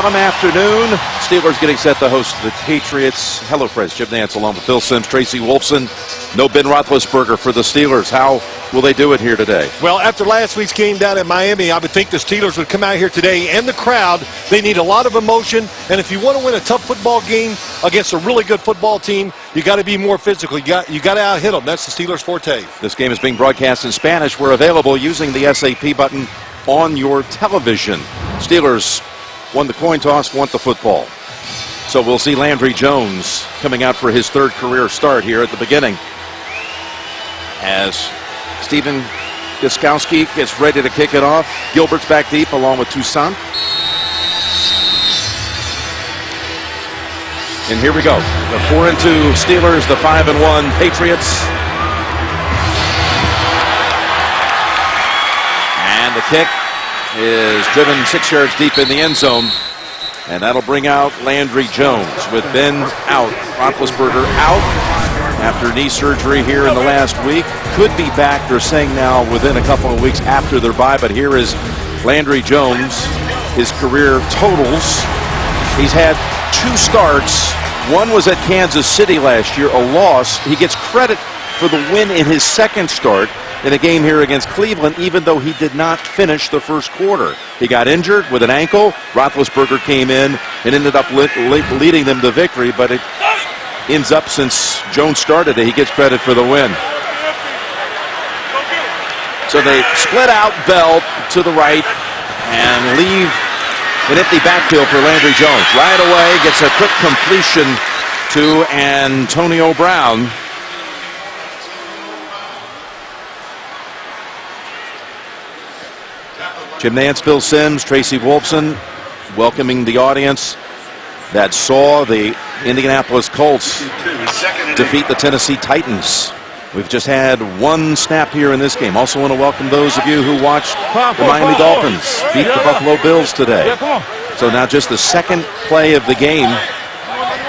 autumn afternoon. Steelers getting set to host the Patriots. Hello, friends. Jim Nantz along with Phil Simms, Tracy Wolfson. No Ben Roethlisberger for the Steelers. How will they do it here today? Well, after last week's game down in Miami, I would think the Steelers would come out here today, and the crowd, they need a lot of emotion. And if you want to win a tough football game against a really good football team, you got to be more physical. You got to out-hit them. That's the Steelers' forte. This game is being broadcast in Spanish. We're available using the SAP button on your television. Steelers won the coin toss, want the football. So we'll see Landry Jones coming out for his third career start here at the beginning, as Stephen Gostkowski gets ready to kick it off. Gilbert's back deep along with Toussaint. And here we go. The 4-2 Steelers, the 5-1 Patriots. And the kick is driven 6 yards deep in the end zone. And that'll bring out Landry Jones with Ben out. Roethlisberger out after knee surgery here in the last week. Could be back, they're saying now, within a couple of weeks after their bye. But here is Landry Jones. His career totals. He's had 2 starts. One was at Kansas City last year, a loss. He gets credit for the win in his second start in a game here against Cleveland, even though he did not finish the first quarter. He got injured with an ankle. Roethlisberger came in and ended up leading them to victory, but it ends up, since Jones started it, he gets credit for the win. So they split out Bell to the right and leave an empty backfield for Landry Jones. Right away, gets a quick completion to Antonio Brown. Jim Nantz, Phil Simms, Tracy Wolfson welcoming the audience that saw the Indianapolis Colts defeat the Tennessee Titans. We've just had one snap here in this game. Also want to welcome those of you who watched the Miami Dolphins beat the Buffalo Bills today. So now just the second play of the game.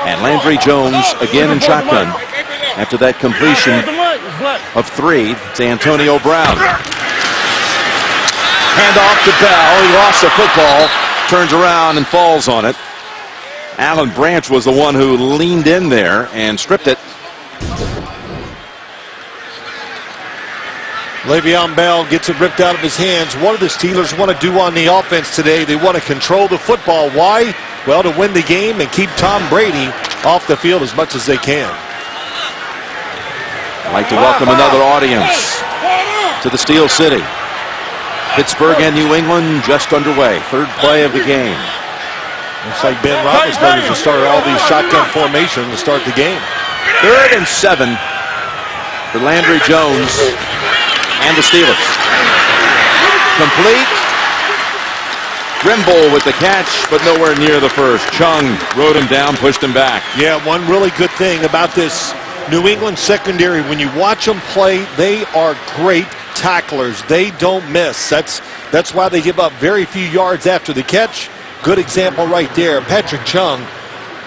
And Landry Jones again in shotgun after that completion of 3 to Antonio Brown. Hand off to Bell. He lost the football, turns around and falls on it. Alan Branch was the one who leaned in there and stripped it. Le'Veon Bell gets it ripped out of his hands. What do the Steelers want to do on the offense today? They want to control the football. Why? Well, to win the game and keep Tom Brady off the field as much as they can. I'd like to welcome another audience to the Steel City. Pittsburgh and New England just underway. Third play of the game. Looks like Ben Roethlisberger to start all these shotgun formations to start the game. 3rd and 7 for Landry Jones and the Steelers. Complete. Grimble with the catch, but nowhere near the first. Chung rode him down, pushed him back. Yeah, one really good thing about this New England secondary, when you watch them play, they are great tacklers. They don't miss. That's why they give up very few yards after the catch. Good example right there. Patrick Chung,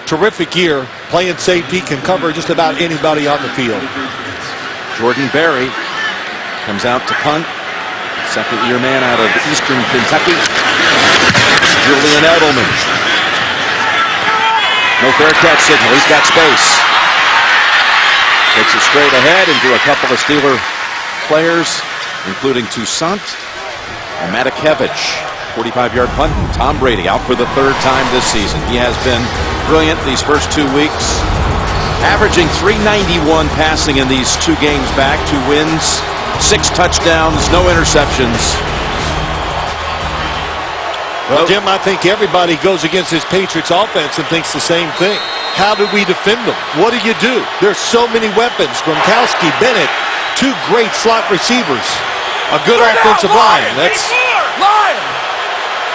terrific year, playing safety, can cover just about anybody on the field. Jordan Berry comes out to punt. Second-year man out of Eastern Kentucky. Julian Edelman. No fair catch signal. He's got space. Takes it straight ahead into a couple of Steeler players, including Toussaint and Matakevich. 45-yard punt. Tom Brady out for the 3rd time this season. He has been brilliant these first 2 weeks. Averaging 391 passing in these 2 games back. 2 wins, 6 touchdowns, no interceptions. Well, Jim, I think everybody goes against this Patriots offense and thinks the same thing. How do we defend them? What do? There's so many weapons. Gronkowski, Bennett, 2 great slot receivers. A good offensive line. That's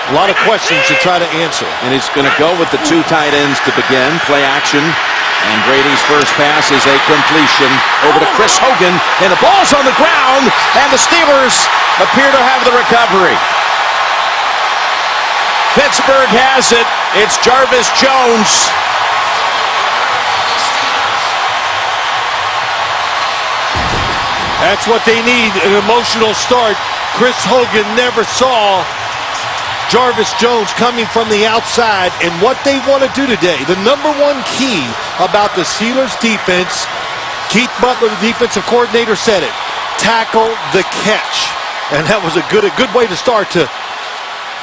a lot of questions to try to answer. And he's going to go with the 2 tight ends to begin. Play action. And Brady's first pass is a completion over to Chris Hogan. And the ball's on the ground. And the Steelers appear to have the recovery. Pittsburgh has it. It's Jarvis Jones. That's what they need, an emotional start. Chris Hogan never saw Jarvis Jones coming from the outside, and what they want to do today, the number one key about the Steelers defense, Keith Butler, the defensive coordinator, said it, tackle the catch. And that was a good way to start to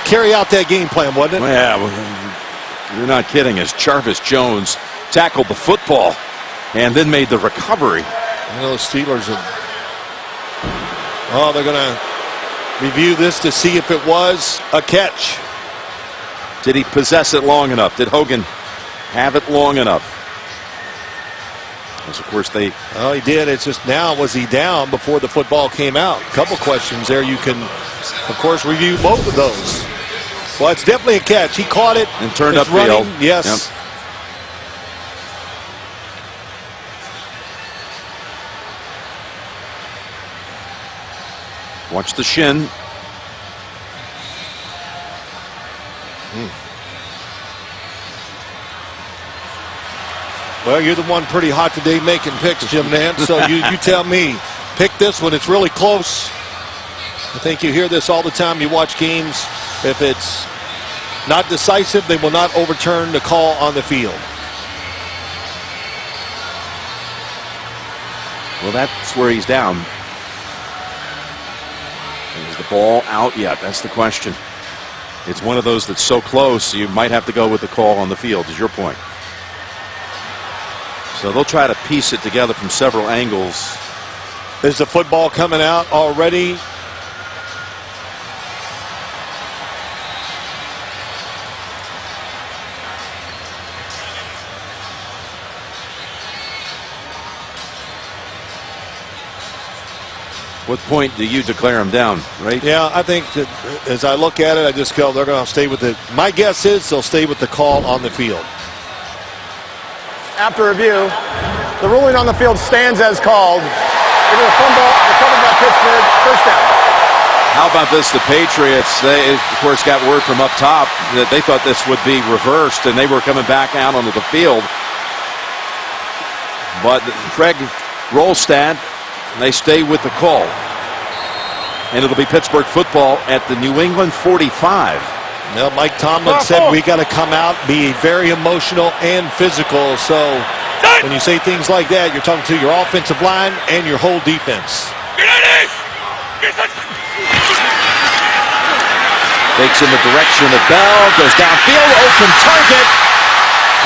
carry out that game plan, wasn't it? Yeah, well, you're not kidding. As Jarvis Jones tackled the football and then made the recovery. You know, the Steelers are, they're going to review this to see if it was a catch. Did he possess it long enough? Did Hogan have it long enough? Because, of course, they... Oh, he did. It's just now, was he down before the football came out? A couple questions there. You can, of course, review both of those. Well, it's definitely a catch. He caught it. And turned it's upfield. Running. Yes. Yep. Watch the shin. Well, you're the one pretty hot today making picks, Jim Nance, so you tell me. Pick this one. It's really close. I think you hear this all the time. You watch games. If it's not decisive, they will not overturn the call on the field. Well, that's where he's down. Is the ball out yet? That's the question. It's one of those that's so close, you might have to go with the call on the field, is your point. So they'll try to piece it together from several angles. Is the football coming out already? What point do you declare him down, right? Yeah, I think that as I look at it, I just go, they're going to stay with it. My guess is they'll stay with the call on the field. After review, the ruling on the field stands as called. It was a fumble recovered by Pittsburgh, first down. How about this? The Patriots, they, of course, got word from up top that they thought this would be reversed, and they were coming back out onto the field. But Craig Rolstad, they stay with the call. And it'll be Pittsburgh football at the New England 45. Now, Mike Tomlin said we got to come out, be very emotional and physical. So when you say things like that, you're talking to your offensive line and your whole defense. Takes in the direction of Bell, goes downfield, open target.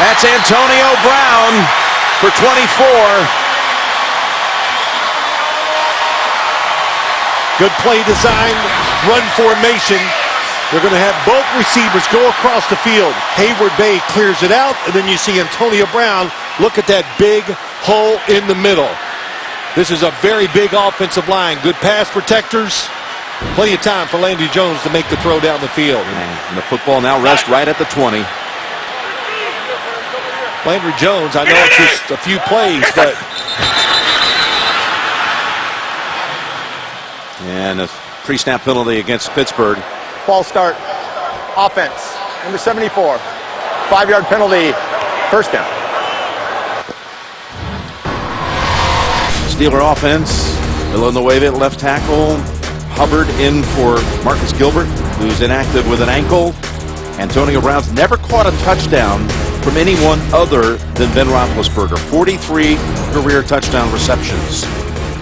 That's Antonio Brown for 24. Good play design, run formation. They're going to have both receivers go across the field. Hayward Bay clears it out, and then you see Antonio Brown. Look at that big hole in the middle. This is a very big offensive line. Good pass protectors. Plenty of time for Landry Jones to make the throw down the field. And the football now rests right at the 20. Landry Jones, I know it's just a few plays, but... And a pre-snap penalty against Pittsburgh. False start, offense, number 74. 5-yard penalty, first down. Steeler offense, Villanueva left tackle. Hubbard in for Marcus Gilbert, who's inactive with an ankle. Antonio Brown's never caught a touchdown from anyone other than Ben Roethlisberger. 43 career touchdown receptions.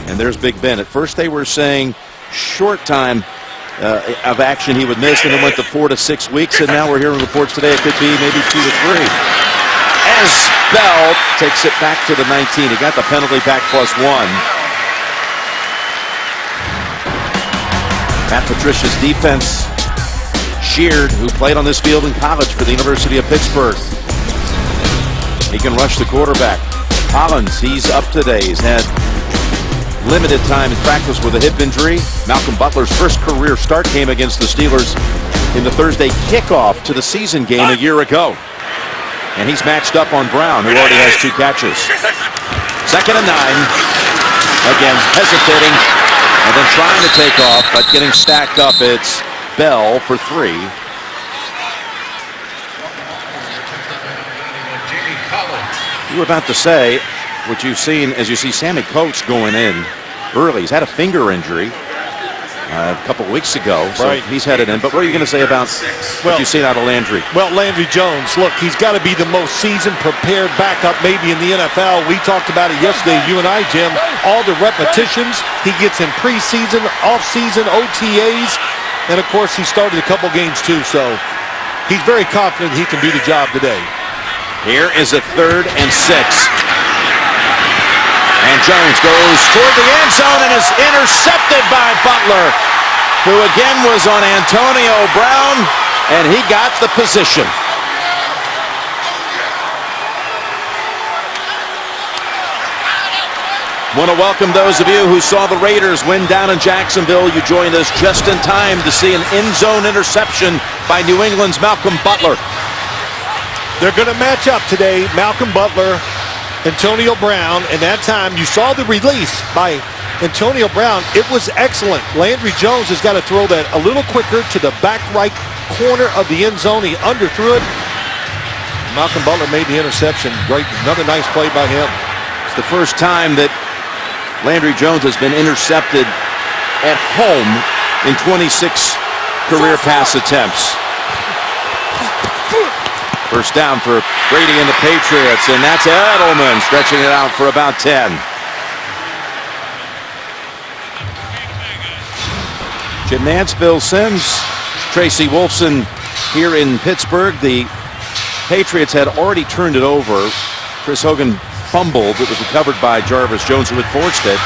And there's Big Ben. At first they were saying short time of action he would miss, and it went to 4 to 6 weeks, and now we're hearing reports today it could be maybe 2 to 3. As Bell takes it back to the 19. He got the penalty back +1. Matt Patricia's defense. Sheard, who played on this field in college for the University of Pittsburgh. He can rush the quarterback. Collins, he's up today. He's had limited time in practice with a hip injury. Malcolm Butler's first career start came against the Steelers in the Thursday kickoff to the season game a year ago. And he's matched up on Brown, who already has 2 catches. 2nd and 9. Again, hesitating and then trying to take off, but getting stacked up. It's Bell for 3. You were about to say what you've seen as you see Sammy Coates going in early. He's had a finger injury. a couple weeks ago. So right. He's headed in. But what are you going to say about what you've seen out of Landry? Well, Landry Jones, look, he's got to be the most seasoned, prepared backup maybe in the NFL. We talked about it yesterday, you and I, Jim. All the repetitions he gets in preseason, off-season, OTAs. And, of course, he started a couple games, too. So he's very confident he can do the job today. Here is a 3rd and 6. And Jones goes toward the end zone and is intercepted by Butler, who again was on Antonio Brown, and he got the position. Want to welcome those of you who saw the Raiders win down in Jacksonville. You joined us just in time to see an end zone interception by New England's Malcolm Butler. They're going to match up today, Malcolm Butler, Antonio Brown, and that time you saw the release by Antonio Brown. It was excellent. Landry Jones has got to throw that a little quicker to the back right corner of the end zone. He underthrew it. Malcolm Butler made the interception. Great, another nice play by him. It's the first time that Landry Jones has been intercepted at home in 26 career pass attempts. First down for Brady and the Patriots, and that's Edelman stretching it out for about 10. Jim Nance, Bill Sims, Tracy Wolfson here in Pittsburgh. The Patriots had already turned it over. Chris Hogan fumbled. It was recovered by Jarvis Jones, who had forced it.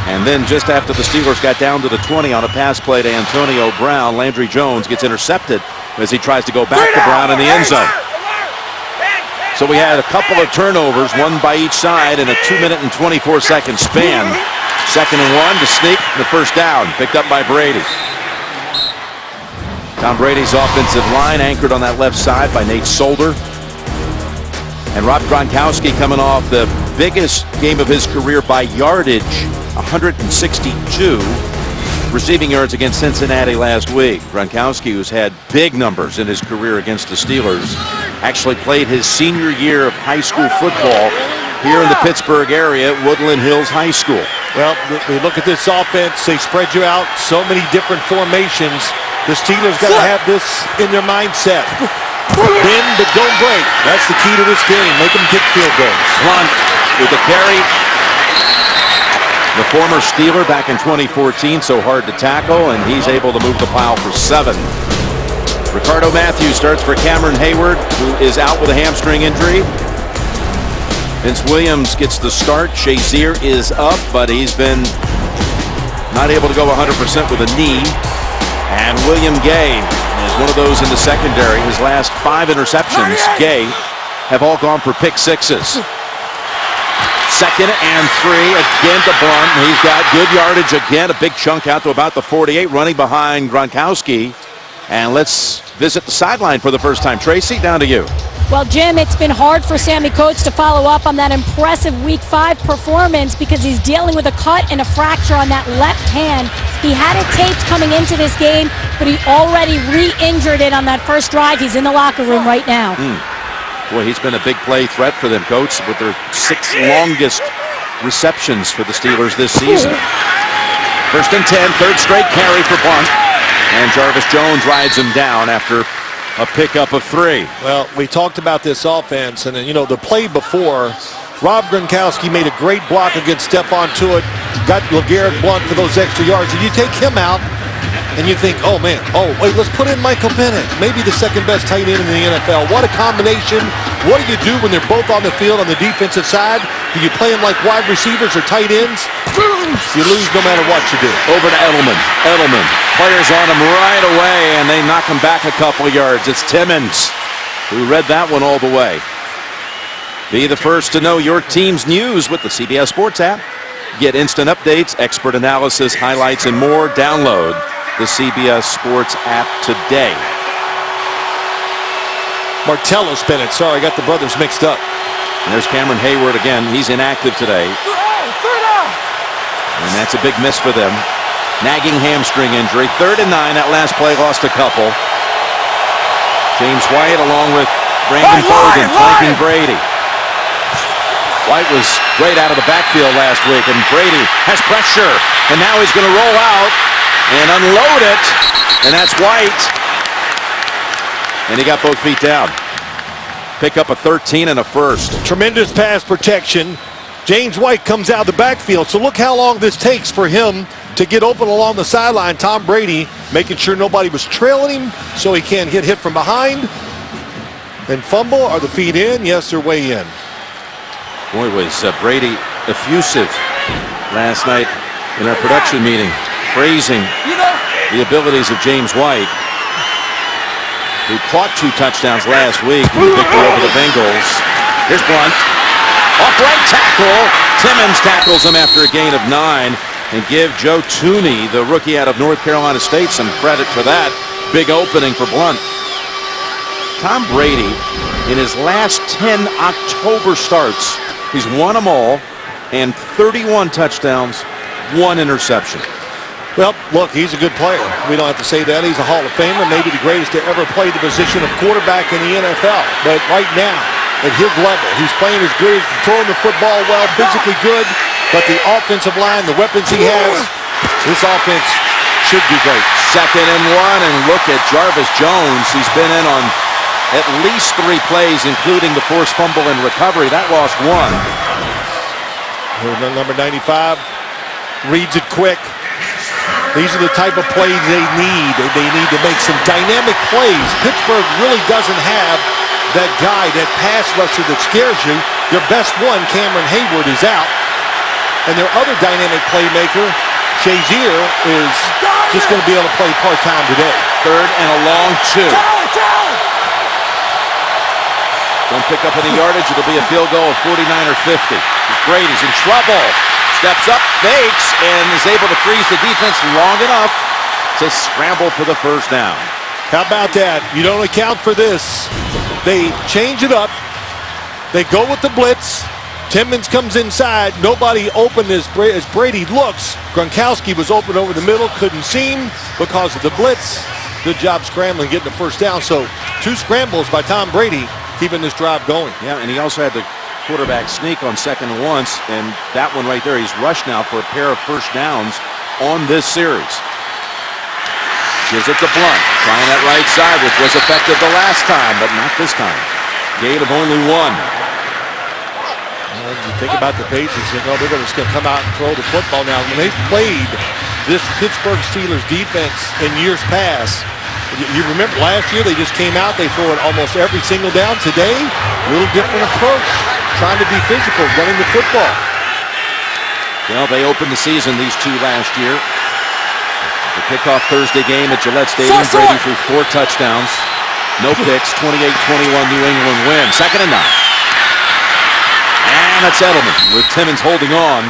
And then just after the Steelers got down to the 20 on a pass play to Antonio Brown, Landry Jones gets intercepted as he tries to go back to Brown in the end zone. So we had a couple of turnovers, one by each side in a 2-minute and 24-second span. 2nd and 1 to sneak the first down, picked up by Brady. Tom Brady's offensive line anchored on that left side by Nate Solder. And Rob Gronkowski coming off the biggest game of his career by yardage, 162 receiving yards against Cincinnati last week. Gronkowski, who's had big numbers in his career against the Steelers, actually played his senior year of high school football here in the Pittsburgh area at Woodland Hills High School. Well, we look at this offense. They spread you out so many different formations. The Steelers got to have this in their mindset. Bend but don't break. That's the key to this game. Make them kick field goals. Blunt with the carry. The former Steeler back in 2014, so hard to tackle, and he's able to move the pile for 7. Ricardo Matthews starts for Cameron Hayward, who is out with a hamstring injury. Vince Williams gets the start. Shazier is up, but he's been not able to go 100% with a knee. And William Gay is one of those in the secondary. His last 5 interceptions, Gay, have all gone for pick sixes. 2nd and 3, again to Blunt. He's got good yardage again, a big chunk out to about the 48, running behind Gronkowski. And let's visit the sideline for the first time. Tracy, down to you. Well, Jim, it's been hard for Sammy Coates to follow up on that impressive Week 5 performance because he's dealing with a cut and a fracture on that left hand. He had it taped coming into this game, but he already re-injured it on that first drive. He's in the locker room right now. Boy, he's been a big play threat for them, Coates, with their 6th longest receptions for the Steelers this season. 1st and 10, 3rd straight carry for Blunt. And Jarvis Jones rides him down after a pickup of 3. Well, we talked about this offense, and you know, the play before, Rob Gronkowski made a great block against Stephon Tuitt, got LeGarrette Blunt for those extra yards, and you take him out, and you think, oh man, oh wait, let's put in Michael Bennett, maybe the 2nd best tight end in the NFL. What a combination. What do you do when they're both on the field on the defensive side? Do you play them like wide receivers or tight ends? You lose no matter what you do. Over to Edelman. Edelman. Players on him right away, and they knock him back a couple yards. It's Timmons who read that one all the way. Be the first to know your team's news with the CBS Sports app. Get instant updates, expert analysis, highlights, and more. Download the CBS Sports app today. Martellus Bennett. Sorry, I got the brothers mixed up. And there's Cameron Hayward again. He's inactive today. And that's a big miss for them. Nagging hamstring injury. 3rd and 9. That last play lost a couple. James White along with Brandon Bergen flanking Brady. White was great out of the backfield last week, and Brady has pressure. And now he's going to roll out. and unload it. And that's White. And he got both feet down. Pick up a 13 and a first. Tremendous pass protection. James White comes out of the backfield. So look how long this takes for him to get open along the sideline. Tom Brady making sure nobody was trailing him so he can't get hit from behind. And fumble. Are the feet in? Yes, they're way in. Boy, was Brady effusive last night in our production meeting, praising the abilities of James White, who caught 2 touchdowns last week in the victory over the Bengals. Here's Blunt. Off right tackle. Timmons tackles him after a gain of 9. And give Joe Tooney, the rookie out of North Carolina State, some credit for that. Big opening for Blunt. Tom Brady, in his last 10 October starts, he's won them all, and 31 touchdowns, 1 interception. Well, look, he's a good player. We don't have to say that. He's a Hall of Famer, maybe the greatest to ever play the position of quarterback in the NFL. But right now, at his level, he's playing as good as throwing the football well, physically good. But the offensive line, the weapons he has, this offense should do great. 2nd and 1, and look at Jarvis Jones. He's been in on at least 3 plays, including the forced fumble and recovery. That lost 1. Number 95 reads it quick. These are the type of plays they need. They need to make some dynamic plays. Pittsburgh really doesn't have that guy, that pass rusher that scares you. Their best one, Cameron Hayward, is out. And their other dynamic playmaker, Shazier, is just going to be able to play part-time today. 3rd and a long 2. Don't pick up any yardage. It'll be a field goal of 49 or 50. Brady's in trouble. Steps up, fakes, and is able to freeze the defense long enough to scramble for the first down. How about that? You don't account for this. They change it up. They go with the blitz. Timmons comes inside. Nobody open as Brady looks. Gronkowski was open over the middle. Couldn't see him because of the blitz. Good job scrambling, getting the first down. So 2 scrambles by Tom Brady, keeping this drive going. Yeah, and he also had the quarterback sneak on 2nd and 1, and that one right there, he's rushed now for a pair of first downs on this series. Gives it to Blunt, trying that right side, which was effective the last time, but not this time. Gain of only 1. You think about the Patriots, you know they're just going to come out and throw the football now. When they played this Pittsburgh Steelers defense in years past, you remember last year they just came out, they throw it almost every single down. Today, a little different approach, trying to be physical, running the football. Well, they opened the season, these 2 last year. The kickoff Thursday game at Gillette Stadium, Brady threw 4 touchdowns, no picks, 28-21 New England win. 2nd and 9. And that's Edelman with Timmons holding on.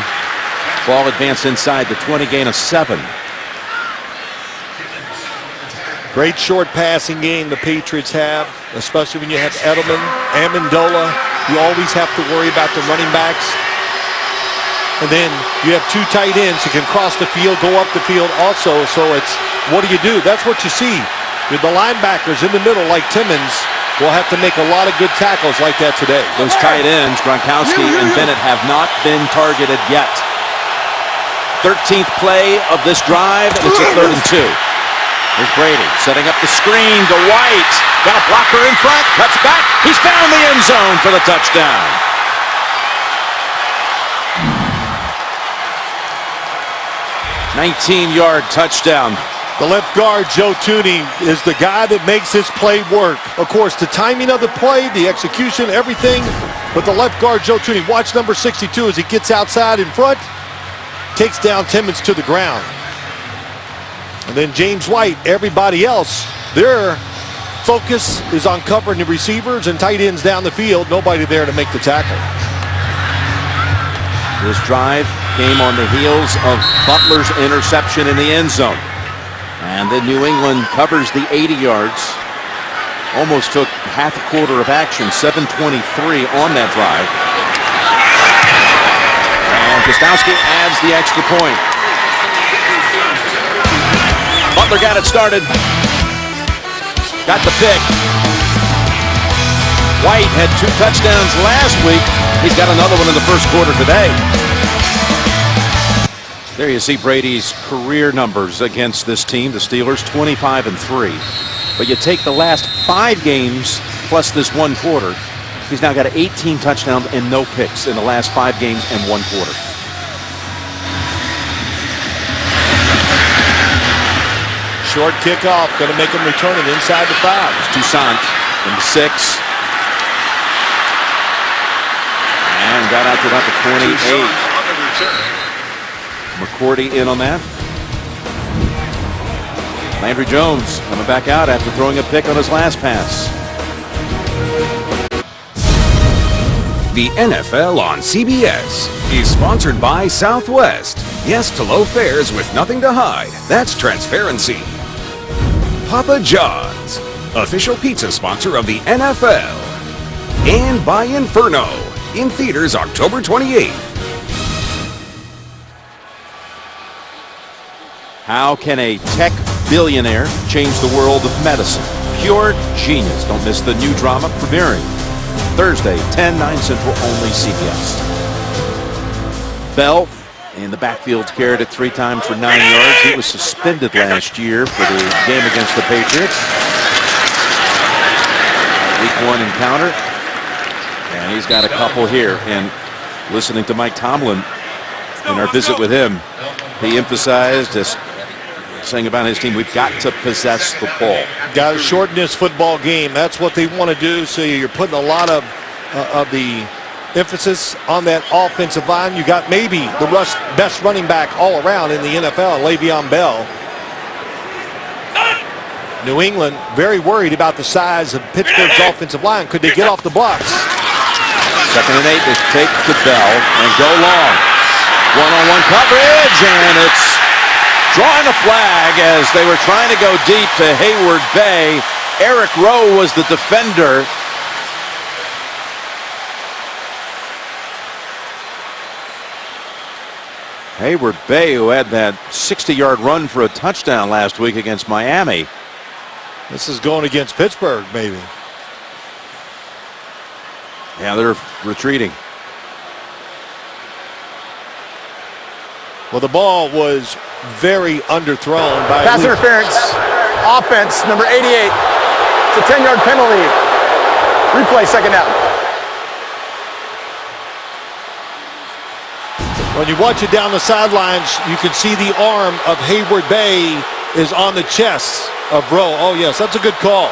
Ball advanced inside the 20, gain of 7. Great short passing game the Patriots have, especially when you have Edelman, Amendola. You always have to worry about the running backs. And then you have 2 tight ends who can cross the field, go up the field also. So it's, what do? That's what you see. With the linebackers in the middle like Timmons will have to make a lot of good tackles like that today. Those tight ends, Gronkowski and Bennett, have not been targeted yet. 13th play of this drive, and it's a 3rd and 2. Here's Brady setting up the screen to White. Got a blocker in front, cuts back. He's found the end zone for the touchdown. $19-yard touchdown. The left guard, Joe Tooney, is the guy that makes this play work. Of course, the timing of the play, the execution, everything. But the left guard, Joe Tooney, watch number 62 as he gets outside in front, takes down Timmons to the ground. And then James White, everybody else, their focus is on covering the receivers and tight ends down the field. Nobody there to make the tackle. This drive came on the heels of Butler's interception in the end zone. And then New England covers the 80 yards. Almost took half a quarter of action, 7:23 on that drive. And Gostowski adds the extra point. Butler got it started. Got the pick. White had 2 touchdowns last week. He's got another one in the first quarter today. There you see Brady's career numbers against this team, the Steelers, 25-3. But you take the last 5 games plus this 1 quarter, he's now got 18 touchdowns and no picks in the last 5 games and 1 quarter. Short kickoff, going to make him return it inside the 5. It's Toussaint from the 6. And got out to about the 28. McCourty in on that. Landry Jones coming back out after throwing a pick on his last pass. The NFL on CBS is sponsored by Southwest. Yes to low fares with nothing to hide. That's transparency. Papa John's, official pizza sponsor of the NFL. And by Inferno, in theaters October 28th. How can a tech billionaire change the world of medicine? Pure genius. Don't miss the new drama premiering Thursday, 10/9 Central, only CBS. Bell in the backfield carried it 3 times for 9 yards. He was suspended last year for the game against the Patriots. Week 1 encounter. And he's got a couple here. And listening to Mike Tomlin in our visit with him, he emphasized this, saying about his team, we've got to possess the ball. Got to shorten this football game. That's what they want to do. So you're putting a lot of the emphasis on that offensive line. You got maybe the best running back all around in the NFL, Le'Veon Bell. New England very worried about the size of Pittsburgh's offensive line. Could they get off the blocks? 2nd and 8, they take to Bell and go long. One-on-one coverage, and it's drawing a flag as they were trying to go deep to Hayward Bay. Eric Rowe was the defender. Hayward Bay, who had that 60-yard run for a touchdown last week against Miami. This is going against Pittsburgh, maybe. Yeah, they're retreating. Well, the ball was very underthrown by Pass interference. Offense, number 88. It's a 10-yard penalty. Replay, 2nd down. When you watch it down the sidelines, you can see the arm of Hayward Bay is on the chest of Rowe. Oh, yes, that's a good call.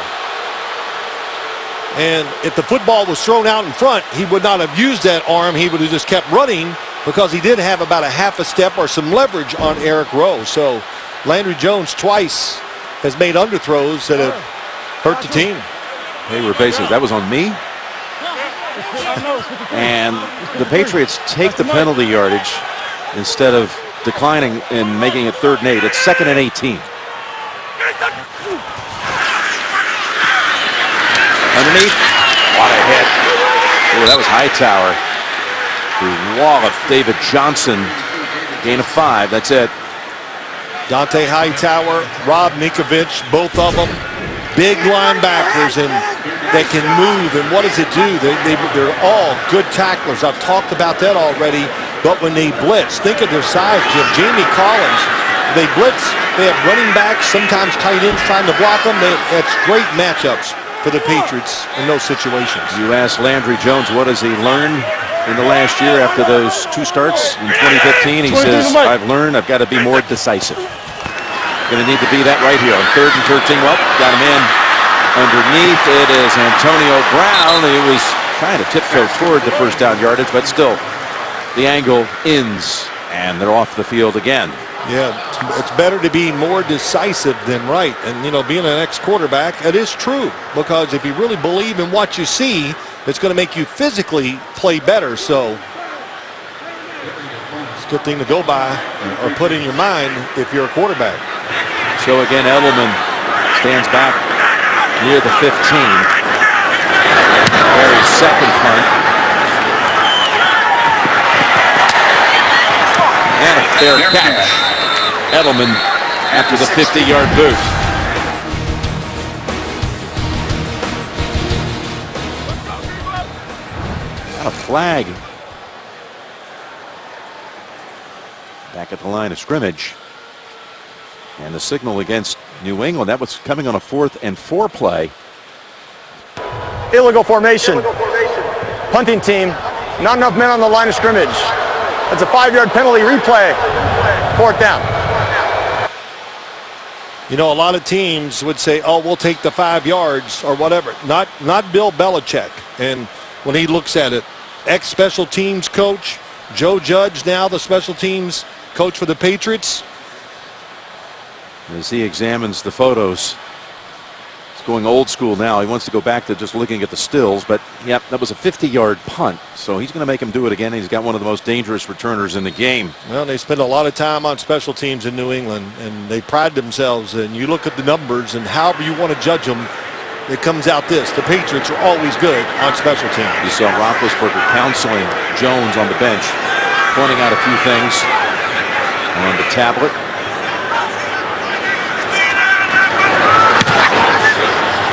And if the football was thrown out in front, he would not have used that arm. He would have just kept running because he did have about a half a step or some leverage on Eric Rowe. So Landry Jones twice has made underthrows that have hurt the team. Hayward Bay says, that was on me? And the Patriots take the penalty yardage instead of declining and making it 3rd and 8. It's 2nd and 18. Underneath, what a hit. Oh, that was Hightower. The wall of David Johnson. Gain of 5, that's it. Dante Hightower, Rob Ninkovich, both of them big linebackers, and they can move. And what does it do? They're all good tacklers. I've talked about that already. But when they blitz, think of their size, Jim. Jamie Collins, they blitz. They have running backs, sometimes tight ends trying to block them. That's great matchups for the Patriots in those situations. You asked Landry Jones, what has he learned in the last year after those 2 starts in 2015? He says, I've learned I've got to be more decisive. Going to need to be that right here on 3rd and 13. Well, got him in underneath. It is Antonio Brown. He was trying to tiptoe toward the 1st down yardage, but still the angle ends, and they're off the field again. Yeah, it's better to be more decisive than right. And, you know, being an ex-quarterback, it is true. Because if you really believe in what you see, it's going to make you physically play better. So it's a good thing to go by or put in your mind if you're a quarterback. So again, Edelman stands back near the 15. Very 2nd punt. And a fair catch. Edelman after the 50-yard boot. Got a flag. back at the line of scrimmage. And the signal against New England, that was coming on a 4th and 4 play. Illegal formation. Punting team. Not enough men on the line of scrimmage. That's a 5-yard penalty. Replay. 4th down. You know, a lot of teams would say, oh, we'll take the 5 yards or whatever. Not Bill Belichick. And when he looks at it, ex-special teams coach, Joe Judge, now the special teams coach for the Patriots. As he examines the photos, he's going old school now. He wants to go back to just looking at the stills, but yep, that was a 50-yard punt. So he's going to make him do it again. He's got one of the most dangerous returners in the game. Well, they spend a lot of time on special teams in New England, and they pride themselves. And you look at the numbers, and however you want to judge them, it comes out this. The Patriots are always good on special teams. You saw Roethlisberger counseling Jones on the bench, pointing out a few things on the tablet.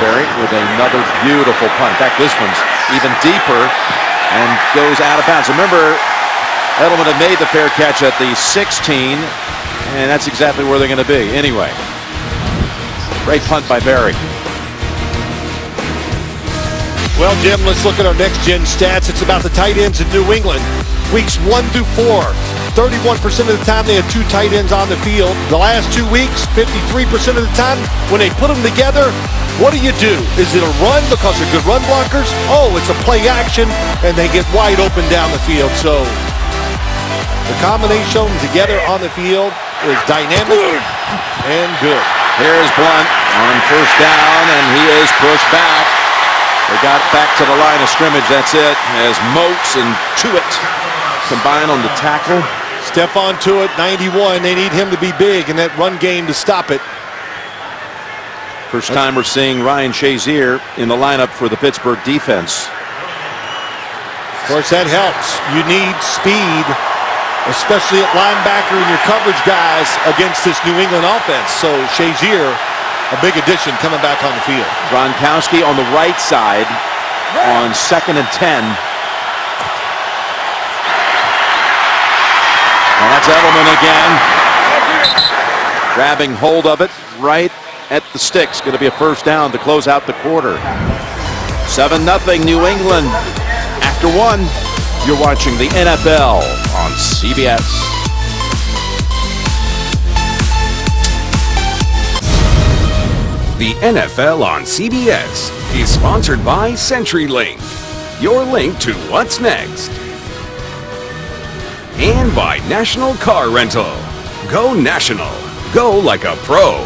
Barry with another beautiful punt. In fact, this one's even deeper and goes out of bounds. Remember, Edelman had made the fair catch at the 16, and that's exactly where they're going to be. Anyway, great punt by Barry. Well, Jim, let's look at our next-gen stats. It's about the tight ends in New England. Weeks 1 through 4, 31% of the time they had 2 tight ends on the field. The last 2 weeks, 53% of the time, when they put them together, what do? Is it a run because they're good run blockers? Oh, it's a play action, and they get wide open down the field. So the combination together on the field is dynamic and good. Here's Blunt on 1st down, and he is pushed back. They got back to the line of scrimmage. That's it. As Moats and Tuitt combine on the tackle. Stephon Tuitt, 91. They need him to be big in that run game to stop it. First time we're seeing Ryan Shazier in the lineup for the Pittsburgh defense. Of course, that helps. You need speed, especially at linebacker and your coverage guys against this New England offense. So Shazier, a big addition coming back on the field. Gronkowski on the right side on 2nd and 10. And that's Edelman again. Grabbing hold of it right at the sticks. Going to be a 1st down to close out the quarter. 7-0 New England. After 1, you're watching the NFL on CBS. The NFL on CBS is sponsored by CenturyLink, your link to what's next. And by National Car Rental. Go national. Go like a pro.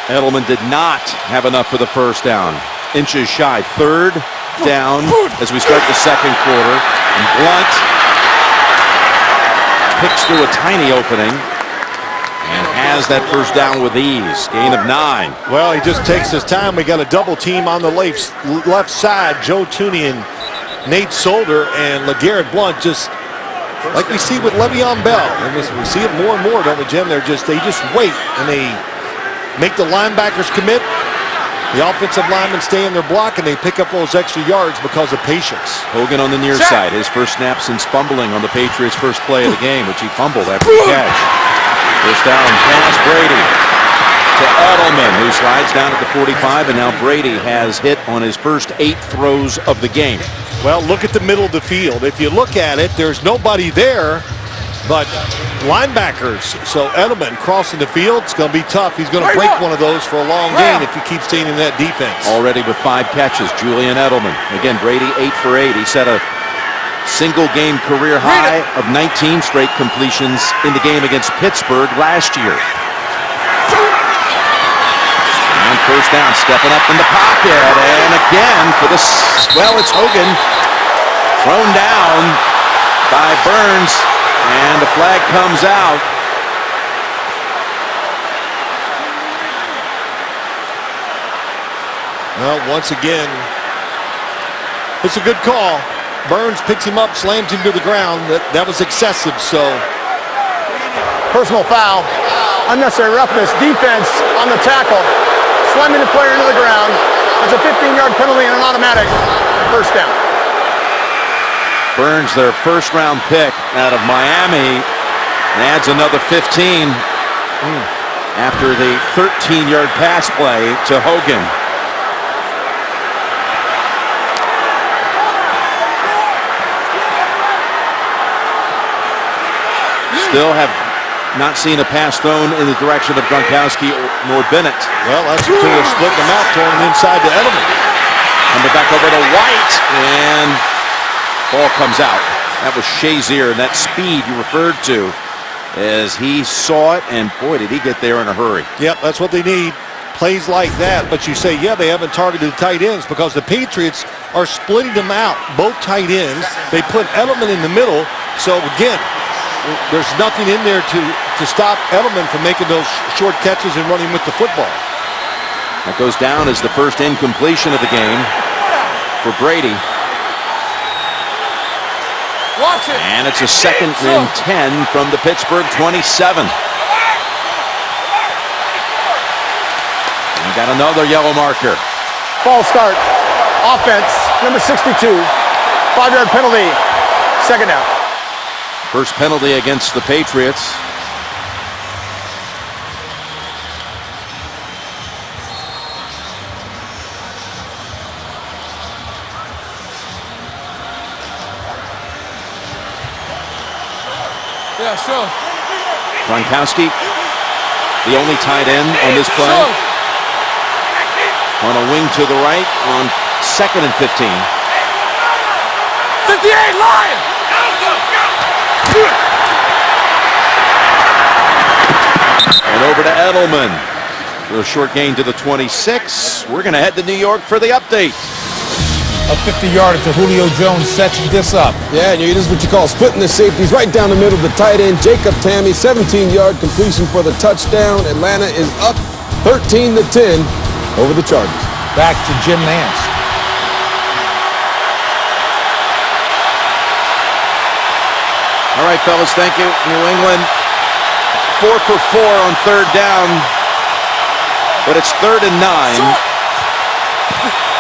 Edelman did not have enough for the 1st down. Inches shy. 3rd down as we start the 2nd quarter. And Blunt picks through a tiny opening and has that 1st down with ease. Gain of 9. Well, he just takes his time. We got a double team on the left side. Joe Tooney and Nate Solder, and LeGarrette Blunt, just like we see with Le'Veon Bell. And we see it more and more, don't we, Jim? They just wait and they make the linebackers commit. The offensive linemen stay in their block, and they pick up those extra yards because of patience. Hogan on the near side. His first snap since fumbling on the Patriots' first play of the game, which he fumbled after the catch. 1st down pass, Brady to Edelman, who slides down at the 45, and now Brady has hit on his first 8 throws of the game. Well, look at the middle of the field. If you look at it, there's nobody there but linebackers. So Edelman crossing the field, it's going to be tough. He's going to break one of those for a long gain if you keep staying in that defense. Already with 5 catches, Julian Edelman. Again, Brady 8 for 8. He set a single-game career high of 19 straight completions in the game against Pittsburgh last year. On 1st down, stepping up in the pocket, and again for the, well, it's Hogan thrown down by Burns, and the flag comes out. Well, once again, it's a good call. Burns picks him up, slams him to the ground. That was excessive, so. Personal foul. Unnecessary roughness. Defense on the tackle. Slamming the player into the ground. That's a 15-yard penalty and an automatic 1st down. Burns, their first-round pick out of Miami, adds another 15 after the 13-yard pass play to Hogan. Still have not seen a pass thrown in the direction of Gronkowski nor Bennett. Well, that's until they're splitting them out, throwing them inside to Edelman. Coming back over to White, and ball comes out. That was Shazier, and that speed you referred to as he saw it, and boy, did he get there in a hurry. Yep, that's what they need. Plays like that. But you say, yeah, they haven't targeted the tight ends because the Patriots are splitting them out, both tight ends. They put Edelman in the middle. So, again, there's nothing in there to stop Edelman from making those short catches and running with the football. That goes down as the first incompletion of the game for Brady. Watch it. And it's a 2nd and 10 from the Pittsburgh 27. We got another yellow marker. False start. Offense, number 62. 5-yard penalty. 2nd down. First penalty against the Patriots. Yeah, sure. Gronkowski, the only tight end on this play. On a wing to the right on 2nd and 15. 58, Lion! And over to Edelman. A short gain to the 26. We're going to head to New York for the update. A 50-yarder to Julio Jones sets this up. Yeah, this is what you call splitting the safeties right down the middle of the tight end. Jacob Tamme, 17-yard completion for the touchdown. Atlanta is up 13-10 over the Chargers. Back to Jim Nance. All right, fellas, thank you. New England 4 for 4 on 3rd down, but it's 3rd and 9.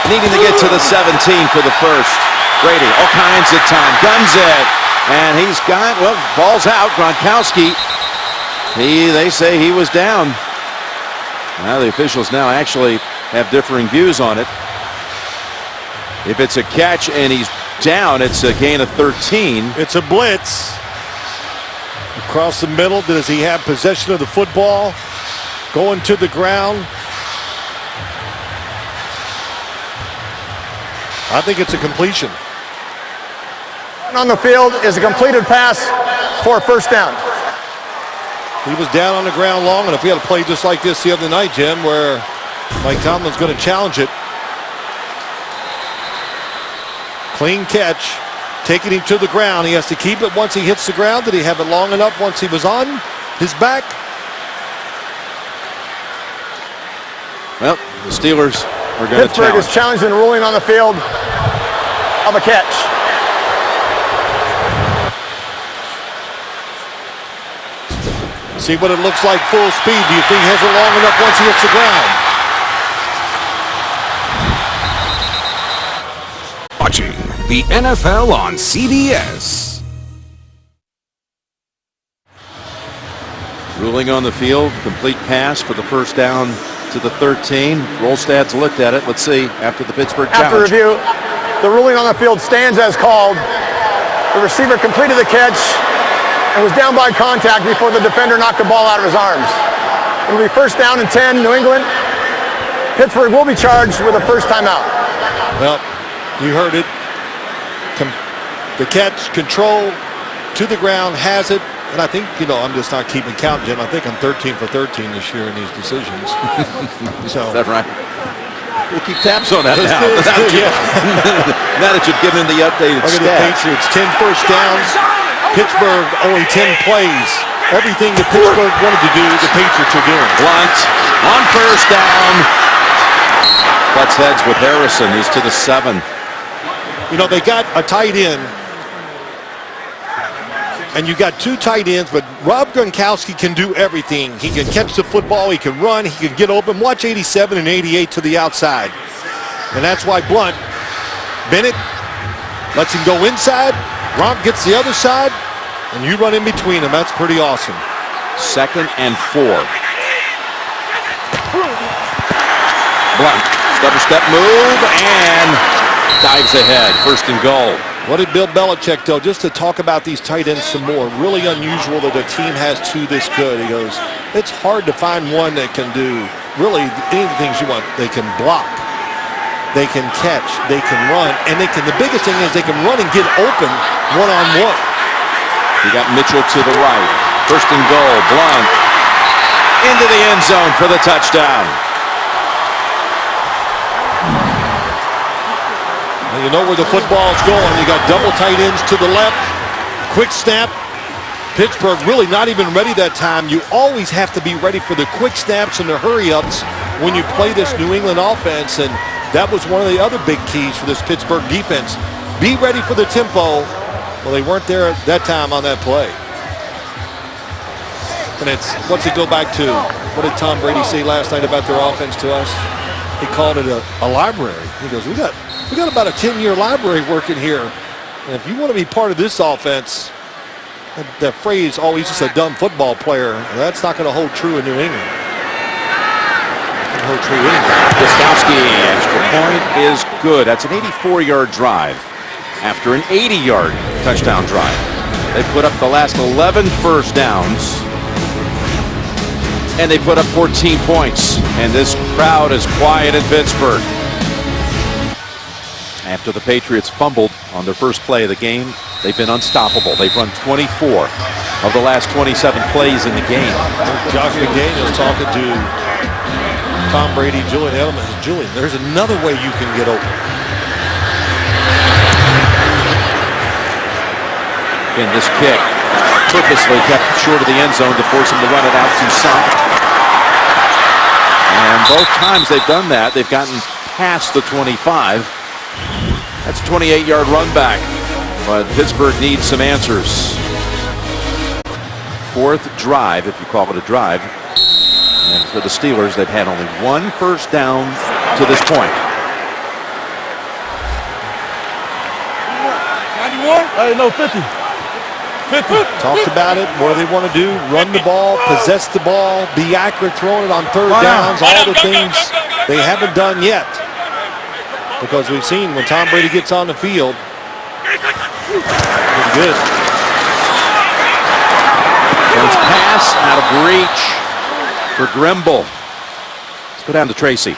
Needing to get to the 17 for the first. Brady, all kinds of time, guns it, and he's got, well, ball's out. Gronkowski, they say he was down. Now the officials now actually have differing views on it. If it's a catch and he's down, it's a gain of 13. It's a blitz. Across the middle, does he have possession of the football? Going to the ground. I think it's a completion. On the field is a completed pass for a 1st down. He was down on the ground long enough. We had a play just like this the other night, Jim, where Mike Tomlin's going to challenge it. Clean catch. Taking him to the ground. He has to keep it once he hits the ground. Did he have it long enough once he was on his back? Well, the Steelers are going to Pittsburgh challenge. is challenging the ruling on the field of a catch. See what it looks like full speed. Do you think he has it long enough once he hits the ground? Watching the NFL on CBS. Ruling on the field, complete pass for the 1st down to the 13. Rolstad's looked at it. Let's see after the Pittsburgh After challenge. review, the ruling on the field stands as called. The receiver completed the catch and was down by contact before the defender knocked the ball out of his arms. It will be 1st down and 10, New England. Pittsburgh will be charged with a 1st timeout. Well, you heard it. The catch, control, to the ground, has it. And I think, I'm just not keeping count, Jim. I think I'm 13 for 13 this year in these decisions. So, Is that right? We'll keep tabs on that now. Now that you've given the updated look at the stats. Patriots, 10 first downs. Pittsburgh only 10 plays. Everything that Pittsburgh wanted to do, the Patriots are doing. Blunt on 1st down. Butts heads with Harrison. He's to the 7. They got a tight end. And you got 2 tight ends, but Rob Gronkowski can do everything. He can catch the football, he can run, he can get open. Watch 87 and 88 to the outside. And that's why Bennett lets him go inside, Gronk gets the other side, and you run in between them. That's pretty awesome. 2nd and 4. Blunt, stutter step move, and dives ahead. 1st and goal. What did Bill Belichick do? Just to talk about these tight ends some more. Really unusual that a team has two this good. He goes, it's hard to find one that can do really anything you want. They can block, they can catch, they can run, and they can. The biggest thing is they can run and get open one-on-one. You got Mitchell to the right. 1st and goal. Blunt into the end zone for the touchdown. You know where the football's going. You got double tight ends to the left. Quick snap. Pittsburgh really not even ready that time. You always have to be ready for the quick snaps and the hurry-ups when you play this New England offense, and that was one of the other big keys for this Pittsburgh defense. Be ready for the tempo. Well, they weren't there at that time on that play. And it's, what's it go back to? What did Tom Brady say last night about their offense to us? He called it a library. He goes, we got about a 10-year library working here. And if you want to be part of this offense, that phrase, oh, he's just a dumb football player, that's not going to hold true in New England. Hold true anyway. Gostowski, extra point is good. That's an 84-yard drive after an 80-yard touchdown drive. They put up the last 11 first downs, and they put up 14 points. And this crowd is quiet in Pittsburgh. After the Patriots fumbled on their first play of the game, they've been unstoppable. They've run 24 of the last 27 plays in the game. Josh McDaniels talking to Tom Brady, Julian Edelman. Julian, there's another way you can get open. In this kick, purposely kept short of the end zone to force him to run it out to Sunk. And both times they've done that, they've gotten past the 25. That's a 28-yard run back, but Pittsburgh needs some answers. 4th drive, if you call it a drive. And for the Steelers, they've had only 1 first down to this point. 91? Hey, no, 50. 50. Talked about it. What do they want to do? Run the ball, possess the ball, be accurate throwing it on 3rd downs, all the things they haven't done yet. Because we've seen when Tom Brady gets on the field, pretty good. First pass out of reach for Grimble. Let's go down to Tracy.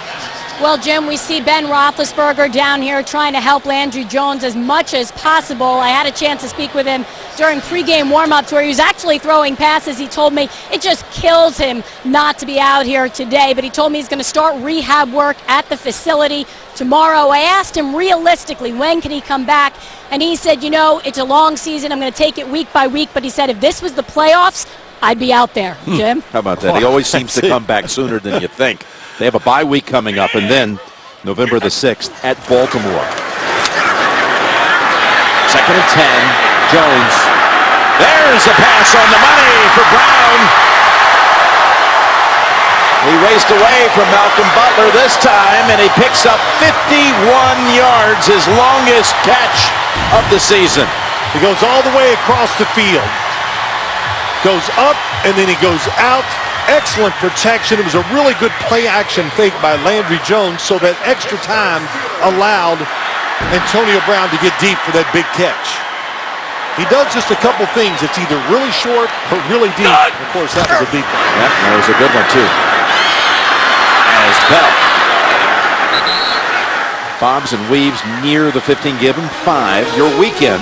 Well, Jim, we see Ben Roethlisberger down here trying to help Landry Jones as much as possible. I had a chance to speak with him during pregame warm-ups where he was actually throwing passes. He told me it just kills him not to be out here today, but he told me he's going to start rehab work at the facility tomorrow. I asked him realistically, when can he come back? And he said, you know, it's a long season. I'm going to take it week by week, but he said if this was the playoffs, I'd be out there. Jim? How about that? He always seems to come back sooner than you think. They have a bye week coming up, and then November the 6th at Baltimore. 2nd and 10, Jones. There's a pass on the money for Brown. He raced away from Malcolm Butler this time, and he picks up 51 yards, his longest catch of the season. He goes all the way across the field. Goes up, and then he goes out. Excellent protection. It was a really good play-action fake by Landry Jones, so that extra time allowed Antonio Brown to get deep for that big catch. He does just a couple things. It's either really short or really deep. Of course, that was a deep one. Yeah, that was a good one, too. As Bell bobs and weaves near the 15, give him 5. Your weekend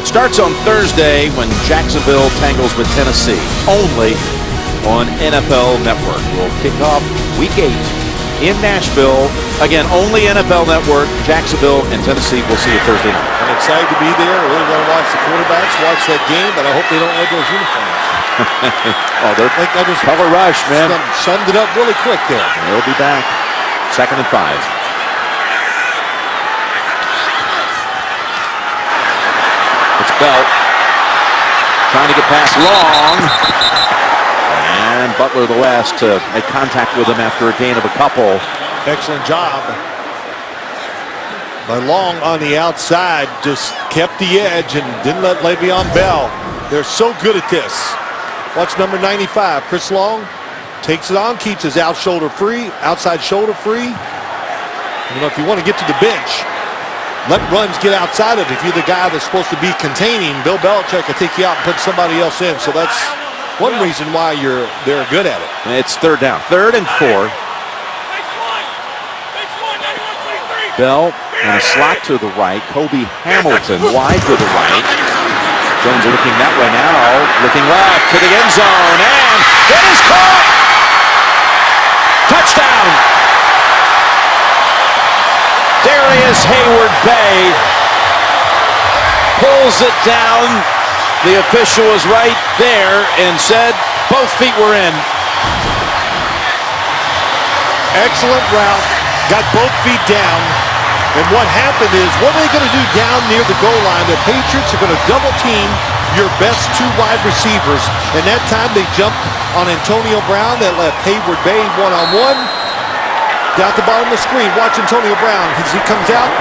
starts on Thursday when Jacksonville tangles with Tennessee. Only on NFL Network. We'll kick off Week 8 in Nashville. Again, only NFL Network. Jacksonville and Tennessee. We'll see you Thursday night. I'm excited to be there. I really want to watch the quarterbacks, watch that game, but I hope they don't wear those uniforms. Oh, they're I just color rush, man. Summed it up really quick there. They'll be back. 2nd and 5. It's Bell trying to get past Long. And Butler the last to make contact with him after a gain of a couple. Excellent job. By Long on the outside just kept the edge and didn't let Le'Veon Bell. They're so good at this. Watch number 95, Chris Long. Takes it on, keeps his outside shoulder free. You know, if you want to get to the bench, let runs get outside of it. If you're the guy that's supposed to be containing, Bill Belichick will take you out and put somebody else in. So that's one reason why they're good at it. It's third down. 3rd and 4. Bell and a slot to the right. Kobe Hamilton wide to the right. Jones looking that way now. Looking left to the end zone. And it is caught! Touchdown! Darius Hayward-Bay pulls it down. The official was right there and said both feet were in. Excellent route. Got both feet down. And what happened is, what are they going to do down near the goal line? The Patriots are going to double team your best 2 wide receivers. And that time they jumped on Antonio Brown. That left Hayward-Bay one-on-one. Down at the bottom of the screen, watch Antonio Brown as he comes out.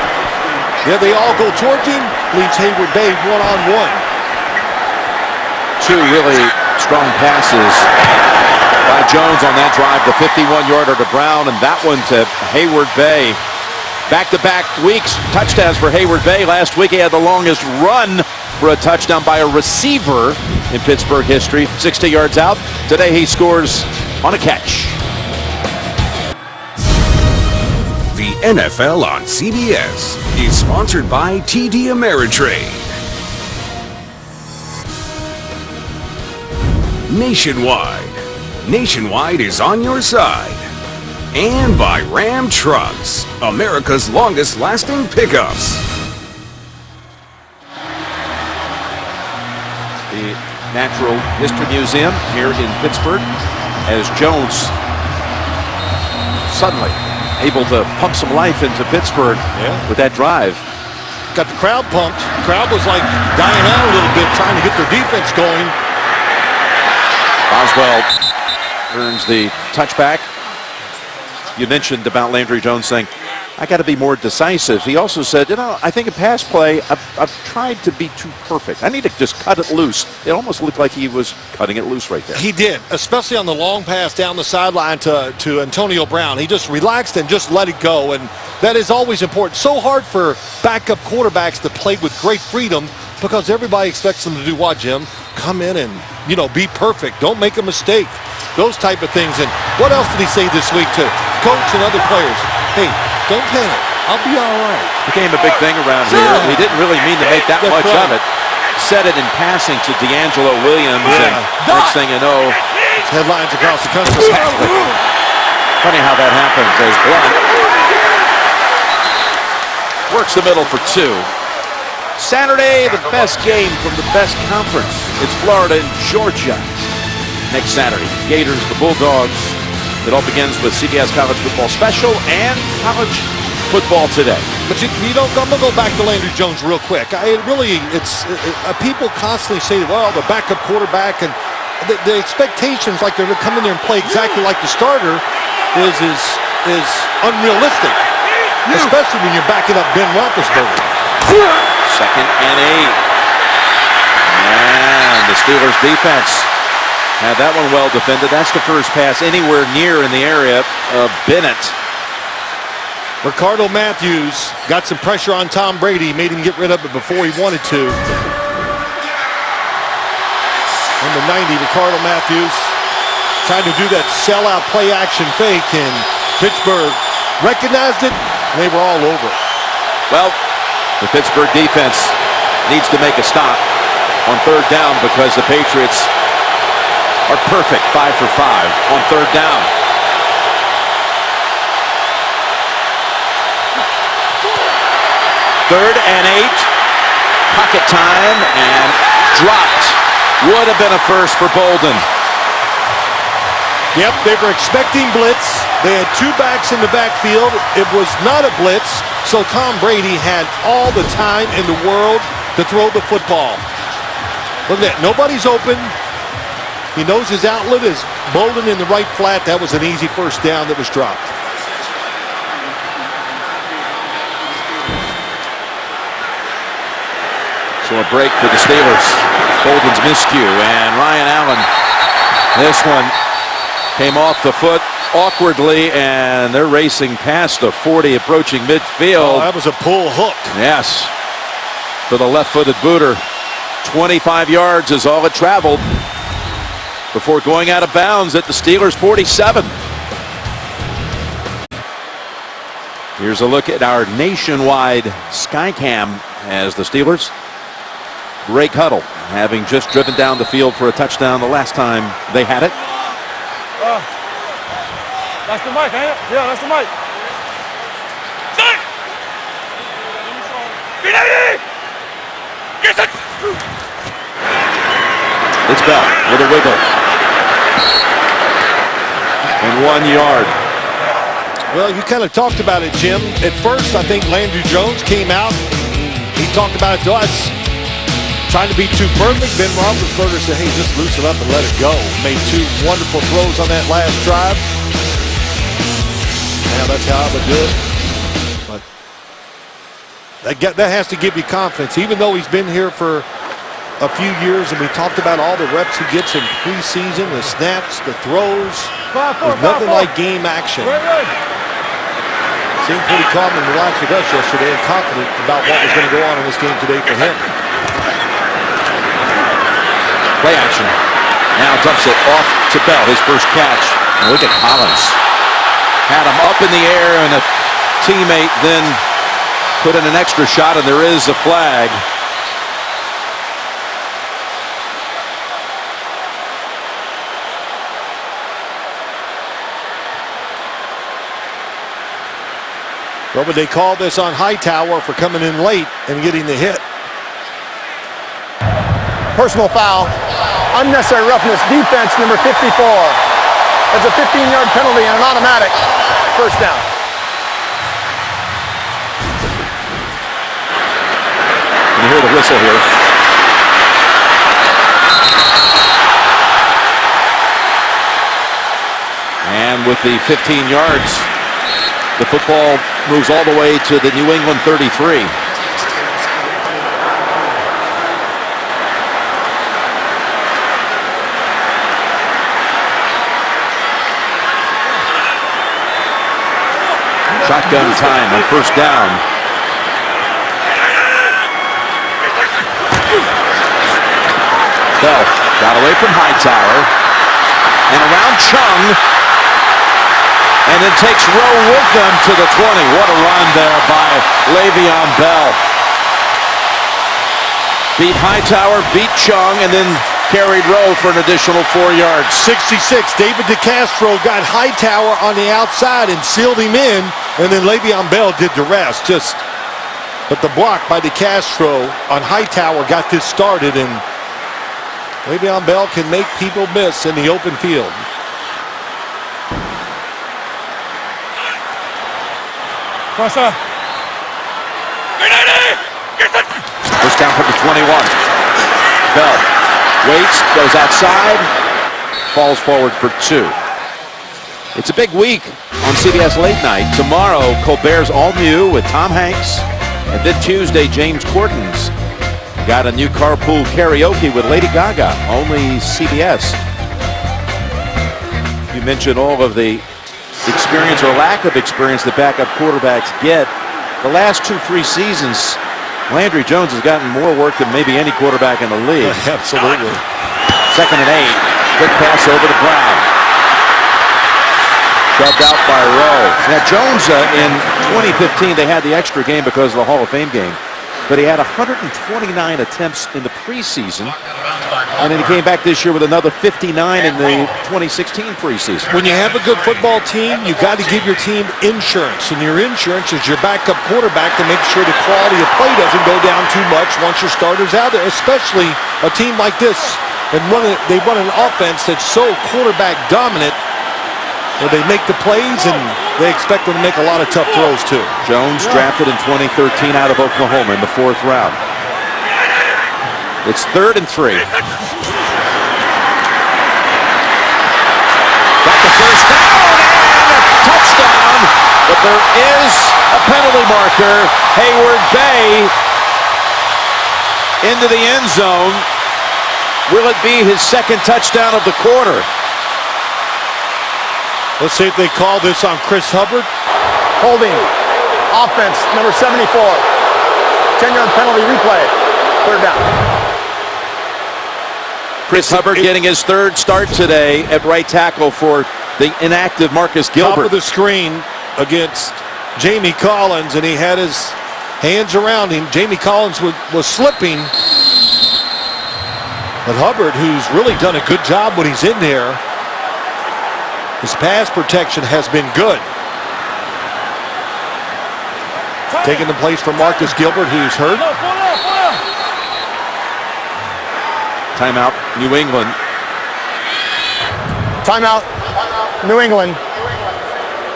There they all go towards him. Leaves Hayward-Bay one-on-one. 2 really strong passes by Jones on that drive. The 51-yarder to Brown and that one to Hayward-Bay. Back-to-back weeks, touchdowns for Hayward-Bay. Last week he had the longest run for a touchdown by a receiver in Pittsburgh history. 60 yards out. Today he scores on a catch. The NFL on CBS is sponsored by TD Ameritrade. Nationwide is on your side. And by Ram Trucks, America's longest lasting pickups. The Natural History Museum here in Pittsburgh as Jones suddenly able to pump some life into Pittsburgh with that drive. Got the crowd pumped. The crowd was like dying out a little bit, trying to get their defense going. Boswell earns the touchback. You mentioned about Landry Jones saying, I got to be more decisive. He also said, you know, I think in pass play, I've tried to be too perfect. I need to just cut it loose. It almost looked like he was cutting it loose right there. He did, especially on the long pass down the sideline to Antonio Brown. He just relaxed and just let it go, and that is always important. So hard for backup quarterbacks to play with great freedom because everybody expects them to do what, Jim? Come in and, you know, be perfect. Don't make a mistake. Those type of things. And what else did he say this week to coach and other players? Hey, don't panic. I'll be all right. Became a big thing around here. He didn't really mean to make that much of it. Said it in passing to D'Angelo Williams, and next thing you know, it's headlines across the country. Funny how that happens as Blunt works the middle for 2. Saturday, the best game from the best conference. It's Florida and Georgia next Saturday. Gators, the Bulldogs. It all begins with CBS College Football Special and College Football Today. But you know, I'm going to go back to Landry Jones real quick. People constantly say, well, the backup quarterback, and the expectations like they're going to come in there and play exactly like the starter is unrealistic, especially when you're backing up Ben Roethlisberger. 2nd and 8. And the Steelers defense had that one well defended. That's the first pass anywhere near in the area of Bennett. Ricardo Matthews got some pressure on Tom Brady, made him get rid of it before he wanted to. Number 90, Ricardo Matthews, trying to do that sellout play action fake, and Pittsburgh recognized it, and they were all over it. Well, the Pittsburgh defense needs to make a stop on 3rd down because the Patriots are perfect, 5 for 5 on 3rd down. Third and 8, pocket time, and dropped. Would have been a first for Bolden. Yep, they were expecting blitz. They had 2 backs in the backfield. It was not a blitz, so Tom Brady had all the time in the world to throw the football. Look at that, nobody's open. He knows his outlet is Bolden in the right flat. That was an easy first down that was dropped. So a break for the Steelers. Bolden's miscue, and Ryan Allen. This one came off the foot awkwardly, and they're racing past the 40, approaching midfield. Oh, that was a pull hook. Yes, for the left-footed booter. 25 yards is all it traveled before going out of bounds at the Steelers' 47. Here's a look at our nationwide Skycam as the Steelers break huddle, having just driven down the field for a touchdown the last time they had it. That's the mic, ain't it? Yeah, that's the mic. It's Bell with a wiggle. And 1 yard. Well, you kind of talked about it, Jim. At first, I think Landry Jones came out. He talked about it to us, trying to be too perfect. Ben Roethlisberger said, hey, just loosen up and let it go. Made 2 wonderful throws on that last drive. Now that's how I would do it. But that has to give you confidence. Even though he's been here for a few years, and we talked about all the reps he gets in preseason, the snaps, the throws. There's nothing like game action. Seemed pretty calm and relaxed with us yesterday and confident about what was going to go on in this game today for him. Play action. Now dumps it off to Bell, his first catch. And look at Collins. Had him up in the air, and a teammate then put in an extra shot, and there is a flag. What would they call this on Hightower for coming in late and getting the hit? Personal foul. Unnecessary roughness. Defense number 54. That's a 15-yard penalty and an automatic first down. You hear the whistle here. And with the 15 yards, the football moves all the way to the New England 33. Shotgun time on first down. Bell got away from Hightower and around Chung, and then takes Rowe with them to the 20. What a run there by Le'Veon Bell. Beat Hightower, beat Chung, and then carried Rowe for an additional 4 yards. 66. David DeCastro got Hightower on the outside and sealed him in, and then Le'Veon Bell did the rest. But the block by DeCastro on Hightower got this started, and Le'Veon Bell can make people miss in the open field. First down. First down from the 21. Bell waits, goes outside, falls forward for 2. It's a big week on CBS Late Night. Tomorrow, Colbert's All New with Tom Hanks. And then Tuesday, James Corden's got a new carpool karaoke with Lady Gaga. Only CBS. You mentioned all of the experience or lack of experience that backup quarterbacks get. The last 2-3 seasons, Landry Jones has gotten more work than maybe any quarterback in the league. Absolutely. 2nd and 8. Quick pass over to Brown. Shoved out by Rowe. Now Jones in 2015, they had the extra game because of the Hall of Fame game. But he had 129 attempts in the preseason. And then he came back this year with another 59 in the 2016 preseason. When you have a good football team, you got to give your team insurance. And your insurance is your backup quarterback to make sure the quality of play doesn't go down too much once your starter's out there, especially a team like this. And they run an offense that's so quarterback dominant where they make the plays and they expect them to make a lot of tough throws too. Jones drafted in 2013 out of Oklahoma in the 4th round. It's 3rd and 3. Got the first down and a touchdown, but there is a penalty marker. Hayward Bay into the end zone. Will it be his second touchdown of the quarter? Let's see if they call this on Chris Hubbard. Holding. Offense, number 74. 10-yard penalty replay. Third down. Chris Hubbard getting his third start today at right tackle for the inactive Marcus Gilbert. Top of the screen against Jamie Collins, and he had his hands around him. Jamie Collins was slipping. But Hubbard, who's really done a good job when he's in there, his pass protection has been good. Taking the place for Marcus Gilbert, who's hurt. Timeout, New England. Timeout, New England.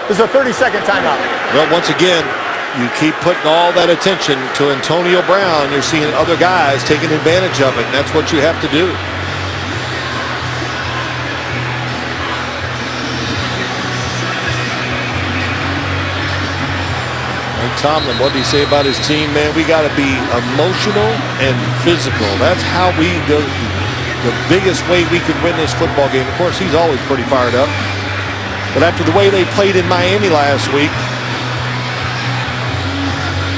This is a 30-second timeout. Well, once again, you keep putting all that attention to Antonio Brown. You're seeing other guys taking advantage of it, and that's what you have to do. Tomlin, what did he say about his team, man? We got to be emotional and physical. That's how we go. The biggest way we could win this football game. Of course, he's always pretty fired up. But after the way they played in Miami last week.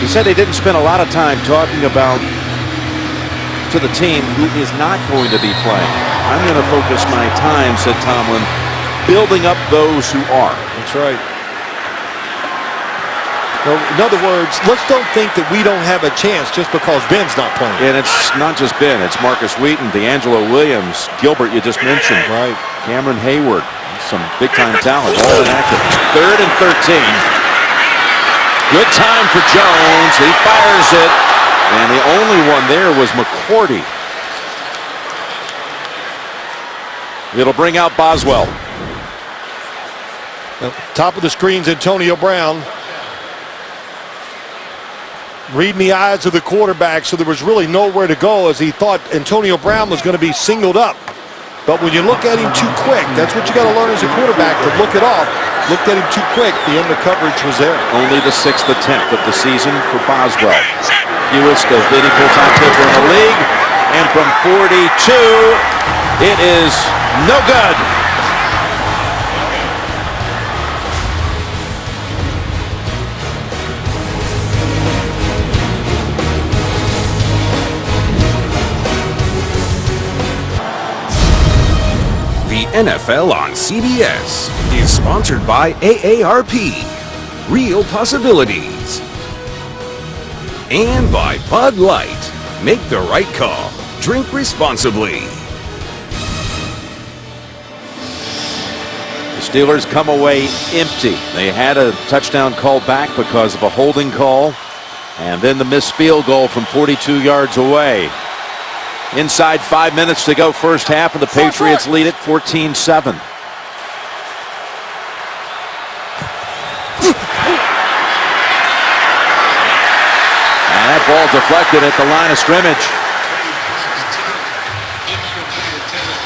He said they didn't spend a lot of time talking about to the team who is not going to be playing. I'm going to focus my time, said Tomlin, building up those who are. That's right. In other words, let's don't think that we don't have a chance just because Ben's not playing. And it's not just Ben. It's Marcus Wheaton, D'Angelo Williams, Gilbert you just mentioned. Right. Cameron Hayward. Some big-time talent. All inactive. 3rd and 13. Good time for Jones. He fires it. And the only one there was McCourty. It'll bring out Boswell. Top of the screen's Antonio Brown. Reading the eyes of the quarterback, so there was really nowhere to go as he thought Antonio Brown was going to be singled up. But when you look at him too quick, that's what you got to learn as a quarterback, to look it off. Looked at him too quick, the under coverage was there. Only the 6th attempt of the season for Boswell. Fewest of any full-time kicker in the league. And from 42, it is no good. NFL on CBS is sponsored by AARP, Real Possibilities, and by Bud Light. Make the right call. Drink responsibly. The Steelers come away empty. They had a touchdown called back because of a holding call, and then the missed field goal from 42 yards away. Inside 5 minutes to go first half, and the Patriots lead it 14-7. And that ball deflected at the line of scrimmage.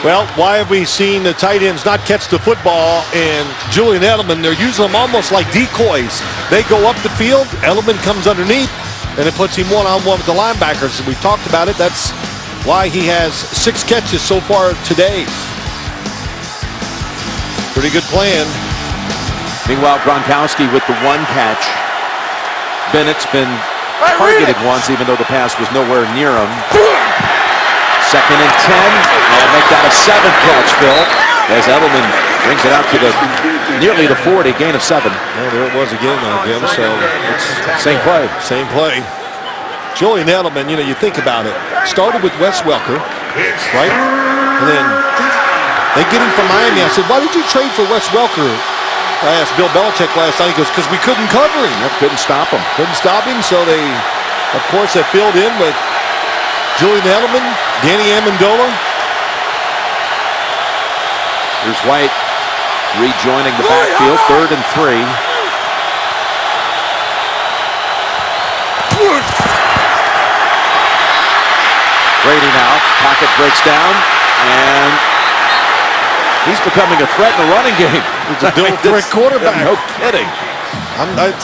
Well, why have we seen the tight ends not catch the football? And Julian Edelman, they're using them almost like decoys. They go up the field, Edelman comes underneath, and it puts him one-on-one with the linebackers. We talked about it. That's why he has 6 catches so far today. Pretty good plan. Meanwhile, Gronkowski with the 1 catch. Bennett's been targeted once, even though the pass was nowhere near him. 2nd and 10. And make that a 7th catch, Phil, as Edelman brings it out to nearly the 40, gain of 7. Well, there it was again, Jim. So it's same play. Same play. Julian Edelman, you think about it. Started with Wes Welker, right? And then they get him from Miami. I said, why did you trade for Wes Welker? I asked Bill Belichick last night. He goes, because we couldn't cover him. Couldn't stop him. Couldn't stop him, so they, of course, they filled in with Julian Edelman, Danny Amendola. Here's White rejoining the backfield, 3rd and 3. Brady now, pocket breaks down, and he's becoming a threat in the running game. He's a dual threat quarterback. No kidding.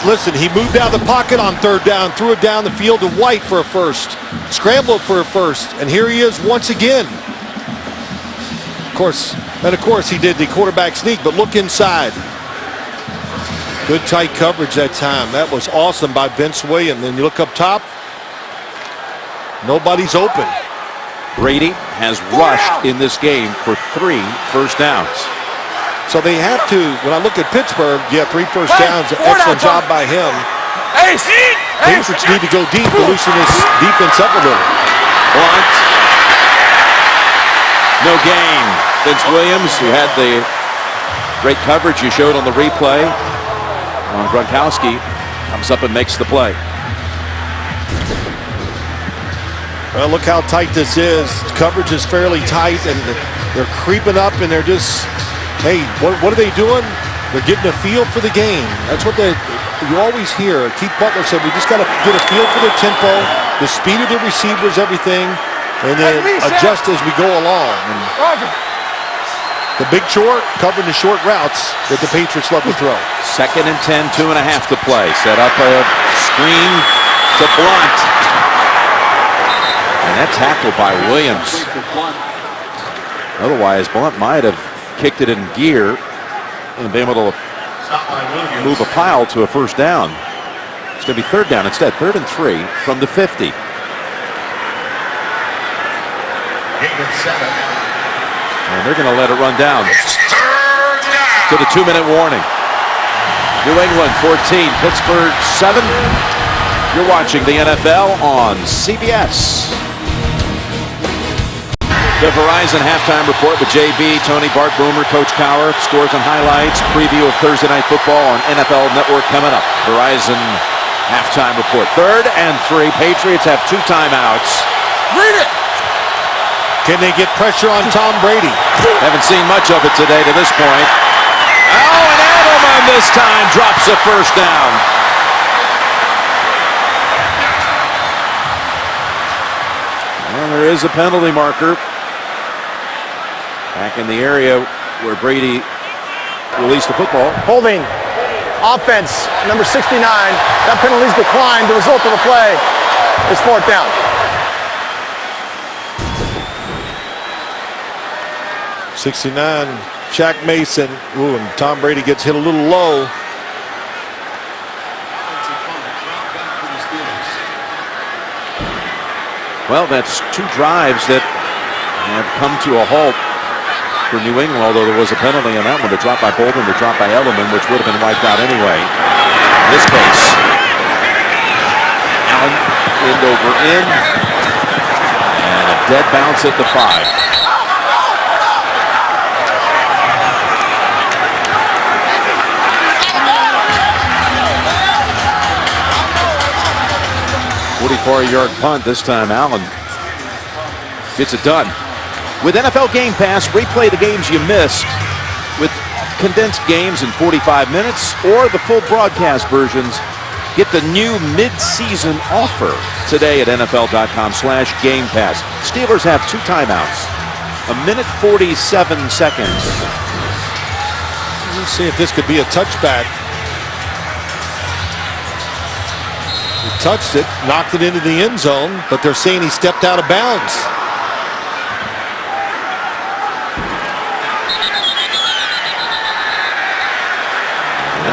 Listen, he moved out of the pocket on third down, threw it down the field to White for a first, scrambled for a first, and here he is once again. Of course, he did the quarterback sneak, but look inside. Good tight coverage that time. That was awesome by Vince Williams. Then you look up top, nobody's open. Brady has rushed in this game for 3 first downs. So they have to, when I look at Pittsburgh, 3 first downs, excellent job by him. Patriots need to go deep to loosen this defense up a little. Blunt. No gain. Vince Williams, who had the great coverage you showed on the replay on Gronkowski, comes up and makes the play. Well, look how tight this is. Coverage is fairly tight, and they're creeping up, and they're just, hey, what are they doing? They're getting a feel for the game. That's what you always hear. Keith Butler said, we just got to get a feel for the tempo, the speed of the receivers, everything, and then adjust as we go along. And the big short, covering the short routes that the Patriots love to throw. 2nd and 10, 2.5 to play. Set up a screen to Blunt. And that tackle by Williams. Otherwise, Blunt might have kicked it in gear and been able to move a pile to a first down. It's going to be 3rd down instead. 3rd and 3 from the 50. And they're going to let it run down to the 2-minute warning. New England 14, Pittsburgh 7. You're watching the NFL on CBS. The Verizon halftime report with JB, Tony, Bart, Boomer, Coach Cowher. Scores and highlights. Preview of Thursday Night Football on NFL Network coming up. Verizon halftime report. 3rd and 3. Patriots have 2 timeouts. Read it! Can they get pressure on Tom Brady? Haven't seen much of it today to this point. Oh, and Edelman this time drops a first down. Well, there is a penalty marker back in the area where Brady released the football. Holding. Offense, number 69. That penalty's declined. The result of the play is 4th down. 69, Shaq Mason. Ooh, and Tom Brady gets hit a little low. Well, that's 2 drives that have come to a halt for New England, although there was a penalty on that one. The drop by Bolden, the drop by Edelman, which would have been wiped out anyway. In this case, Allen end over end, and a dead bounce at the 5. Yard punt. This time Allen gets it done. With NFL Game Pass, replay the games you missed with condensed games in 45 minutes or the full broadcast versions. Get the new mid-season offer today at NFL.com/Game Pass. Steelers have 2 timeouts. 1:47 seconds. Let's see if this could be a touchback. He touched it, knocked it into the end zone, but they're saying he stepped out of bounds.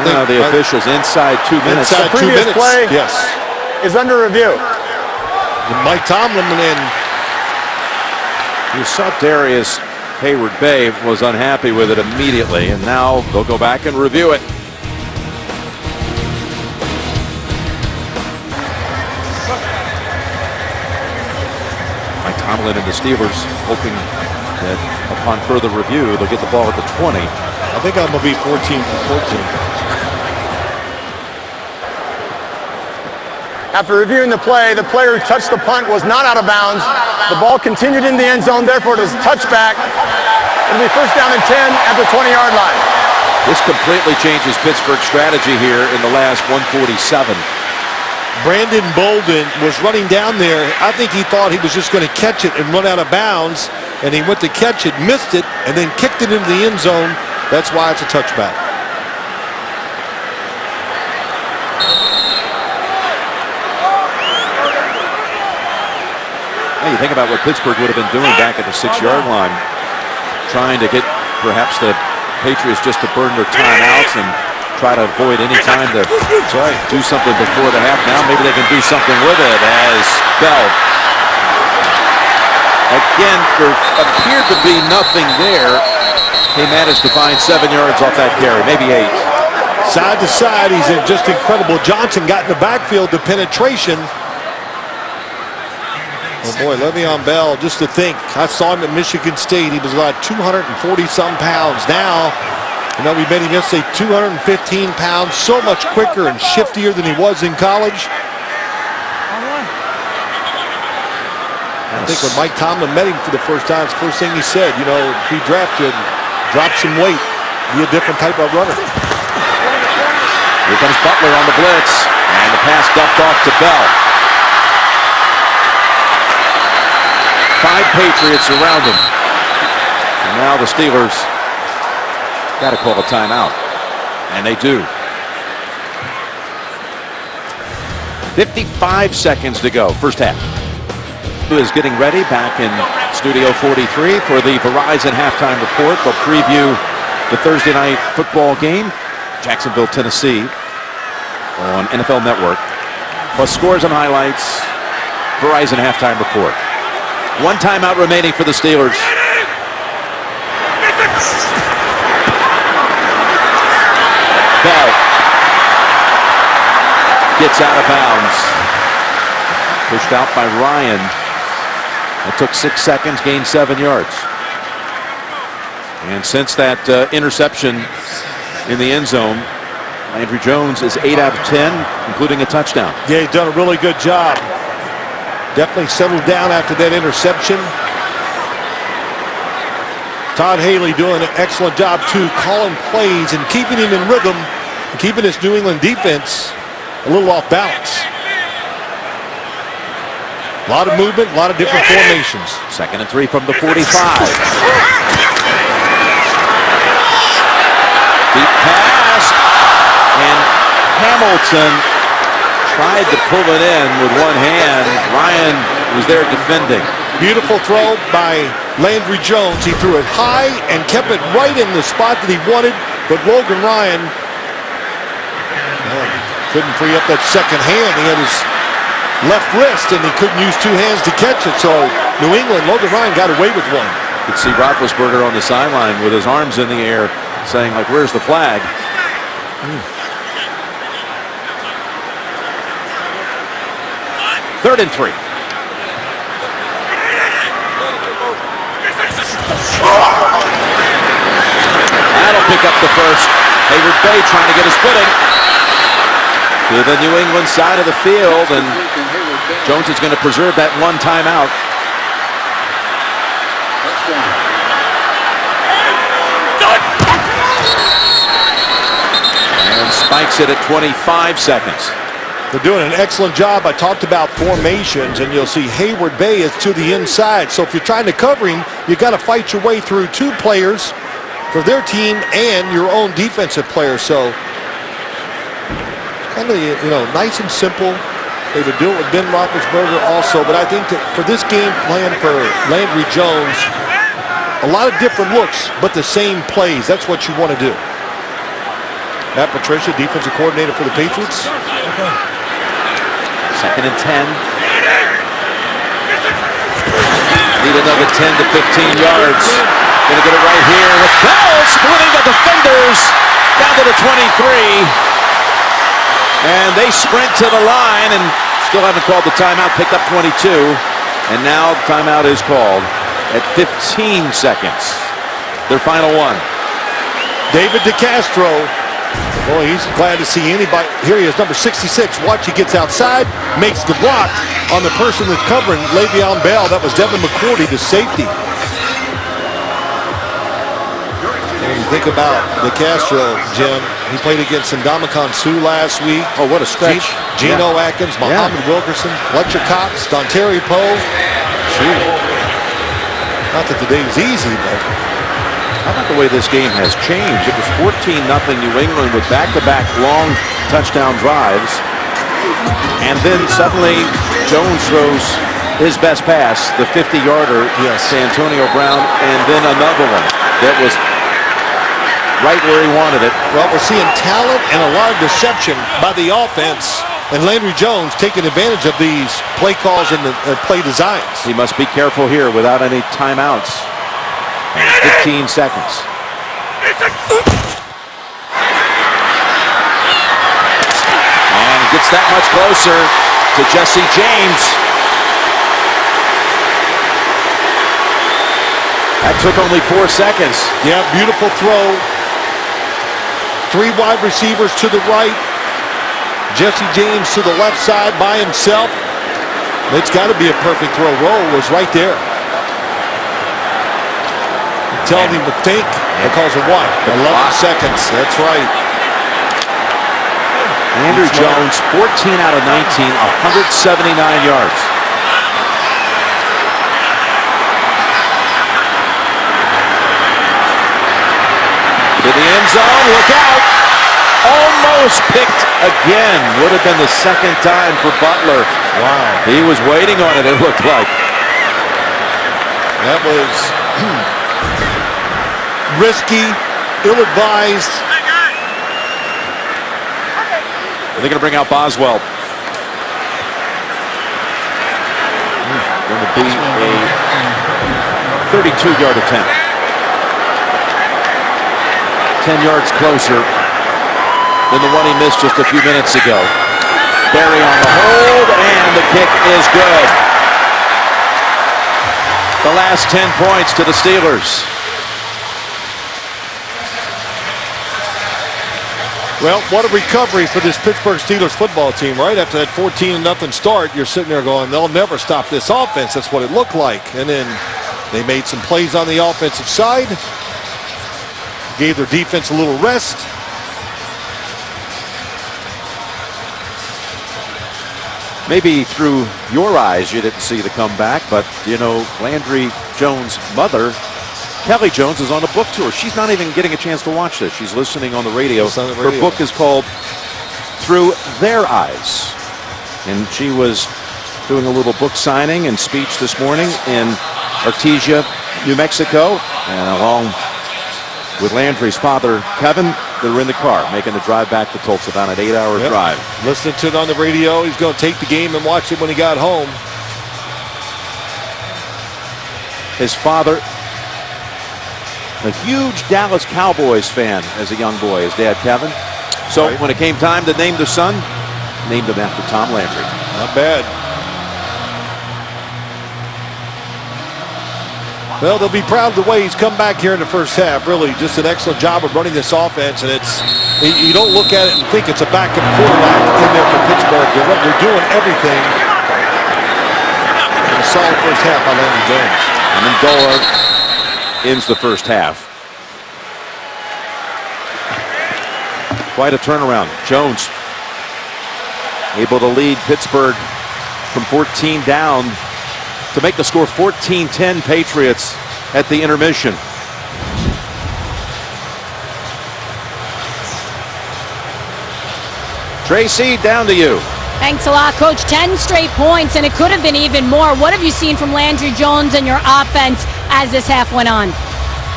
Now the officials inside 2 minutes. Inside the 2 minutes. Play yes. is under review. And Mike Tomlin in. You saw Darius Hayward-Bay was unhappy with it immediately, and now they'll go back and review it. Mike Tomlin and the Steelers hoping that upon further review they'll get the ball at the 20. I think I'm going to be 14 for 14. After reviewing the play, the player who touched the punt was not out of bounds. The ball continued in the end zone, therefore it is a touchback. It'll be first down and 10 at the 20-yard line. This completely changes Pittsburgh's strategy here in the last 147. Brandon Bolden was running down there. I think he thought he was just going to catch it and run out of bounds, and he went to catch it, missed it, and then kicked it into the end zone. That's why it's a touchback. Hey, you think about what Pittsburgh would have been doing back at the 6-yard line, trying to get perhaps the Patriots just to burn their timeouts and try to avoid any time to do something before the half. Now maybe they can do something with it as Bell. Again, there appeared to be nothing there. He managed to find 7 yards off that carry, maybe 8. Side to side, he's just incredible. Johnson got in the backfield, the penetration. Oh boy, Le'Veon Bell, just to think, I saw him at Michigan State. He was about 240-some pounds. Now, you know, we met him yesterday, 215 pounds, so much quicker and shiftier than he was in college. I think when Mike Tomlin met him for the first time, it's the first thing he said, you know, if he drafted, drop some weight, be a different type of runner. Here comes Butler on the blitz, and the pass dumped off to Bell. 5 Patriots around him. And now the Steelers got to call a timeout. And they do. 55 seconds to go, first half. Who is getting ready back in Studio 43 for the Verizon halftime report. They'll preview the Thursday night football game, Jacksonville, Tennessee, on NFL Network. Plus scores and highlights, Verizon halftime report. 1 timeout remaining for the Steelers. Bell gets out of bounds. Pushed out by Ryan. It took 6 seconds, gained 7 yards. And since that interception in the end zone, Landry Jones is 8 out of 10, including a touchdown. Yeah, he's done a really good job. Definitely settled down after that interception. Todd Haley doing an excellent job, too, calling plays and keeping him in rhythm, and keeping this New England defense a little off balance. A lot of movement, a lot of different formations. 2nd and 3 from the 45. Deep pass, and Hamilton tried to pull it in with one hand. Ryan was there defending. Beautiful throw by Landry Jones. He threw it high and kept it right in the spot that he wanted, but Logan Ryan couldn't free up that second hand. He had his left wrist and he couldn't use 2 hands to catch it. So New England, Logan Ryan got away with one. You could see Roethlisberger on the sideline with his arms in the air saying, like, where's the flag? 3rd and 3. That'll pick up the first. Hayward Bay trying to get his footing to the New England side of the field, and Jones is going to preserve that 1 timeout. And spikes it at 25 seconds. They're doing an excellent job. I talked about formations, and you'll see Hayward Bay is to the inside. So if you're trying to cover him, you got to fight your way through 2 players for their team and your own defensive players. So kind of, you know, nice and simple. They would do it with Ben Roethlisberger also, but I think that for this game plan for Landry Jones, a lot of different looks, but the same plays. That's what you want to do. Matt Patricia, defensive coordinator for the Patriots. 2nd and 10. Need another 10 to 15 yards. Going to get it right here with Bell splitting the defenders down to the 23. And they sprint to the line and still haven't called the timeout. Picked up 22. And now the timeout is called at 15 seconds. Their final one. David DeCastro. Boy, he's glad to see anybody. Here he is, number 66. Watch, he gets outside, makes the block on the person that's covering Le'Veon Bell. That was Devin McCourty, the safety. And you think about DeCastro, Jim. He played against Ndamukong Suh last week. Oh, what a stretch. Geno Atkins, Muhammad Wilkerson, Fletcher Cox, Dontari Poe. Not that the day was easy, but how about the way this game has changed? It was 14-0 New England with back-to-back long touchdown drives. And then suddenly Jones throws his best pass, the 50-yarder to Antonio Brown, and then another one that was right where he wanted it. Well, we're seeing talent and a lot of deception by the offense, and Landry Jones taking advantage of these play calls and the play designs. He must be careful here without any timeouts. 15 seconds. And gets that much closer to Jesse James. That took only 4 seconds. Yeah, beautiful throw. 3 wide receivers to the right. Jesse James to the left side by himself. It's got to be a perfect throw. Roll was right there. Telling him to think because of what? 11 seconds. That's right. Andrew Jones, 14 out of 19, 179 yards. To the end zone, look out. Almost picked again. Would have been the second time for Butler. Wow. He was waiting on it, it looked like. That was risky, ill-advised. They're going to bring out Boswell. Going to be a 32-yard attempt. 10 yards closer than the one he missed just a few minutes ago. Barry on the hold, and the kick is good. The last 10 points to the Steelers. Well, what a recovery for this Pittsburgh Steelers football team, right? After that 14-0 start, you're sitting there going, they'll never stop this offense. That's what it looked like. And then they made some plays on the offensive side. Gave their defense a little rest. Maybe through your eyes you didn't see the comeback, but you know, Landry Jones' mother, Kelly Jones, is on a book tour. She's not even getting a chance to watch this. She's listening on the radio. Her book is called Through Their Eyes. And she was doing a little book signing and speech this morning in Artesia, New Mexico, and along with Landry's father, Kevin, they're in the car making the drive back to Tulsa, about an 8-hour drive. Listening to it on the radio. He's going to take the game and watch it when he got home. His father, a huge Dallas Cowboys fan as a young boy, his dad, Kevin. So when it came time to name the son, named him after Tom Landry. Not bad. Well, they'll be proud of the way he's come back here in the first half. Really, just an excellent job of running this offense. And it's, you don't look at it and think it's a backup quarterback in there for Pittsburgh. They're doing everything. And a solid first half by Landry Jones. And Mendola ends the first half. Quite a turnaround. Jones able to lead Pittsburgh from 14 down to make the score 14-10 Patriots at the intermission. Tracy, down to you. Thanks a lot, Coach. 10 straight points, and it could have been even more. What have you seen from Landry Jones and your offense as this half went on?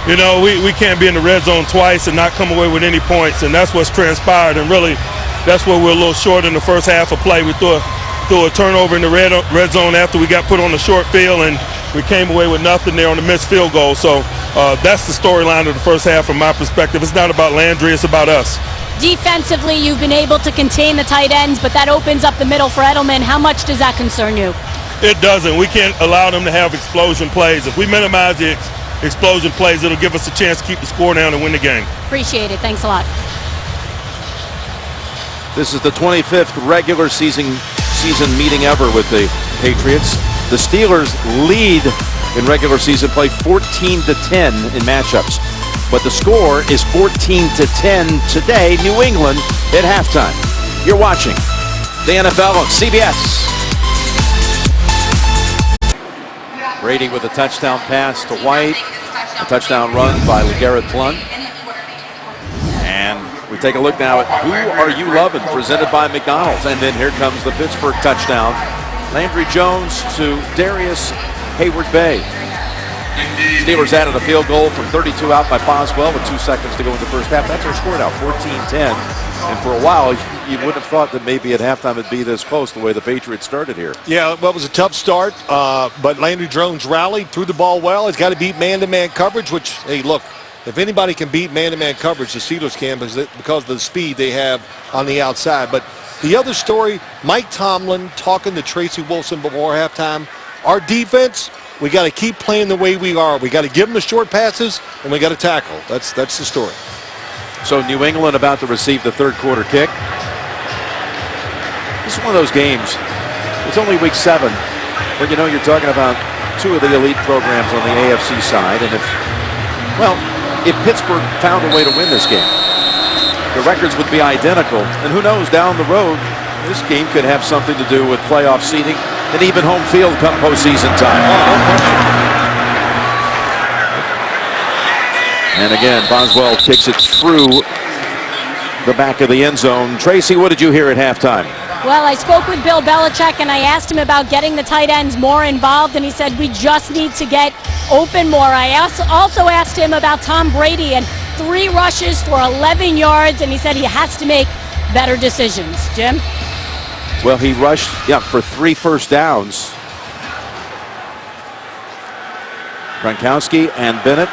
You know, we can't be in the red zone twice and not come away with any points, and that's what's transpired. And really, that's where we're a little short in the first half of play. We threw a turnover in the red zone after we got put on the short field, and we came away with nothing there on the missed field goal. So that's the storyline of the first half from my perspective. It's not about Landry, it's about us. Defensively, you've been able to contain the tight ends, but that opens up the middle for Edelman. How much does that concern you? It doesn't. We can't allow them to have explosion plays. If we minimize the explosion plays, it'll give us a chance to keep the score down and win the game. Appreciate it. Thanks a lot. This is the 25th regular season meeting ever with the Patriots. The Steelers lead in regular season play 14-10 in matchups. But the score is 14-10 today, New England at halftime. You're watching the NFL on CBS. Brady with a touchdown pass to White. A touchdown run by LeGarrette Blount. And we take a look now at Who Are You Loving? Presented by McDonald's. And then here comes the Pittsburgh touchdown Landry Jones to Darius Hayward-Bay. Steelers added a field goal from 32 out by Boswell with 2 seconds to go in the first half. That's our score now, 14-10. And for a while, you wouldn't have thought that maybe at halftime it'd be this close the way the Patriots started here. Yeah, well, it was a tough start, but Landry Jones rallied, threw the ball well. He's got to beat man-to-man coverage, which, hey, look, if anybody can beat man-to-man coverage, the Steelers can because of the speed they have on the outside. But the other story, Mike Tomlin talking to Tracy Wilson before halftime, our defense, we got to keep playing the way we are. We got to give them the short passes, and we got to tackle. That's the story. So New England about to receive the third quarter kick. This is one of those games. It's only week 7, but you know you're talking about 2 of the elite programs on the AFC side, and if Pittsburgh found a way to win this game, the records would be identical, and who knows, down the road, this game could have something to do with playoff seeding and even home field come postseason time. And again, Boswell kicks it through the back of the end zone. Tracy, what did you hear at halftime? Well, I spoke with Bill Belichick, and I asked him about getting the tight ends more involved, and he said we just need to get open more. I also asked him about Tom Brady and 3 rushes for 11 yards, and he said he has to make better decisions. Jim? Well, he rushed, for 3 first downs. Gronkowski and Bennett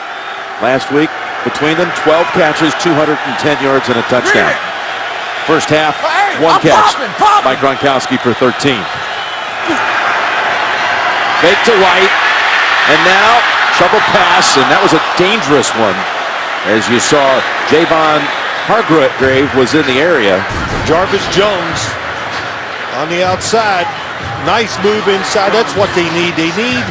last week, between them, 12 catches, 210 yards, and a touchdown. First half, 1 catch by Gronkowski for 13. Fake to White, and now shovel pass, and that was a dangerous one. As you saw, Javon Hargrave was in the area. Jarvis Jones on the outside. Nice move inside. That's what they need. They need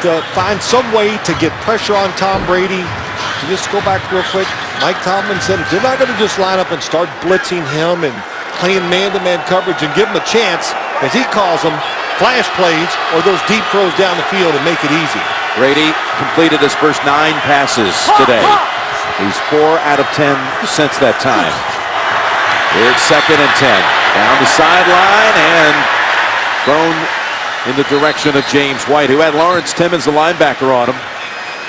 to find some way to get pressure on Tom Brady. To just go back real quick, Mike Tomlin said they're not going to just line up and start blitzing him and playing man-to-man coverage and give him a chance, as he calls them, flash plays or those deep throws down the field and make it easy. Brady completed his first 9 passes today. He's 4 out of 10 since that time. Here it's 2nd and 10. Down the sideline and thrown in the direction of James White, who had Lawrence Timmons, the linebacker, on him.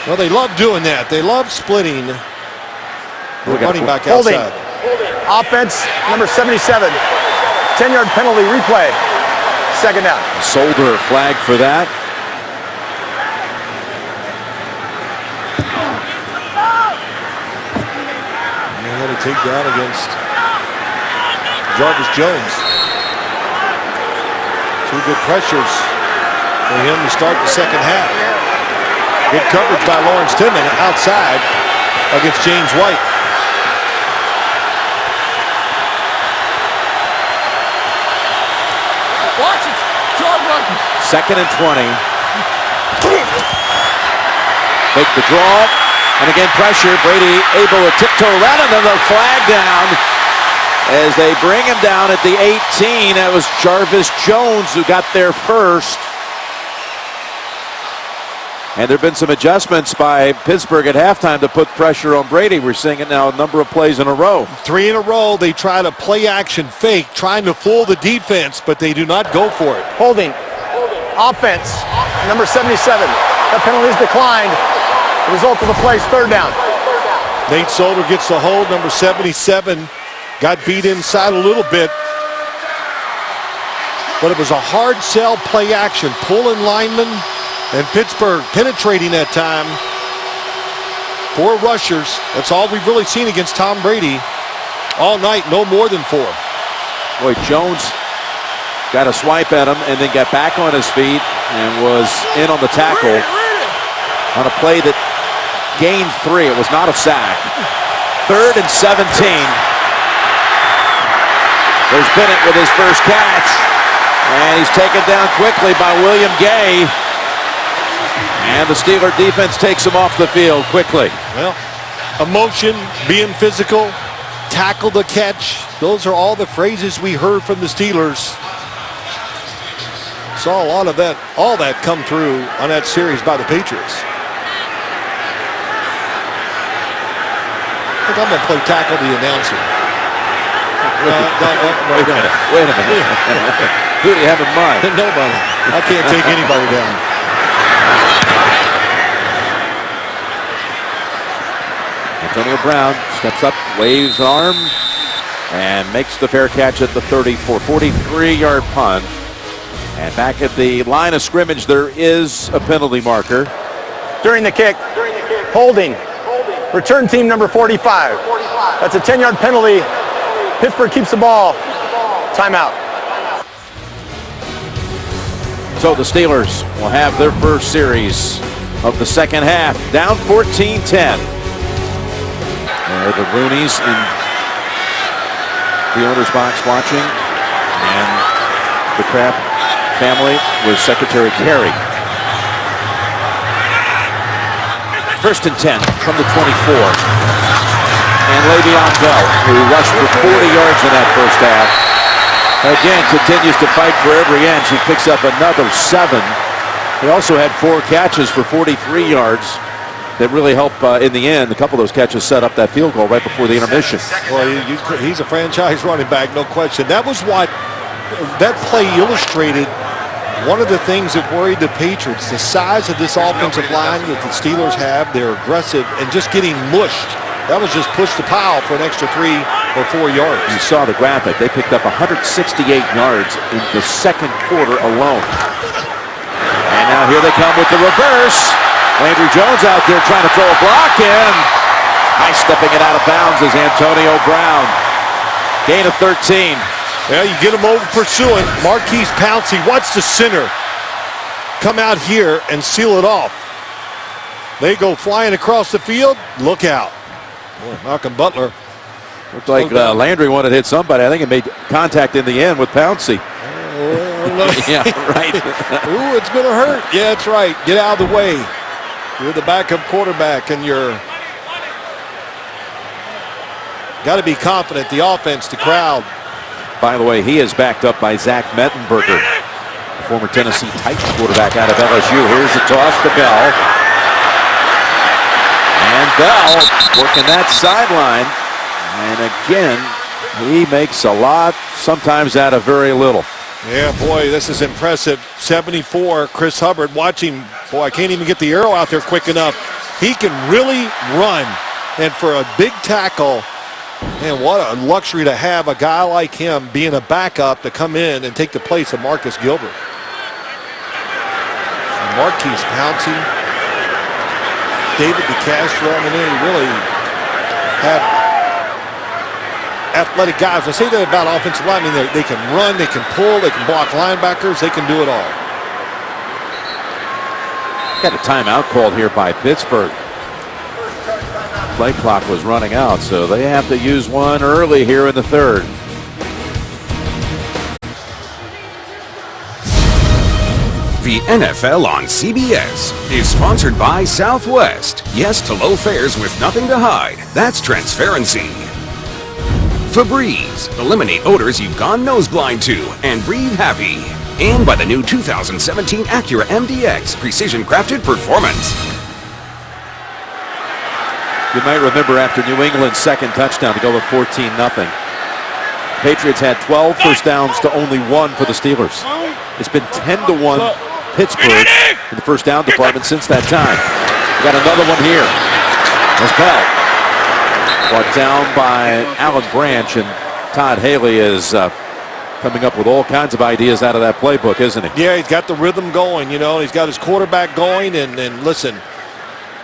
Well, they love doing that. They love splitting the running back holding. outside. Offense, number 77. 10-yard penalty replay. 2nd down. Solder flag for that. And they had a takedown against Jarvis Jones. 2 good pressures for him to start the second half. Good coverage by Lawrence Timmons outside against James White. Watch it. 2nd and 20. Make the draw. And again, pressure. Brady able to tiptoe around, and then the flag down as they bring him down at the 18. That was Jarvis Jones who got there first. And there have been some adjustments by Pittsburgh at halftime to put pressure on Brady. We're seeing it now a number of plays in a row. 3 in a row. They try to play action fake, trying to fool the defense, but they do not go for it. Holding. Offense, number 77. That penalty is declined. The result of the play is 3rd down. Nate Solder gets the hold. Number 77 got beat inside a little bit. But it was a hard sell play action. Pulling linemen. And Pittsburgh penetrating that time. 4 rushers. That's all we've really seen against Tom Brady all night. No more than 4. Boy, Jones got a swipe at him and then got back on his feet and was in on the tackle on a play that gained 3. It was not a sack. 3rd and 17. There's Bennett with his first catch. And he's taken down quickly by William Gay. And the Steeler defense takes him off the field quickly. Well, emotion, being physical, tackle the catch. Those are all the phrases we heard from the Steelers. Saw a lot of that, all that come through on that series by the Patriots. I think I'm going to play tackle the announcer. Wait a minute. Who do you have in mind? Nobody. I can't take anybody down. Antonio Brown steps up, waves an arm, and makes the fair catch at the 34, 43-yard punt. And back at the line of scrimmage, there is a penalty marker. During the kick, holding. Return team number 45. That's a 10-yard penalty. Pittsburgh keeps the ball. Timeout. So the Steelers will have their first series of the second half. Down 14-10. There are the Roonies in the owner's box watching. And the Kraft family with Secretary Kerry. First and 10 from the 24. And Le'Veon Bell, who rushed for 40 yards in that first half, again continues to fight for every inch. He picks up another 7. He also had 4 catches for 43 yards that really help in the end. A couple of those catches set up that field goal right before the intermission. Well, he's a franchise running back, no question. That was what that play illustrated. One of the things that worried the Patriots, the size of this offensive line that the Steelers have, they're aggressive and just getting mushed. That was just push the pile for an extra 3 or 4 yards. You saw the graphic. They picked up 168 yards in the second quarter alone. And now here they come with the reverse. Landry Jones out there trying to throw a block in. High stepping it out of bounds is Antonio Brown. Gain of 13. Yeah, you get him over pursuing. Marquise Pouncey, watch the center come out here and seal it off. They go flying across the field. Look out. Boy, Malcolm Butler. Looked like Landry wanted to hit somebody. I think it made contact in the end with Pouncey. Yeah, right. Ooh, it's going to hurt. Yeah, that's right. Get out of the way. You're the backup quarterback, and you're got to be confident. The offense, the crowd. By the way, he is backed up by Zach Mettenberger, the former Tennessee Titans quarterback out of LSU. Here's the toss to Bell. And Bell working that sideline. And again, he makes a lot, sometimes out of very little. Yeah, boy, this is impressive. 74, Chris Hubbard watching. Boy, I can't even get the arrow out there quick enough. He can really run. And for a big tackle, man, what a luxury to have a guy like him being a backup to come in and take the place of Marcus Gilbert. And Marquise Pouncey, David DeCastro, I mean, they really have athletic guys. I say that about offensive line. I mean, they can run, they can pull, they can block linebackers, they can do it all. Got a timeout called here by Pittsburgh. Play clock was running out, so they have to use one early here in the third. The NFL on CBS is sponsored by Southwest. Yes to low fares with nothing to hide. That's transparency. Febreze. Eliminate odors you've gone nose blind to and breathe happy. And by the new 2017 Acura MDX Precision Crafted Performance. You might remember after New England's second touchdown to go with 14-0. Patriots had 12 first downs to only 1 for the Steelers. It's been 10-1 Pittsburgh in the first down department since that time. We got another one here. As Bell brought down by Alan Branch, and Todd Haley is coming up with all kinds of ideas out of that playbook, isn't he? Yeah, he's got the rhythm going, you know. He's got his quarterback going, and listen,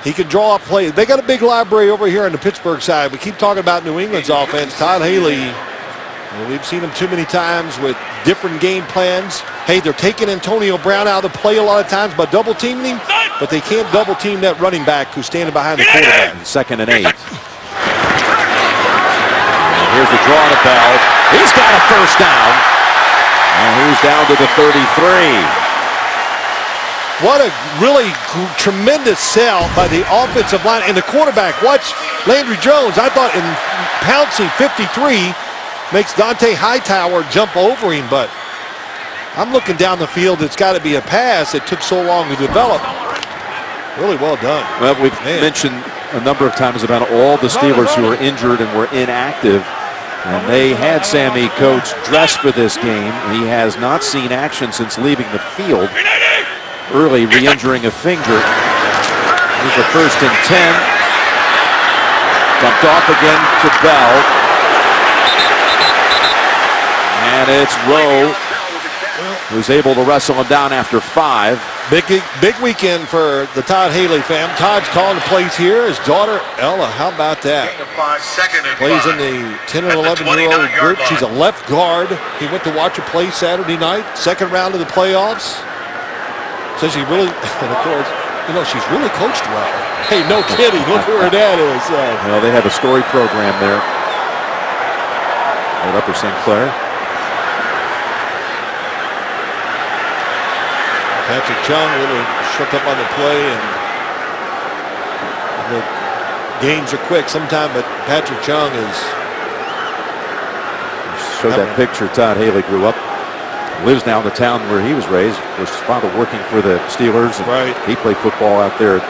he can draw up plays. They got a big library over here on the Pittsburgh side. We keep talking about New England's offense. Todd Haley, well, we've seen him too many times with different game plans. Hey, they're taking Antonio Brown out of the play a lot of times by double teaming him, but they can't double team that running back who's standing behind the quarterback. 2nd and 8. And here's the draw to Bell. He's got a first down. And he's down to the 33. What a really tremendous sell by the offensive line and the quarterback. Watch Landry Jones. I thought in Pouncey 53 makes Dante Hightower jump over him, but I'm looking down the field. It's got to be a pass. It took so long to develop. Really well done. Well, we've mentioned a number of times about all the Steelers who were injured and were inactive. And they had Sammy Coates dressed for this game. He has not seen action since leaving the field early, re-injuring a finger. Here's the 1st and 10. Dumped off again to Bell. And it's Rowe who's able to wrestle him down after 5. Big weekend for the Todd Haley fam. Todd's calling the plays here. His daughter, Ella, how about that? Plays in the 10 and 11-year-old group. She's a left guard. He went to watch her play Saturday night, 2nd round of the playoffs. Says she really, and of course, you know, she's really coached well. Hey, no kidding. Look where that is. Well, they have a story program there at Upper St. Clair. Patrick Chung a little shook up on the play, and the games are quick sometimes, but Patrick Chung is... Showed that picture. Todd Haley grew up, lives now in the town where he was raised. Was his father working for the Steelers. And right. He played football out there at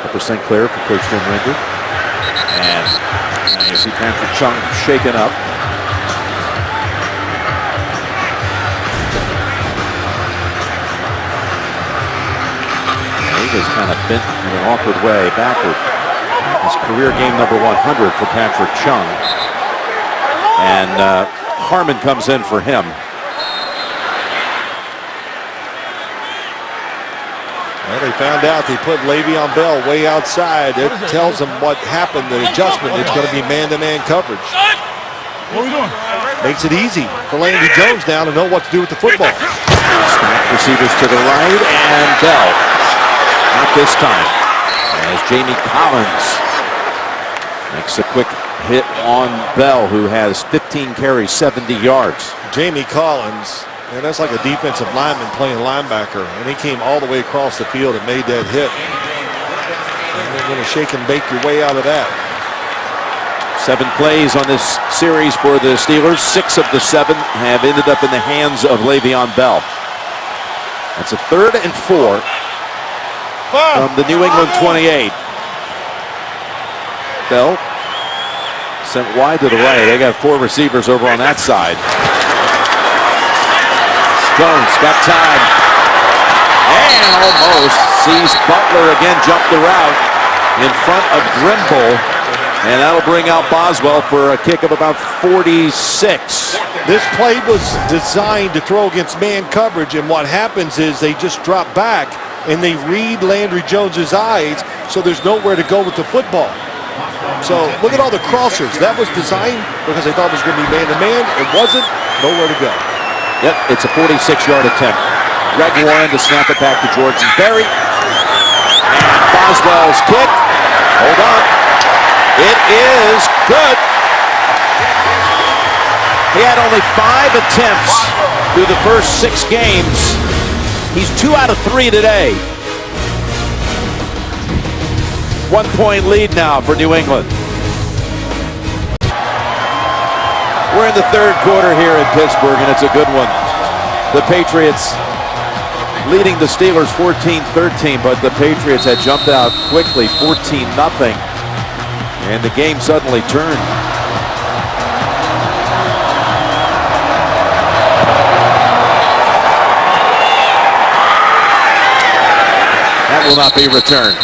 Upper St. Clair for Coach Tim Ringer. And you see Patrick Chung shaken up. Is kind of bent in an awkward way backward. His career game number 100 for Patrick Chung. And Harmon comes in for him. Well, they found out they put Le'Veon Bell way outside. It tells them what happened, the adjustment. It's going to be man-to-man coverage. What are we doing? Makes it easy for Landry Jones now to know what to do with the football. Stack receivers to the right, and Bell. Not this time, as Jamie Collins makes a quick hit on Bell, who has 15 carries, 70 yards. Jamie Collins, and that's like a defensive lineman playing linebacker, and he came all the way across the field and made that hit. And they're going to shake and bake your way out of that. 7 plays on this series for the Steelers. 6 of the 7 have ended up in the hands of Le'Veon Bell. That's a 3rd and 4. From the New England 28. Bell sent wide to the right. They got 4 receivers over on that side. Jones got time. And almost sees Butler again jump the route in front of Grimble. And that'll bring out Boswell for a kick of about 46. This play was designed to throw against man coverage, and what happens is they just drop back and they read Landry Jones's eyes, so there's nowhere to go with the football. So look at all the crossers. That was designed because they thought it was going to be man-to-man. It wasn't. Nowhere to go. Yep, it's a 46-yard attempt. Greg Warren to snap it back to Jordan Berry. And Boswell's kick. Hold on. It is good. He had only 5 attempts through the first 6 games. He's 2 out of 3 today. 1-point lead now for New England. We're in the 3rd quarter here in Pittsburgh, and it's a good one. The Patriots leading the Steelers 14-13, but the Patriots had jumped out quickly, 14-0, and the game suddenly turned. That will not be returned.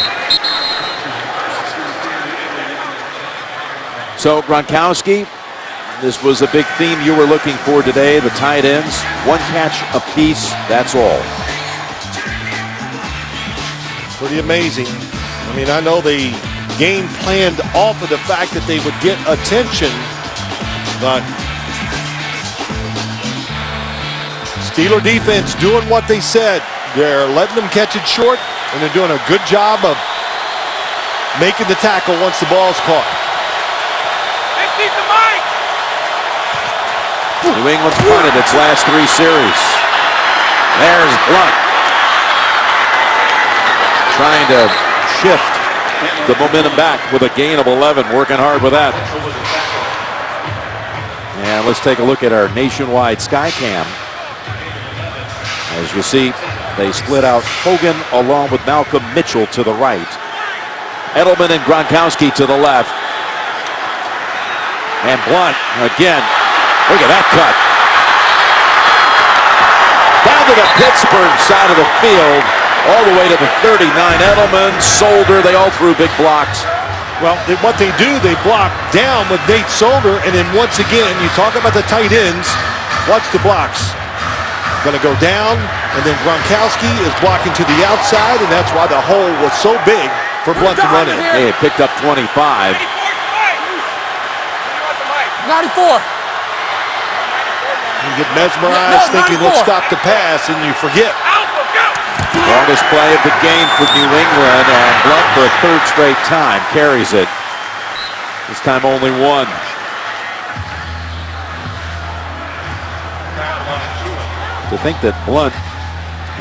So Gronkowski, this was a big theme you were looking for today. The tight ends, 1 catch apiece, that's all. Pretty amazing. I mean, I know they game planned off of the fact that they would get attention, but Steeler defense doing what they said. They're letting them catch it short, and they're doing a good job of making the tackle once the ball's caught. New England's punted its last 3 series. There's Blunt trying to shift the momentum back with a gain of 11, working hard with that. And let's take a look at our nationwide Skycam. As you see, they split out Hogan along with Malcolm Mitchell to the right. Edelman and Gronkowski to the left. And Blunt again. Look at that cut. Down to the Pittsburgh side of the field, all the way to the 39. Edelman, Solder, they all threw big blocks. Well, what they do, they block down with Nate Solder, and then once again, you talk about the tight ends, watch the blocks. Going to go down, and then Gronkowski is blocking to the outside, and that's why the hole was so big for Blunt to run in. Hey, it picked up 25. 94. You get mesmerized thinking, let's stop the pass, and you forget. Longest play of the game for New England, and Blunt for a third straight time carries it. This time only one. To think that Blunt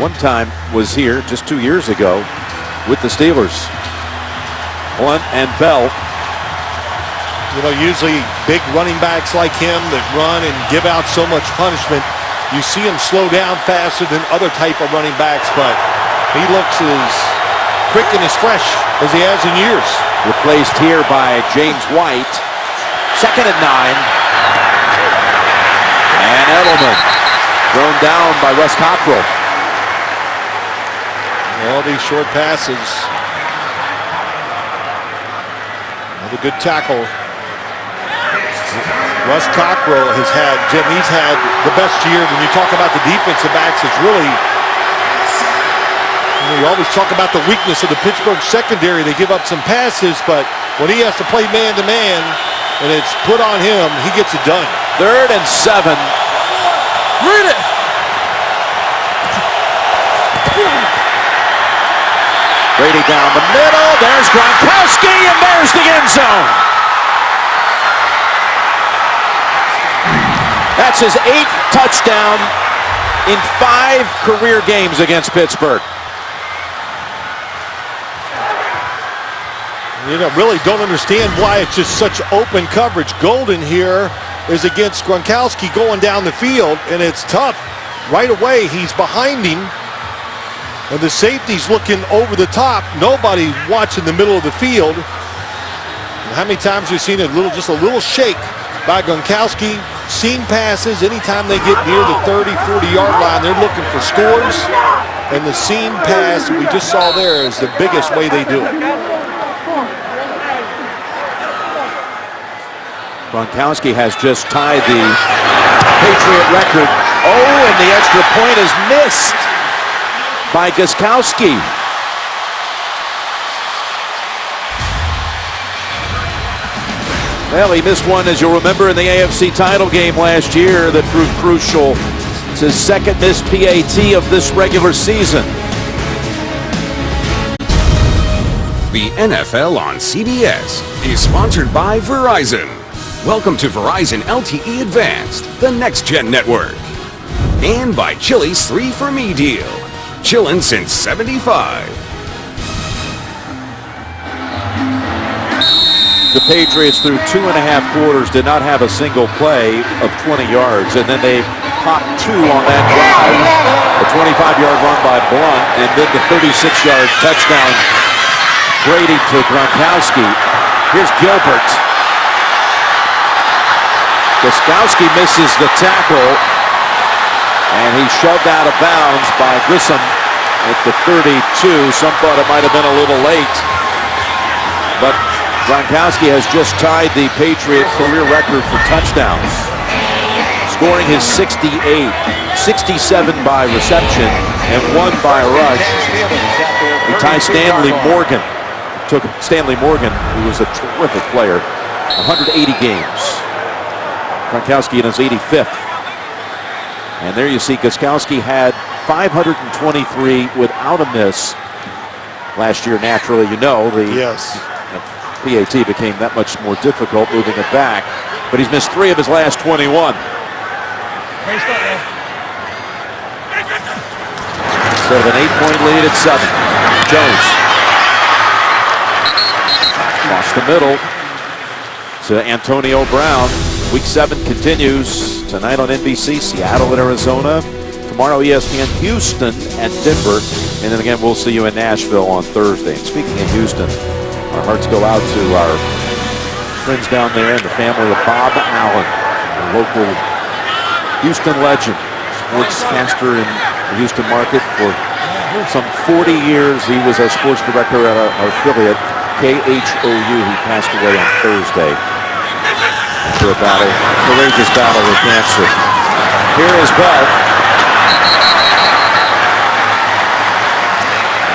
one time was here just 2 years ago with the Steelers. Blunt and Bell. You know, usually big running backs like him that run and give out so much punishment, you see him slow down faster than other type of running backs, but he looks as quick and as fresh as he has in years. Replaced here by James White. 2nd and 9. And Edelman thrown down by Russ Cockrell. All these short passes. Another good tackle. Russ Cockrell has had, Jim, he's had the best year. When you talk about the defensive backs, it's really, you always talk about the weakness of the Pittsburgh secondary. They give up some passes, but when he has to play man-to-man and it's put on him, he gets it done. 3rd and 7. Read it. Brady down the middle. There's Gronkowski, and there's the end zone. That's his 8th touchdown in 5 career games against Pittsburgh. You know, really don't understand why it's just such open coverage. Golden here is against Gronkowski going down the field, and it's tough. Right away, he's behind him, and the safety's looking over the top. Nobody watching the middle of the field. And how many times we've seen just a little shake by Gronkowski? Seam passes, anytime they get near the 30, 40-yard line, they're looking for scores. And the seam pass we just saw there is the biggest way they do it. Gronkowski has just tied the Patriot record. Oh, and the extra point is missed by Gostkowski. Well, he missed one, as you'll remember, in the AFC title game last year that proved crucial. It's his 2nd missed PAT of this regular season. The NFL on CBS is sponsored by Verizon. Welcome to Verizon LTE Advanced, the next-gen network. And by Chili's 3 for Me deal. Chillin' since '75. The Patriots, through 2.5 quarters, did not have a single play of 20 yards, and then they popped 2 on that drive. A 25-yard run by Blunt, and then the 36-yard touchdown, Brady to Gronkowski. Here's Gilbert. Gostkowski misses the tackle, and he's shoved out of bounds by Grissom at the 32. Some thought it might have been a little late, but Gronkowski has just tied the Patriot career record for touchdowns, scoring his 68, 67 by reception, and 1 by rush. He ties Stanley Morgan. Took Stanley Morgan, who was a terrific player, 180 games. Gronkowski in his 85th. And there you see Gostkowski had 523 without a miss last year. Naturally, you know, the PAT became that much more difficult moving it back, but he's missed 3 of his last 21. Instead of an 8-point lead at 7. Jones. Across the middle to Antonio Brown. Week 7 continues tonight on NBC, Seattle and Arizona. Tomorrow, ESPN, Houston and Denver. And then again, we'll see you in Nashville on Thursday. And speaking of Houston, our hearts go out to our friends down there and the family of Bob Allen, a local Houston legend, sportscaster in the Houston market for some 40 years. He was a sports director at our affiliate, KHOU. He passed away on Thursday after a courageous battle with cancer. Here is Bell.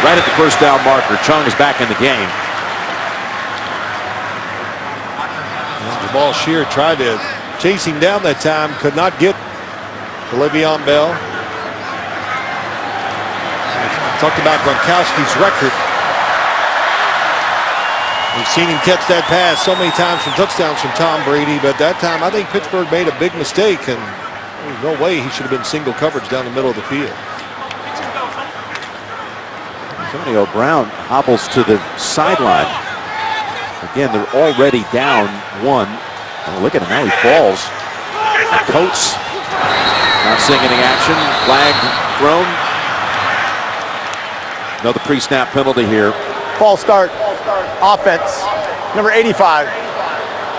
Right at the first down marker. Chung is back in the game. Jamal Shear tried to chase him down that time. Could not get Le'Veon Bell. Talked about Gronkowski's record. We've seen him catch that pass so many times from touchdowns from Tom Brady, but that time I think Pittsburgh made a big mistake, and there's no way he should have been single coverage down the middle of the field. Antonio Brown hobbles to the sideline. Again, they're already down one. Oh, look at him, now he falls. Coates not seeing any action. Flag thrown. Another pre-snap penalty here. False start. Offense. Number 85.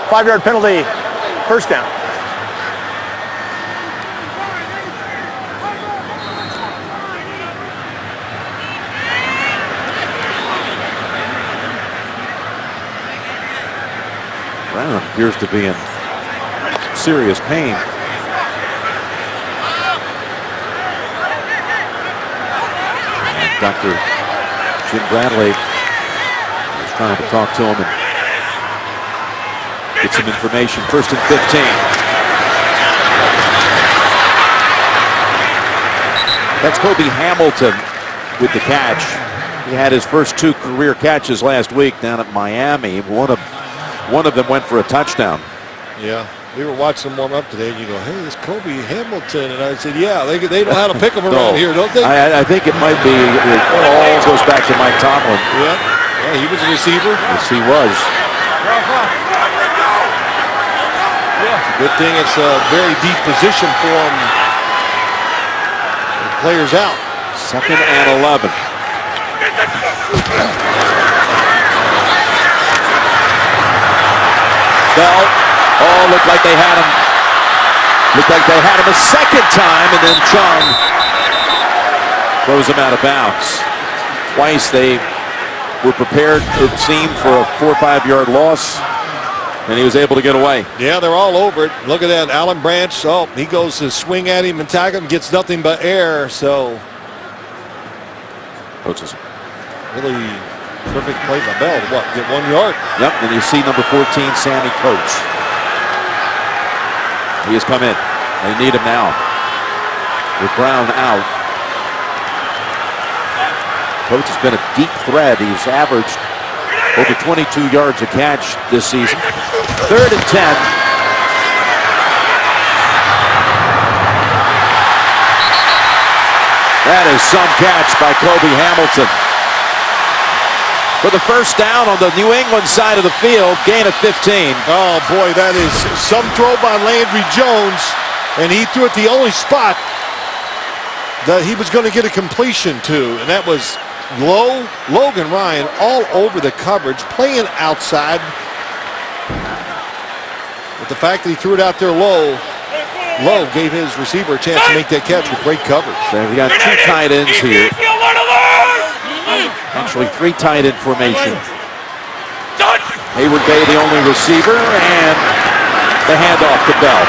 5-yard penalty. First down. Brown appears to be in serious pain. And Dr. Jim Bradley is trying to talk to him and get some information. 1st and 15. That's Kobe Hamilton with the catch. He had his first 2 career catches last week down at Miami. One of them went for a touchdown. Yeah, we were watching them warm up today, and you go, hey, it's Kobe Hamilton. And I said, yeah, they know how to pick them around here, don't they? I think it might be, it all goes back to Mike Tomlin. Yeah, he was a receiver. Yes, he was. It's a good thing it's a very deep position for him. The players out. 2nd and 11. Bell, looked like they had him. Looked like they had him a second time, and then Chung throws him out of bounds. Twice they were prepared, it seemed, for a 4 or 5 yard loss, and he was able to get away. Yeah, they're all over it. Look at that, Alan Branch. Oh, he goes to swing at him and tag him, gets nothing but air. So, Coaches. Really perfect play by Bell. What, get 1 yard? Yep, and you see number 14, Sammy Coates. He has come in. They need him now. With Brown out. Coates has been a deep threat. He's averaged over 22 yards a catch this season. 3rd and 10. That is some catch by Kobe Hamilton. For the first down on the New England side of the field, gain of 15. Oh, boy, that is some throw by Landry Jones, and he threw it the only spot that he was going to get a completion to, and that was low. Logan Ryan all over the coverage, playing outside. But the fact that he threw it out there low gave his receiver a chance to make that catch with great coverage. So we got 2 tight ends here. Actually, 3 tight end formation. Hayward Bay the only receiver, and the handoff to Bell.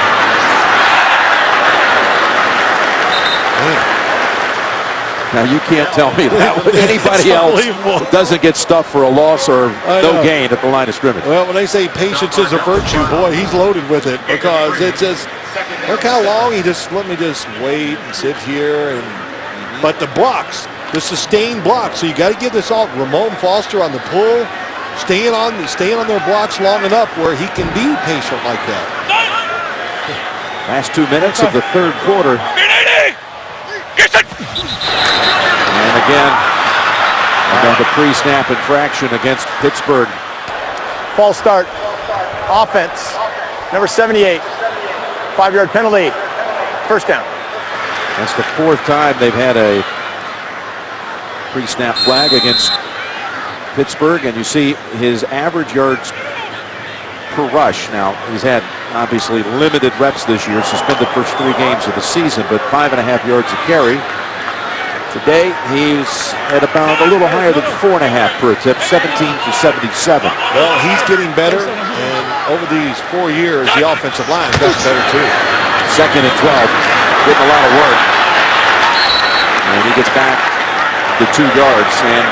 Now you can't tell me that anybody else doesn't get stuffed for a loss or no gain at the line of scrimmage. Well, when they say patience is a virtue, boy, he's loaded with it, because it's just, look how long let me just wait and sit here. But the blocks, the sustained blocks, so you got to give this all. Ramon Foster on the pull, staying on their blocks long enough where he can be patient like that. Last 2 minutes of the 3rd quarter. And again, another pre-snap infraction against Pittsburgh. False start. Offense. Number 78. 5-yard penalty. First down. That's the 4th time they've had a pre-snap flag against Pittsburgh, and you see his average yards per rush. Now, he's had obviously limited reps this year, suspended the first 3 games of the season, but 5.5 yards a carry. Today, he's at about a little higher than 4.5 per attempt, 17 for 77. Well, he's getting better, and over these 4 years, the offensive line has gotten better too. 2nd and 12, getting a lot of work. And he gets back to 2 yards, and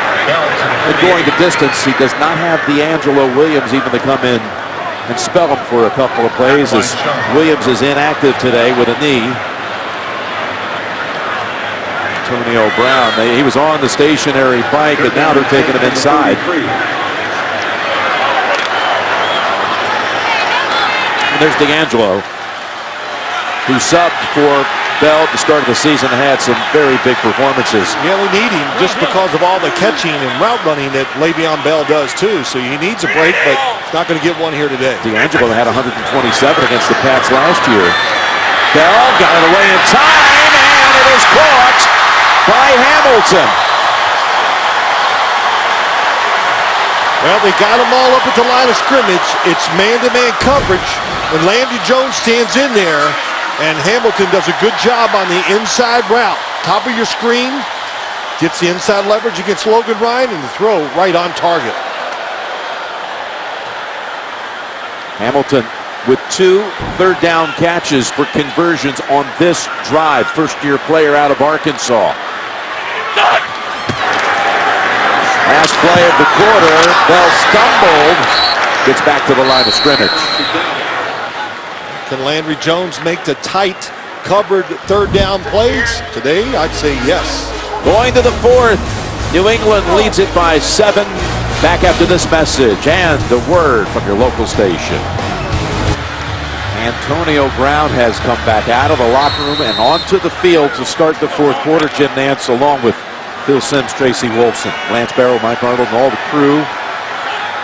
going the distance, he does not have D'Angelo Williams even to come in and spell him for a couple of plays, as Williams is inactive today with a knee. Antonio Brown, he was on the stationary bike, and now they're taking him inside. And there's D'Angelo, who subbed for Bell at the start of the season, had some very big performances. Yeah, we need him just because of all the catching and route running that Le'Veon Bell does too. So he needs a break, but he's not going to get one here today. D'Angelo had 127 against the Pats last year. Bell got it away in time, and it is caught by Hamilton. Well, they got them all up at the line of scrimmage. It's man-to-man coverage. When Landry Jones stands in there, and Hamilton does a good job on the inside route. Top of your screen, gets the inside leverage against Logan Ryan, and the throw right on target. Hamilton with 2 third-down catches for conversions on this drive. First-year player out of Arkansas. Last play of the quarter, Bell stumbled, gets back to the line of scrimmage. Can Landry Jones make the tight, covered third-down plays? Today, I'd say yes. Going to the 4th, New England leads it by 7. Back after this message and the word from your local station. Antonio Brown has come back out of the locker room and onto the field to start the 4th quarter. Jim Nantz along with Phil Simms, Tracy Wolfson, Lance Barrow, Mike Arnold, and all the crew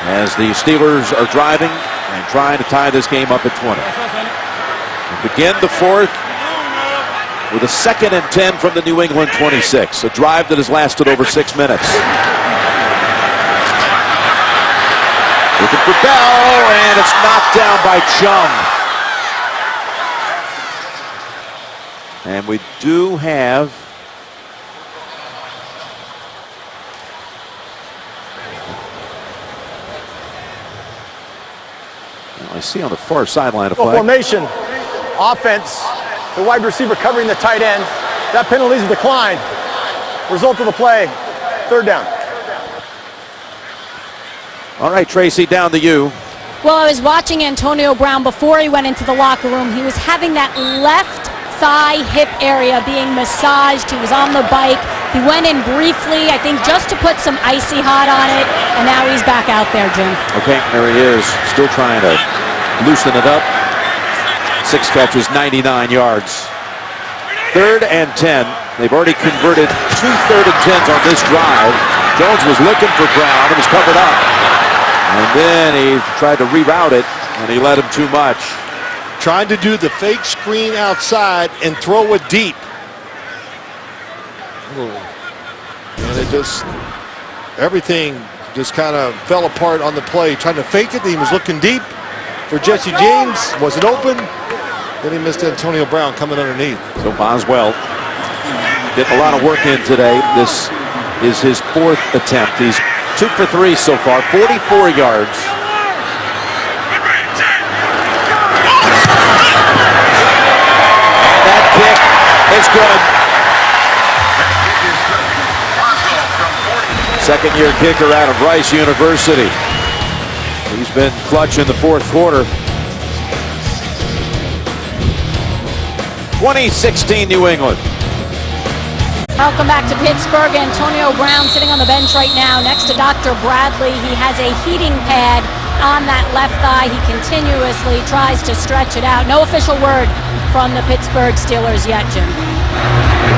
as the Steelers are driving and trying to tie this game up at 20. We begin the 4th with a 2nd and 10 from the New England 26. A drive that has lasted over 6 minutes. Looking for Bell, and it's knocked down by Chung. And we do have I see on the far sideline a flag. Formation, offense, the wide receiver covering the tight end. That penalty is a decline. Result of the play, 3rd down. All right, Tracy, down to you. Well, I was watching Antonio Brown before he went into the locker room. He was having that left thigh hip area being massaged. He was on the bike. He went in briefly, I think, just to put some icy hot on it, and now he's back out there, Jim. Okay, there he is, still trying to loosen it up. 6 catches, 99 yards. 3rd and 10. They've already converted 2 3rd and 10s on this drive. Jones was looking for Brown. It was covered up. And then he tried to reroute it, and he let him too much. Trying to do the fake screen outside and throw it deep. And it just, everything just kind of fell apart on the play. Trying to fake it, he was looking deep for Jesse James. Was it open? Then he missed Antonio Brown coming underneath. So Boswell getting a lot of work in today. This is his 4th attempt. He's 2 for 3 so far, 44 yards. And that kick is good. 2nd-year kicker out of Rice University. He's been clutch in the 4th quarter. 2016 New England. Welcome back to Pittsburgh. Antonio Brown sitting on the bench right now next to Dr. Bradley. He has a heating pad on that left thigh. He continuously tries to stretch it out. No official word from the Pittsburgh Steelers yet, Jim.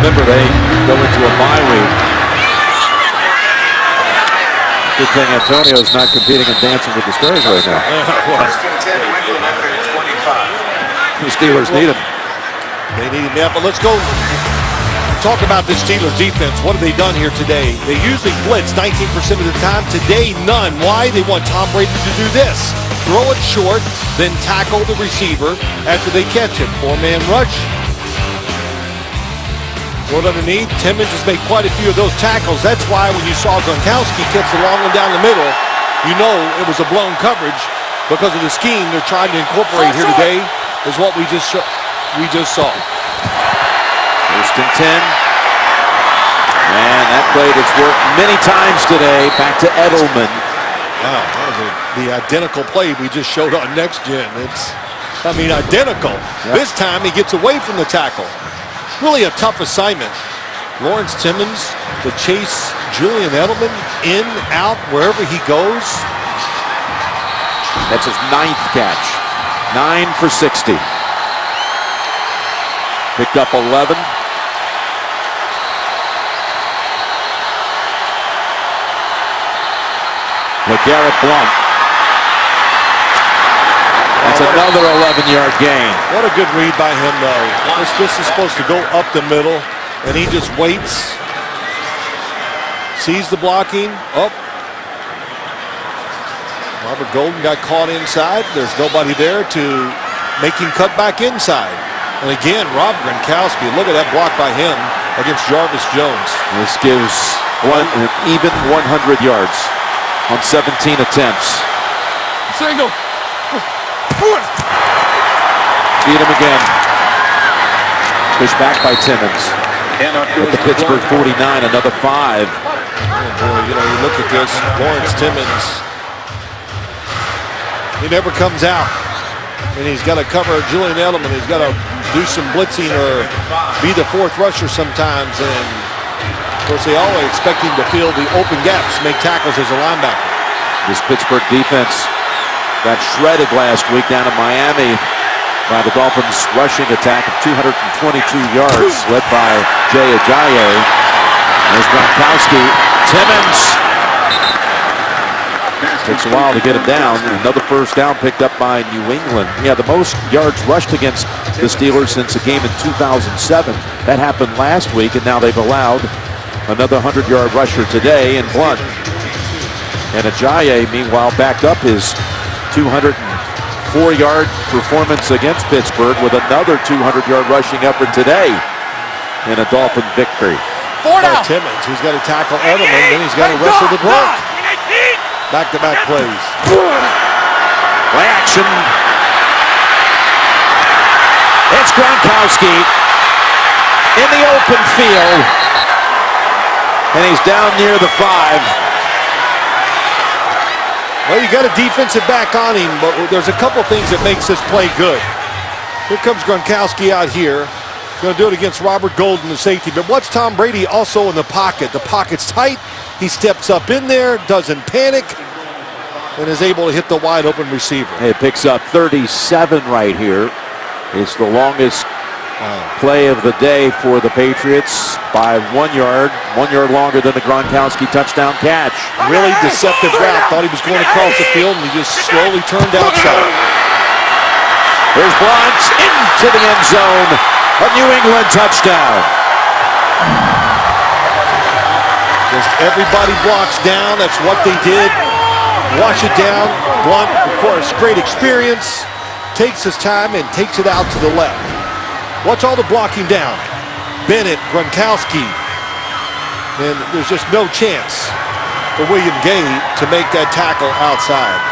Remember, they go into a bye week. Good thing Antonio's not competing and dancing with the Stars right now. The Steelers need him. They need him, yeah, but let's go talk about this Steelers defense. What have they done here today? They usually blitz 19% of the time. Today, none. Why? They want Tom Brady to do this. throw it short, then tackle the receiver after they catch it. 4-man rush. Short underneath. Timmons has made quite a few of those tackles. That's why when you saw Gronkowski catch the long one down the middle, you know it was a blown coverage because of the scheme they're trying to incorporate here today is what we just saw. First and 10. And that play that's worked many times today. Back to Edelman. Wow, that was the identical play we just showed on Next Gen. Identical. Yep. This time he gets away from the tackle. Really a tough assignment. Lawrence Timmons to chase Julian Edelman in, out, wherever he goes. That's his 9th catch. 9 for 60. Picked up 11. LeGarrette Blount. That's another 11-yard gain. What a good read by him, though. This is supposed to go up the middle, and he just waits. Sees the blocking. Oh. Robert Golden got caught inside. There's nobody there to make him cut back inside. And again, Rob Gronkowski, look at that block by him against Jarvis Jones. This gives an even 100 yards on 17 attempts. Single. Beat him again. Pushed back by Timmons. At the Pittsburgh 49, another 5. Oh boy, you look at this. Lawrence Timmons. He never comes out. And he's got to cover Julian Edelman. He's got to do some blitzing or be the 4th rusher sometimes. And of course, they always expect him to fill the open gaps, make tackles as a linebacker. This Pittsburgh defense got shredded last week down in Miami by the Dolphins' rushing attack of 222 yards, led by Jay Ajayi. There's Gronkowski. Timmons. Takes a while to get him down. Another first down picked up by New England. Yeah, the most yards rushed against the Steelers since a game in 2007. That happened last week, and now they've allowed another 100-yard rusher today in Blount. And Ajayi, meanwhile, backed up his 204-yard performance against Pittsburgh with another 200-yard rushing effort today in a Dolphin victory. Timmons, who's got to tackle Edelman, then he's got to wrestle the Gronk. Back-to-back plays. Play action. It's Gronkowski in the open field. And he's down near the 5. Well, you got a defensive back on him, but there's a couple things that makes this play good. Here comes Gronkowski out here. He's going to do it against Robert Golden, the safety. But watch Tom Brady also in the pocket. The pocket's tight. He steps up in there, doesn't panic, and is able to hit the wide open receiver. It picks up 37 right here. It's the longest play of the day for the Patriots by 1 yard. 1 yard longer than the Gronkowski touchdown catch. Really deceptive route. Thought he was going across the field, and he just slowly turned outside. There's Blount into the end zone. A New England touchdown. Just everybody blocks down. That's what they did. Wash it down. Blount, of course, great experience. Takes his time and takes it out to the left. Watch all the blocking down. Bennett, Gronkowski. And there's just no chance for William Gay to make that tackle outside.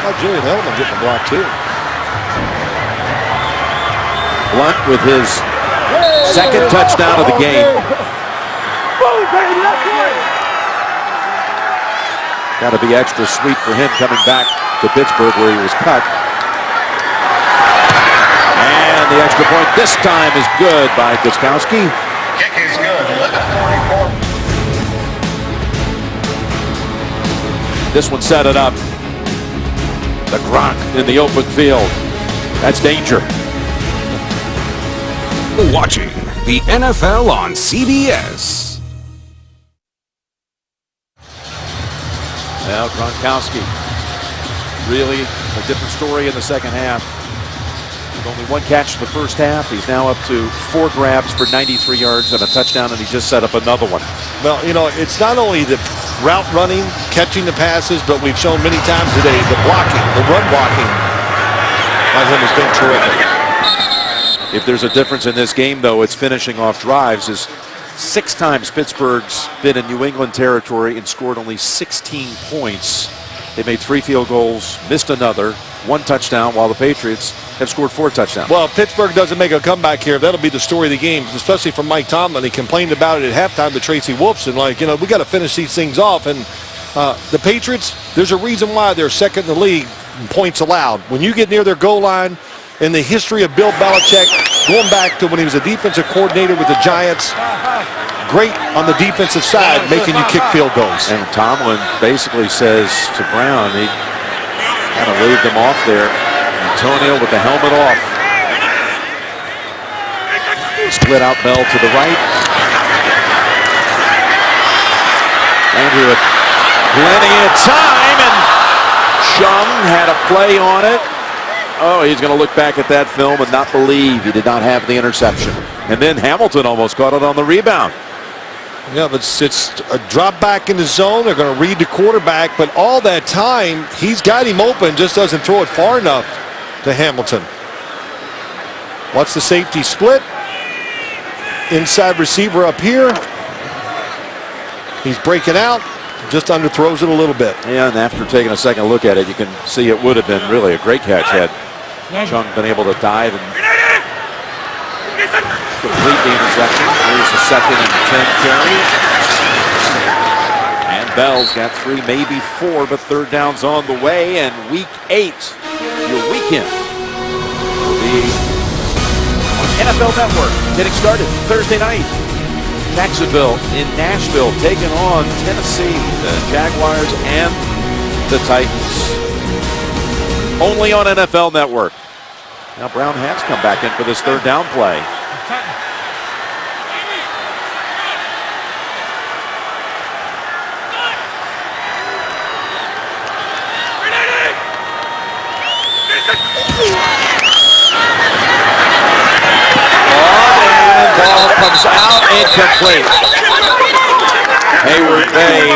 How about Julian Edelman getting the block too? Blount with his second touchdown of the game. Got to be extra sweet for him coming back to Pittsburgh where he was cut. And the extra point this time is good by Gronkowski. Kick is good. 11:44. This one set it up. The Gronk in the open field. That's danger. Watching the NFL on CBS. Now Gronkowski, really a different story in the second half. With only 1 catch in the first half, he's now up to 4 grabs for 93 yards and a touchdown, and he just set up another one. Well, it's not only the route running, catching the passes, but we've shown many times today the blocking, the run blocking by him has been terrific. If there's a difference in this game, though, it's finishing off drives. Is 6 times Pittsburgh's been in New England territory and scored only 16 points. They made 3 field goals, missed another, 1 touchdown, while the Patriots have scored 4 touchdowns. Well, if Pittsburgh doesn't make a comeback here, that'll be the story of the game, especially from Mike Tomlin. He complained about it at halftime to Tracy Wolfson, like, we got to finish these things off. And the Patriots, there's a reason why they're second in the league in points allowed. When you get near their goal line, in the history of Bill Belichick, going back to when he was a defensive coordinator with the Giants, great on the defensive side, making you kick field goals. And Tomlin basically says to Brown, he kind of waved him off there. Antonio with the helmet off. Split out Bell to the right. Landry with plenty of time, and Chung had a play on it. Oh, he's going to look back at that film and not believe he did not have the interception. And then Hamilton almost caught it on the rebound. Yeah, but it's a drop back in the zone. They're going to read the quarterback, but all that time, he's got him open, just doesn't throw it far enough to Hamilton. Watch the safety split. Inside receiver up here. He's breaking out, just underthrows it a little bit. Yeah, and after taking a second look at it, you can see it would have been really a great catch had Chung been able to dive and complete the interception. Here's the 2nd and 10 carry. And Bell's got 3, maybe 4, but 3rd down's on the way. And week 8, your weekend, will be on NFL Network. Getting started Thursday night. Jacksonville in Nashville taking on Tennessee, the Jaguars and the Titans. Only on NFL Network. Now Brown has come back in for this 3rd down play. And ball comes out incomplete. Hayward Bay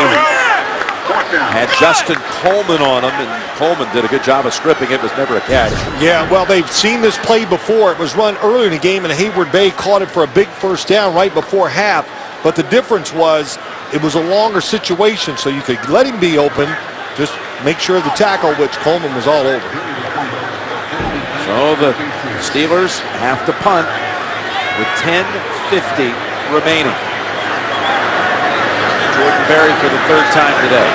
had Justin Coleman on him, and Coleman did a good job of stripping it. It was never a catch. Yeah, well, they've seen this play before. It was run earlier in the game, and Hayward Bay caught it for a big 1st down right before half. But the difference was it was a longer situation, so you could let him be open, just make sure of the tackle, which Coleman was all over. So the Steelers have to punt with 10:50 remaining. Jordan Berry for the 3rd time today.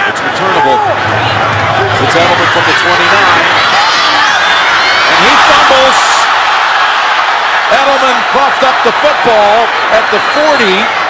It's returnable. It's Edelman from the 29. And he fumbles. Edelman coughed up the football at the 40.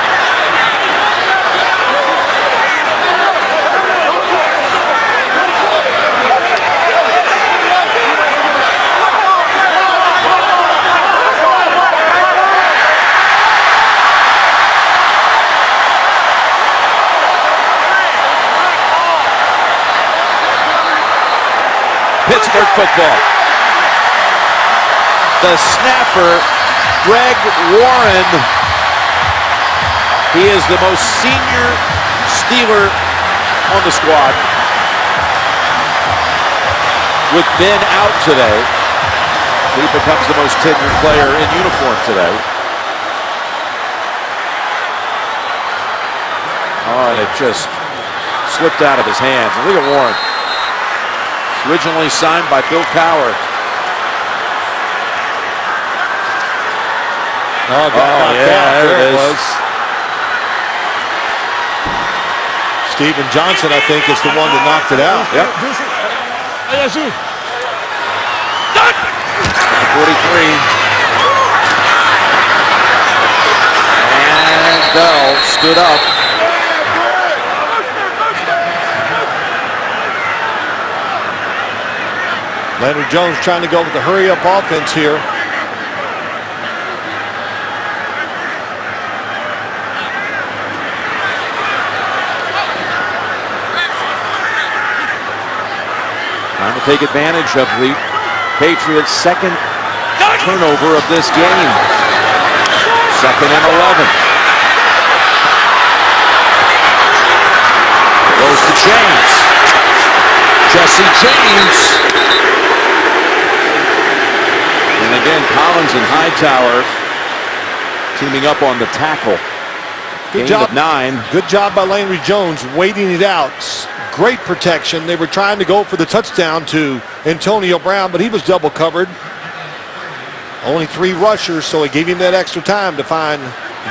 Pittsburgh football. The snapper, Greg Warren. He is the most senior Steeler on the squad. With Ben out today, he becomes the most tenured player in uniform today. Oh, and it just slipped out of his hands. And look at Warren. Originally signed by Bill Cowher. Oh, yeah, there it was. Steven Johnson, I think, is the one that knocked it out. Yep. 43. And Bell stood up. Leonard Jones trying to go with the hurry-up offense here. Trying to take advantage of the Patriots' 2nd turnover of this game. 2nd and 11. Goes to James. Jesse James. And again, Collins and Hightower teaming up on the tackle. Good Gain job. of 9. Good job by Landry Jones waiting it out. Great protection. They were trying to go for the touchdown to Antonio Brown, but he was double covered. Only 3 rushers, so it gave him that extra time to find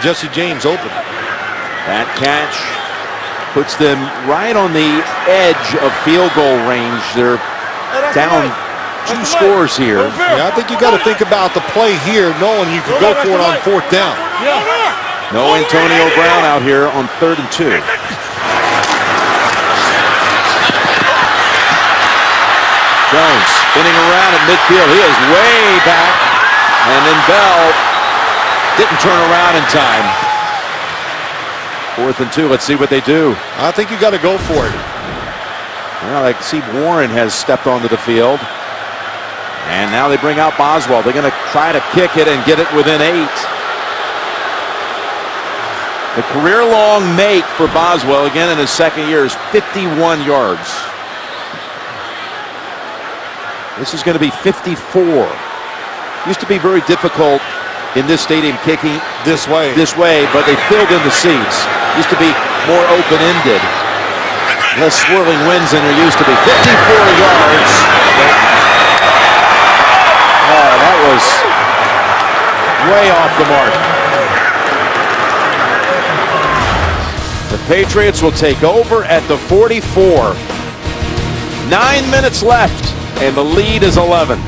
Jesse James open. That catch puts them right on the edge of field goal range. They're down 2 scores here. Yeah, I think you got to think about the play here, knowing you could go for it on 4th down. No Antonio Brown out here on 3rd and 2. Jones spinning around at midfield. He is way back. And then Bell didn't turn around in time. 4th and 2. Let's see what they do. I think you got to go for it. Well, I see Warren has stepped onto the field. And now they bring out Boswell. They're going to try to kick it and get it within 8. The career-long make for Boswell, again in his 2nd year, is 51 yards. This is going to be 54. Used to be very difficult in this stadium kicking this way, but they filled in the seats. Used to be more open-ended. Less swirling winds than there used to be. 54 yards. Oh, that was way off the mark. The Patriots will take over at the 44. 9 minutes left, and the lead is 11.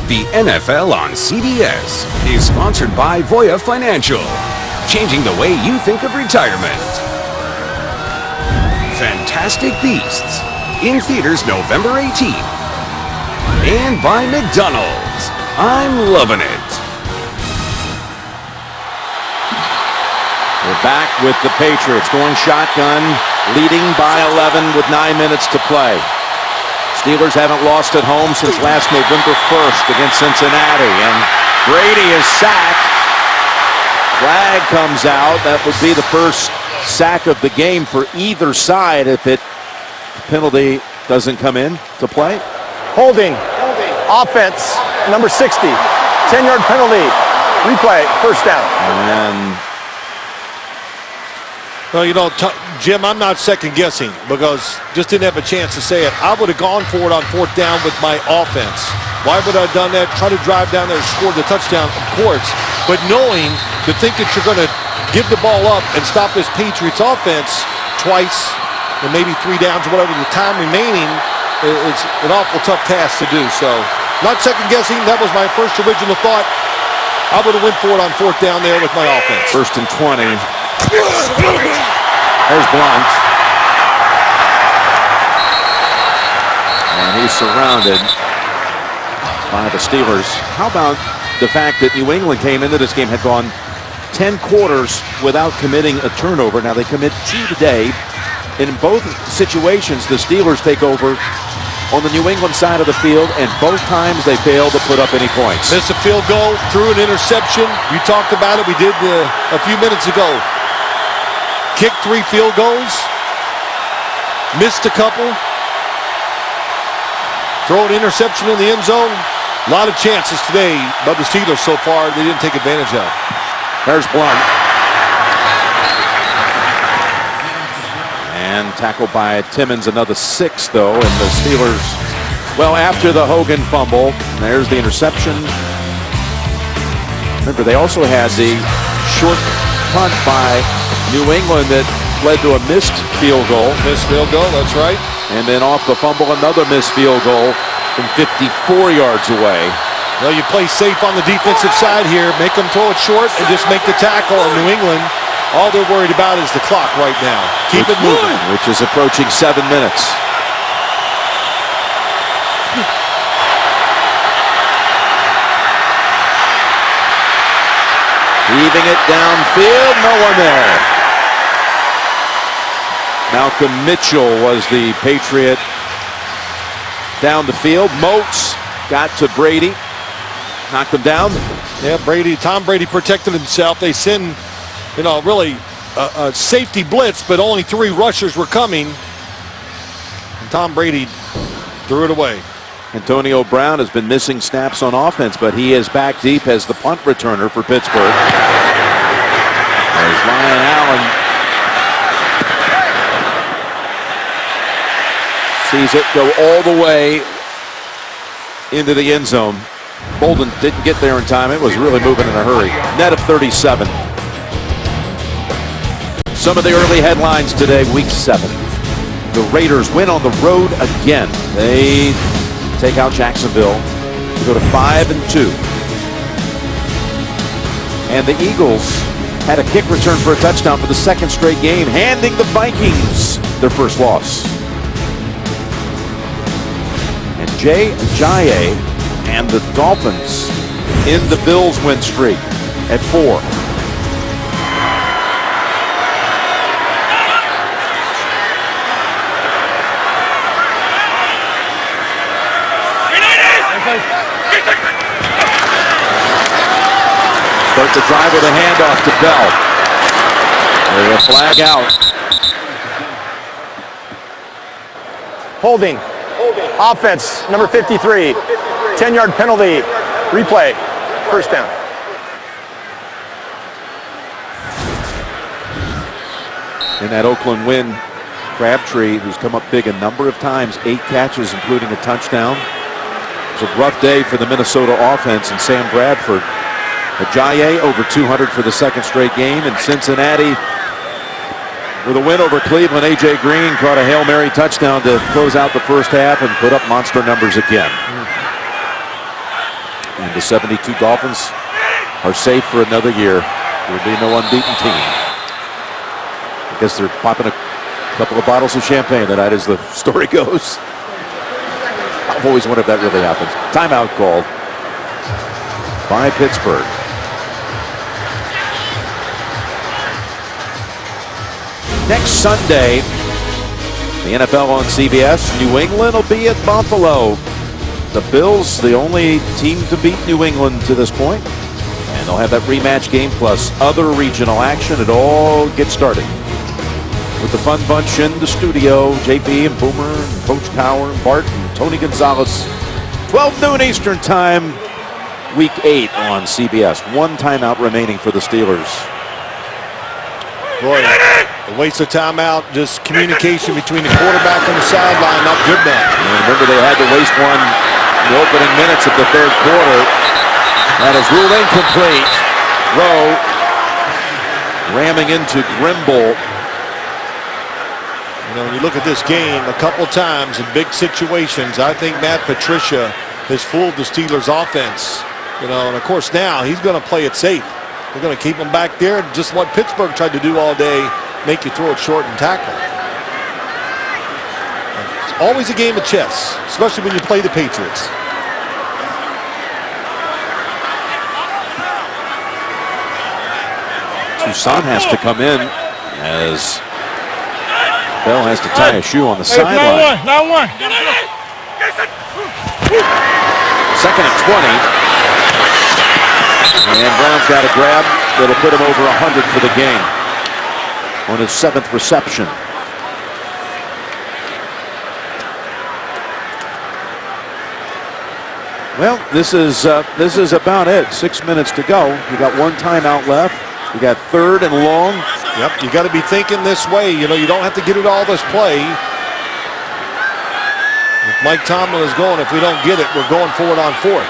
The NFL on CBS is sponsored by Voya Financial, changing the way you think of retirement. Fantastic Beasts, in theaters November 18th. And by McDonald's, I'm loving it. We're back with the Patriots going shotgun, leading by 11 with 9 minutes to play. Steelers haven't lost at home since last November 1st against Cincinnati, and Brady is sacked. Flag comes out. That would be the first sack of the game for either side if the penalty doesn't come in to play. Holding. Offense. Number 60. 10-yard penalty. Replay. 1st down. And well, you know, Jim, I'm not second-guessing because just didn't have a chance to say it. I would have gone for it on 4th down with my offense. Why would I have done that? Try to drive down there and score the touchdown, of course. But knowing to think that you're going to give the ball up and stop this Patriots offense twice and maybe 3 downs or whatever the time remaining, it's an awful tough task to do. So not second-guessing. That was my first original thought. I would have went for it on 4th down there with my offense. 1st and 20. There's Blunt. And he's surrounded by the Steelers. How about the fact that New England came into this game, had gone 10 quarters without committing a turnover. Now they commit 2 today. In both situations, the Steelers take over on the New England side of the field, and both times they fail to put up any points. Missed a field goal, threw an interception. We talked about it. We did a few minutes ago. Kicked 3 field goals. Missed a couple. Throw an interception in the end zone. A lot of chances today by the Steelers so far they didn't take advantage of. There's Blunt. And tackled by Timmons, another 6 though, and the Steelers, well, after the Hogan fumble, there's the interception. Remember, they also had the short punt by New England that led to a missed field goal. Missed field goal, that's right. And then off the fumble, another missed field goal from 54 yards away. Well, you play safe on the defensive side here. Make them throw it short and just make the tackle. In New England, all they're worried about is the clock right now. Keep it moving. Which is approaching 7 minutes. Heaving it downfield, no one there. Malcolm Mitchell was the Patriot down the field. Moats got to Brady. Knocked him down. Yeah, Tom Brady protected himself. They send, really a safety blitz, but only 3 rushers were coming. And Tom Brady threw it away. Antonio Brown has been missing snaps on offense, but he is back deep as the punt returner for Pittsburgh. There's Ryan Allen. Sees it go all the way into the end zone. Bolden didn't get there in time. It was really moving in a hurry. Net of 37. Some of the early headlines today, week 7. The Raiders win on the road again. They take out Jacksonville to go to 5-2. And the Eagles had a kick return for a touchdown for the 2nd straight game, handing the Vikings their first loss. And Jay Ajayi and the Dolphins in the Bills win streak at 4. Start the drive with a handoff to Bell. There's a flag out. Holding. Offense, number 53. 10-yard penalty. Replay. First down. In that Oakland win, Crabtree, who's come up big a number of times, 8 catches, including a touchdown. It was a rough day for the Minnesota offense and Sam Bradford. Ajayi over 200 for the 2nd straight game. In Cincinnati, with a win over Cleveland, A.J. Green caught a Hail Mary touchdown to close out the first half and put up monster numbers again. And the 72 Dolphins are safe for another year. There will be no unbeaten team. I guess they're popping a couple of bottles of champagne tonight as the story goes. I've always wondered if that really happens. Timeout called by Pittsburgh. Next Sunday, the NFL on CBS. New England will be at Buffalo. The Bills, the only team to beat New England to this point. And they'll have that rematch game plus other regional action. It all gets started with the Fun Bunch in the studio. JP and Boomer and Coach Cower and Bart and Tony Gonzalez. 12 noon Eastern time, week 8 on CBS. 1 timeout remaining for the Steelers. Boy, a waste of timeout. Just communication between the quarterback and the sideline, not good enough. And remember, they had to waste one in the opening minutes of the 3rd quarter. That is ruled incomplete. Rowe ramming into Grimble. When you look at this game a couple times in big situations, I think Matt Patricia has fooled the Steelers offense. And of course now he's going to play it safe. They're going to keep him back there, just what Pittsburgh tried to do all day, make you throw it short and tackle. It's always a game of chess, especially when you play the Patriots. Toussaint has to come in as Bell has to tie a shoe on the sideline. Not one. 2nd and 20. And Brown's got a grab that'll put him over 100 for the game on his 7th reception. Well, this is about it. 6 minutes to go. You got 1 timeout left. You got 3rd and long. Yep, you got to be thinking this way. You don't have to get it all this play. If Mike Tomlin is going, if we don't get it, we're going for it on 4th.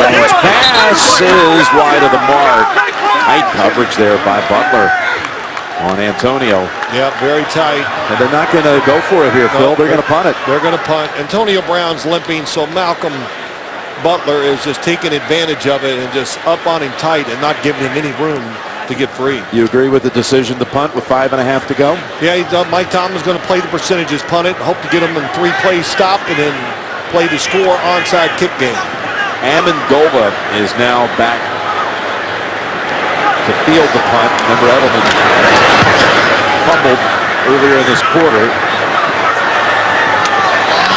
His pass is wide of the mark. Tight coverage there by Butler on Antonio. Yeah, very tight. And they're not going to go for it here, Phil. They're going to punt it. They're going to punt. Antonio Brown's limping, so Malcolm Butler is just taking advantage of it and just up on him tight and not giving him any room to get free. You agree with the decision to punt with 5.5 to go? Yeah, Mike Tomlin's going to play the percentages, punt it, hope to get him in 3 plays stop, and then play the score onside kick game. Amendola is now back to field the punt. Remember, Edelman fumbled earlier in this quarter.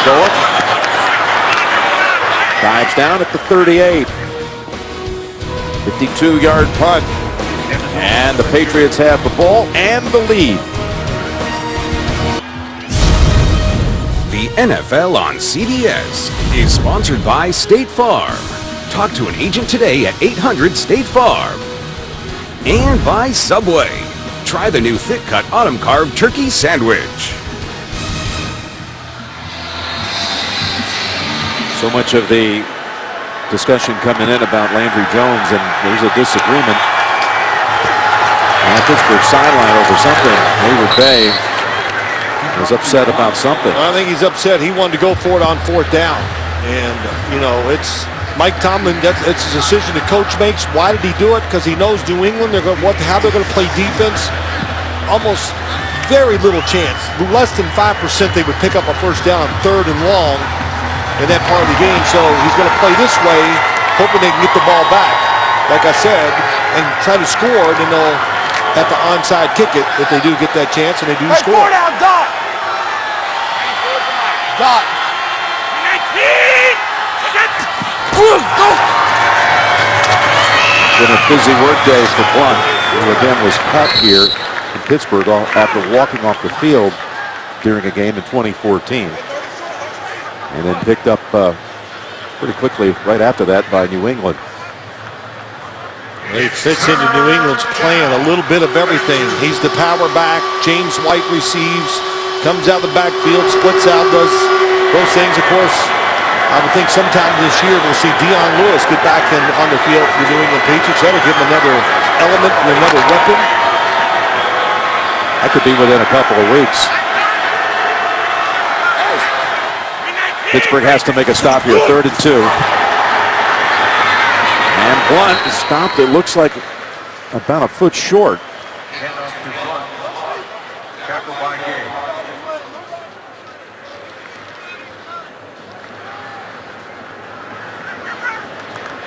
Bullock dives down at the 38. 52-yard punt. And the Patriots have the ball and the lead. The NFL on CBS is sponsored by State Farm. Talk to an agent today at 800-STATE-FARM. And by Subway. Try the new thick-cut autumn-carved turkey sandwich. So much of the discussion coming in about Landry Jones, and there's a disagreement on Pittsburgh sideline over something. Hayward Bay was upset about something. I think he's upset. He wanted to go for it on 4th down. And, you know, it's Mike Tomlin, it's a decision the coach makes. Why did he do it? Because he knows New England, how they're going to play defense. Almost very little chance. Less than 5% they would pick up a first down on 3rd and long in that part of the game. So he's going to play this way, hoping they can get the ball back, like I said, and try to score. Then they'll have to onside kick it if they do get that chance, and they do score. Dot. Been a busy work day for Blunt, who again was cut here in Pittsburgh after walking off the field during a game in 2014. And then picked up pretty quickly right after that by New England. It fits into New England's plan, a little bit of everything. He's the power back. James White receives, comes out the backfield, splits out, does those things. Of course, I would think sometime this year we'll see Dion Lewis get back on the field for the New England Patriots. That'll give him another element and another weapon. That could be within a couple of weeks. Pittsburgh has to make a stop here, 3rd and 2. And Blunt stopped, it looks like about a foot short.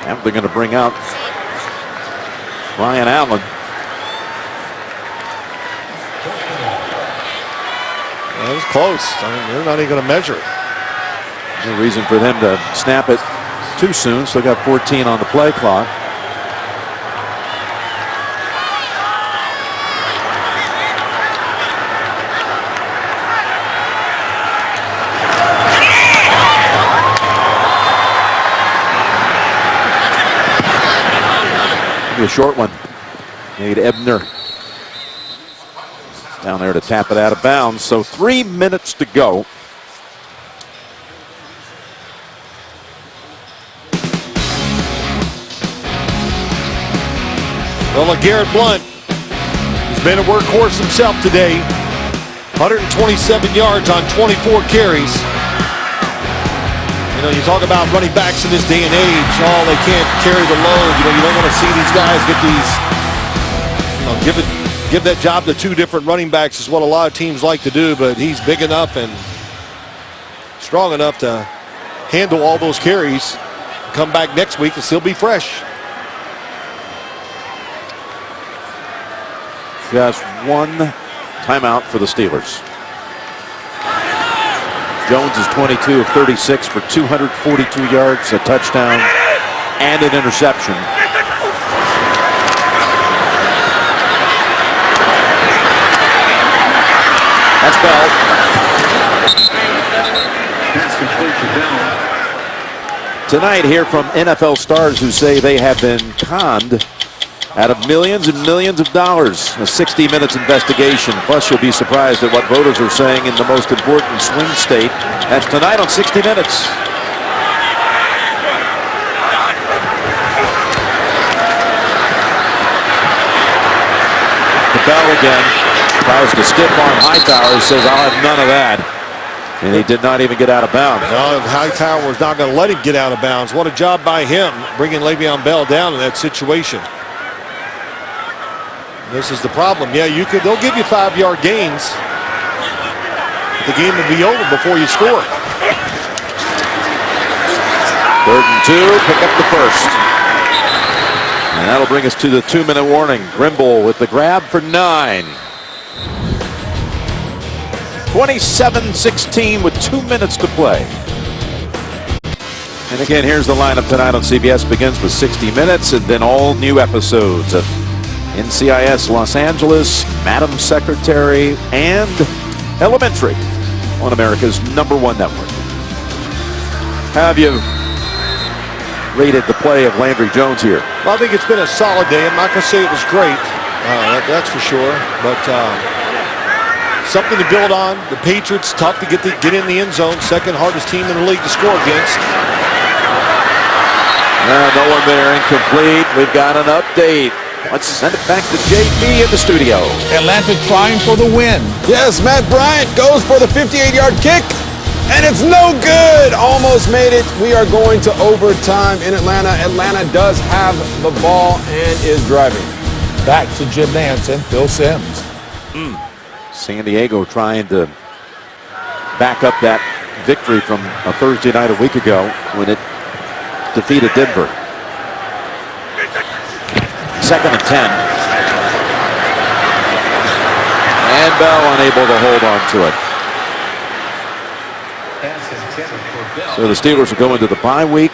And they're going to bring out Ryan Allen. That was close. I mean, they're not even going to measure it. No reason for them to snap it too soon. Still got 14 on the play clock. A short one. Made Ebner down there to tap it out of bounds. So 3 minutes to go. Well, Garrett Blunt has been a workhorse himself today. 127 yards on 24 carries. You know, you talk about running backs in this day and age. Oh, they can't carry the load. You know, you don't want to see these guys get these, you know, give that job to 2 different running backs is what a lot of teams like to do, but he's big enough and strong enough to handle all those carries, come back next week and still be fresh. Just one timeout for the Steelers. Jones is 22 of 36 for 242 yards, a touchdown, and an interception. That's Bell. Tonight, hear from NFL stars who say they have been conned out of millions and millions of dollars. A 60 minutes investigation. Plus, you'll be surprised at what voters are saying in the most important swing state. That's tonight on 60 Minutes. The Bell again tries to stiff arm Hightower. Says, I'll have none of that. And he did not even get out of bounds. No, Hightower was not going to let him get out of bounds. What a job by him, bringing Le'Veon Bell down in that situation. This is the problem. Yeah, they'll give you 5-yard gains. The game will be over before you score. 3rd and 2, pick up the first. And that'll bring us to the 2-minute warning. Grimble with the grab for 9. 27-16 with 2 minutes to play. And again, here's the lineup tonight on CBS. Begins with 60 Minutes and then all new episodes of NCIS Los Angeles, Madam Secretary, and Elementary on America's #1 network. How have you rated the play of Landry Jones here? Well, I think it's been a solid day. I'm not going to say it was great, that's for sure, but something to build on. The Patriots, tough to get in the end zone. Second hardest team in the league to score against. No one there, incomplete. We've got an update. Let's send it back to JP in the studio. Atlanta trying for the win. Yes, Matt Bryant goes for the 58-yard kick, and it's no good. Almost made it. We are going to overtime in Atlanta. Atlanta does have the ball and is driving. Back to Jim Nance and Phil Simms. San Diego trying to back up that victory from a Thursday night a week ago when it defeated Denver. 2nd and 10. And Bell unable to hold on to it. So the Steelers will go into the bye week,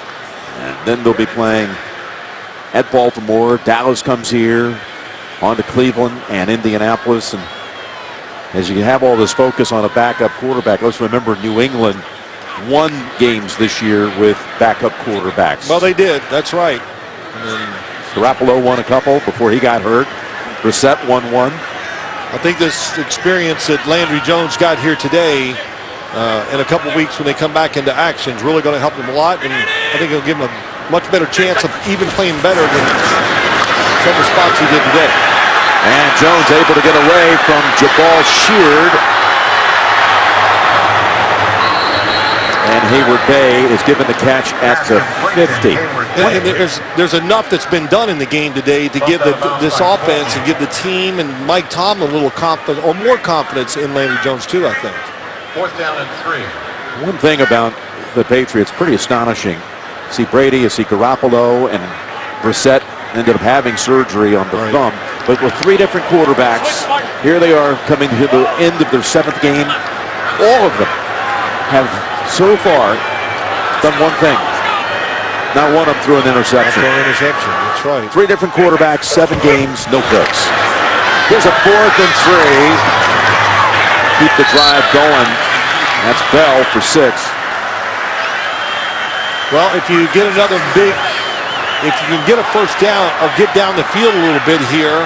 and then they'll be playing at Baltimore. Dallas comes here, on to Cleveland and Indianapolis. And as you have all this focus on a backup quarterback, let's remember New England won games this year with backup quarterbacks. Well, they did. That's right. Garoppolo won a couple before he got hurt. Brissett won one. I think this experience that Landry Jones got here today in a couple weeks when they come back into action is really going to help him a lot, and I think it'll give him a much better chance of even playing better than some of the spots he did today. And Jones able to get away from Jabal Sheard. And Hayward Bay is given the catch at the 50. And there's enough that's been done in the game today to give this offense and give the team and Mike Tomlin a little confidence, or more confidence in Landry Jones too, I think. 4th down and 3. One thing about the Patriots, pretty astonishing. See Brady, you see Garoppolo, and Brissett ended up having surgery on the thumb. But with 3 different quarterbacks, here they are coming to the end of their 7th game. All of them have so far done one thing. Not one of them threw an interception. That's right. 3 different quarterbacks, 7 games, no picks. Here's a 4th and 3. Keep the drive going. That's Bell for 6. Well, if you get another if you can get a first down or get down the field a little bit here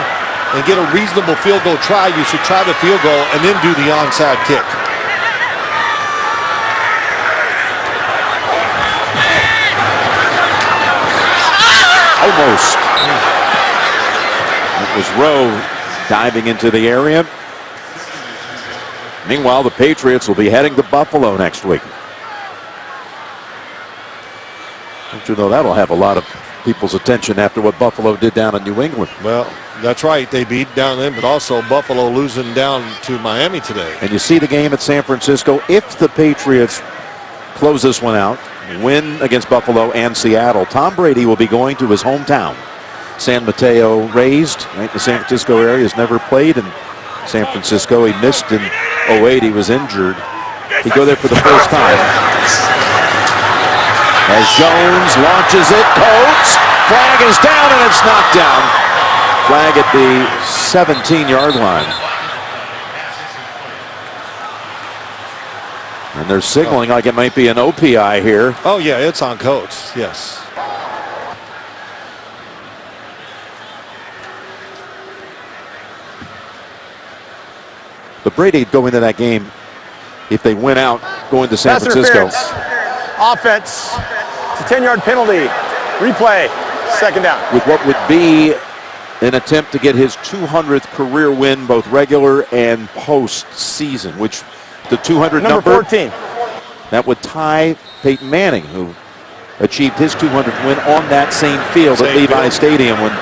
and get a reasonable field goal try, you should try the field goal and then do the onside kick. Almost. It was Rowe diving into the area. Meanwhile, the Patriots will be heading to Buffalo next week. Don't you know that'll have a lot of people's attention after what Buffalo did down in New England. Well, that's right. They beat down them, but also Buffalo losing down to Miami today. And you see the game at San Francisco. If the Patriots close this one out, win against Buffalo and Seattle, Tom Brady will be going to his hometown. San Mateo, raised right in the San Francisco area, has never played in San Francisco. He missed in 08. He was injured. He'd go there for the first time. As Jones launches it, Coates, flag is down and it's knocked down. Flag at the 17-yard line. And they're signaling like it might be an OPI here. Oh yeah, it's on Coates, yes. But Brady go into that game, if they win out, going to San Francisco. Offense. It's a 10-yard penalty. Replay. 2nd down. With what would be an attempt to get his 200th career win, both regular and postseason, which the 200 Number 14. That would tie Peyton Manning, who achieved his 200th win on that same field at Levi Stadium when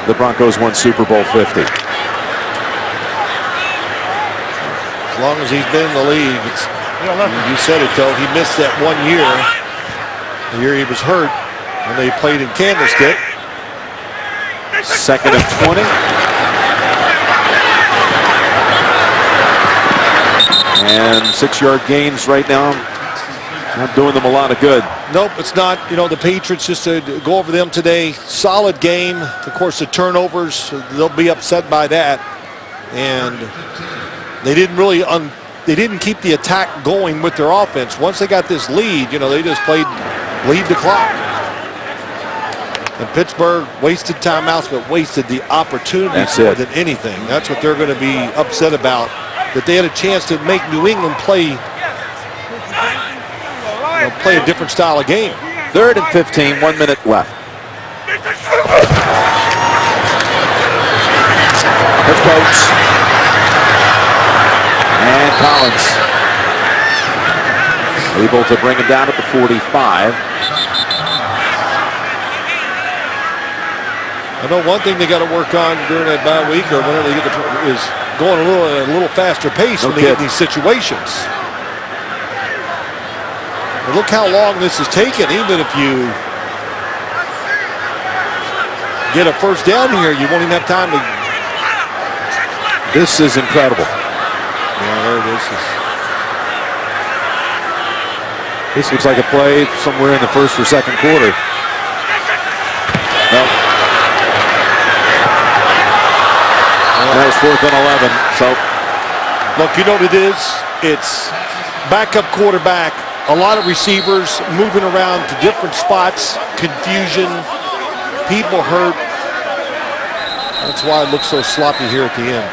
the Broncos won Super Bowl 50. As long as he's been in the league, you said it though, he missed that 1 year, the year he was hurt when they played in Candlestick. Second and 20. And 6-yard gains right now. Not doing them a lot of good. Nope, it's not. You know, the Patriots, just to go over them today, solid game. Of course, the turnovers, they'll be upset by that. And they didn't really, they didn't keep the attack going with their offense. Once they got this lead, you know, they just played lead the clock. And Pittsburgh wasted timeouts, but wasted the opportunity more than anything. That's what they're going to be upset about, that they had a chance to make New England play a different style of game. 3rd and 15, 1 minute left. Here's Coates. And Collins. Able to bring him down at the 45. I know one thing they got to work on during that bye week or whenever they get is going at a little faster pace when they get in these situations. And look how long this has taken. Even if you get a first down here, you won't even have time to. This is incredible. Yeah, there it is. This looks like a play somewhere in the first or second quarter. No. That was 4th and 11. So, look, you know what it is? It's backup quarterback. A lot of receivers moving around to different spots, confusion, people hurt. That's why it looks so sloppy here at the end.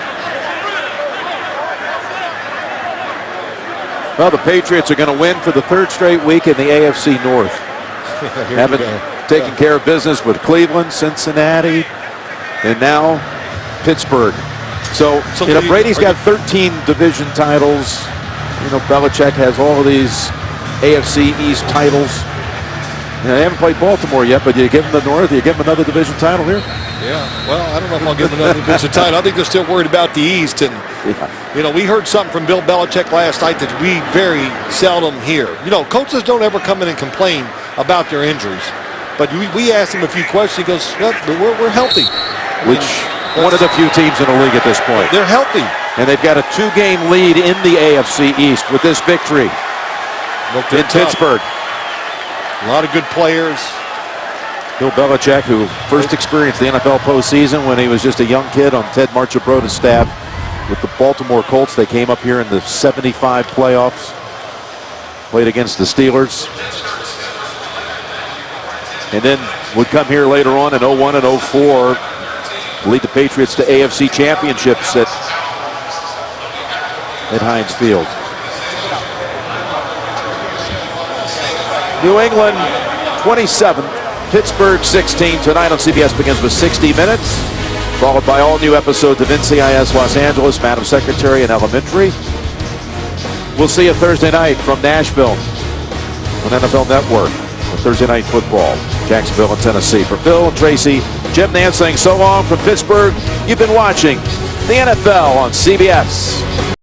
Well, the Patriots are going to win for the 3rd straight week in the AFC North. Having taken care of business with Cleveland, Cincinnati, and now Pittsburgh. So you know, Brady's got 13 division titles. You know, Belichick has all of these AFC East titles. You know, they haven't played Baltimore yet, but you give them the North, you give them another division title here? Yeah, well, I don't know if I'll give them another division title. I think they're still worried about the East. And, you know, we heard something from Bill Belichick last night that we very seldom hear. You know, coaches don't ever come in and complain about their injuries. But we asked him a few questions. He goes, well, we're healthy. Which one of the few teams in the league at this point. They're healthy. And they've got a 2-game lead in the AFC East with this victory in Pittsburgh. A lot of good players. Bill Belichick, who first experienced the NFL postseason when he was just a young kid on Ted Marchibroda's staff with the Baltimore Colts. They came up here in the 75 playoffs, played against the Steelers, and then would come here later on in 01 and 04, lead the Patriots to AFC championships at Heinz Field. New England 27, Pittsburgh 16. Tonight on CBS begins with 60 Minutes, followed by all new episodes of NCIS Los Angeles, Madam Secretary, and Elementary. We'll see you Thursday night from Nashville on NFL Network for Thursday Night Football, Jacksonville and Tennessee. For Phil and Tracy, Jim Nance saying so long from Pittsburgh. You've been watching the NFL on CBS.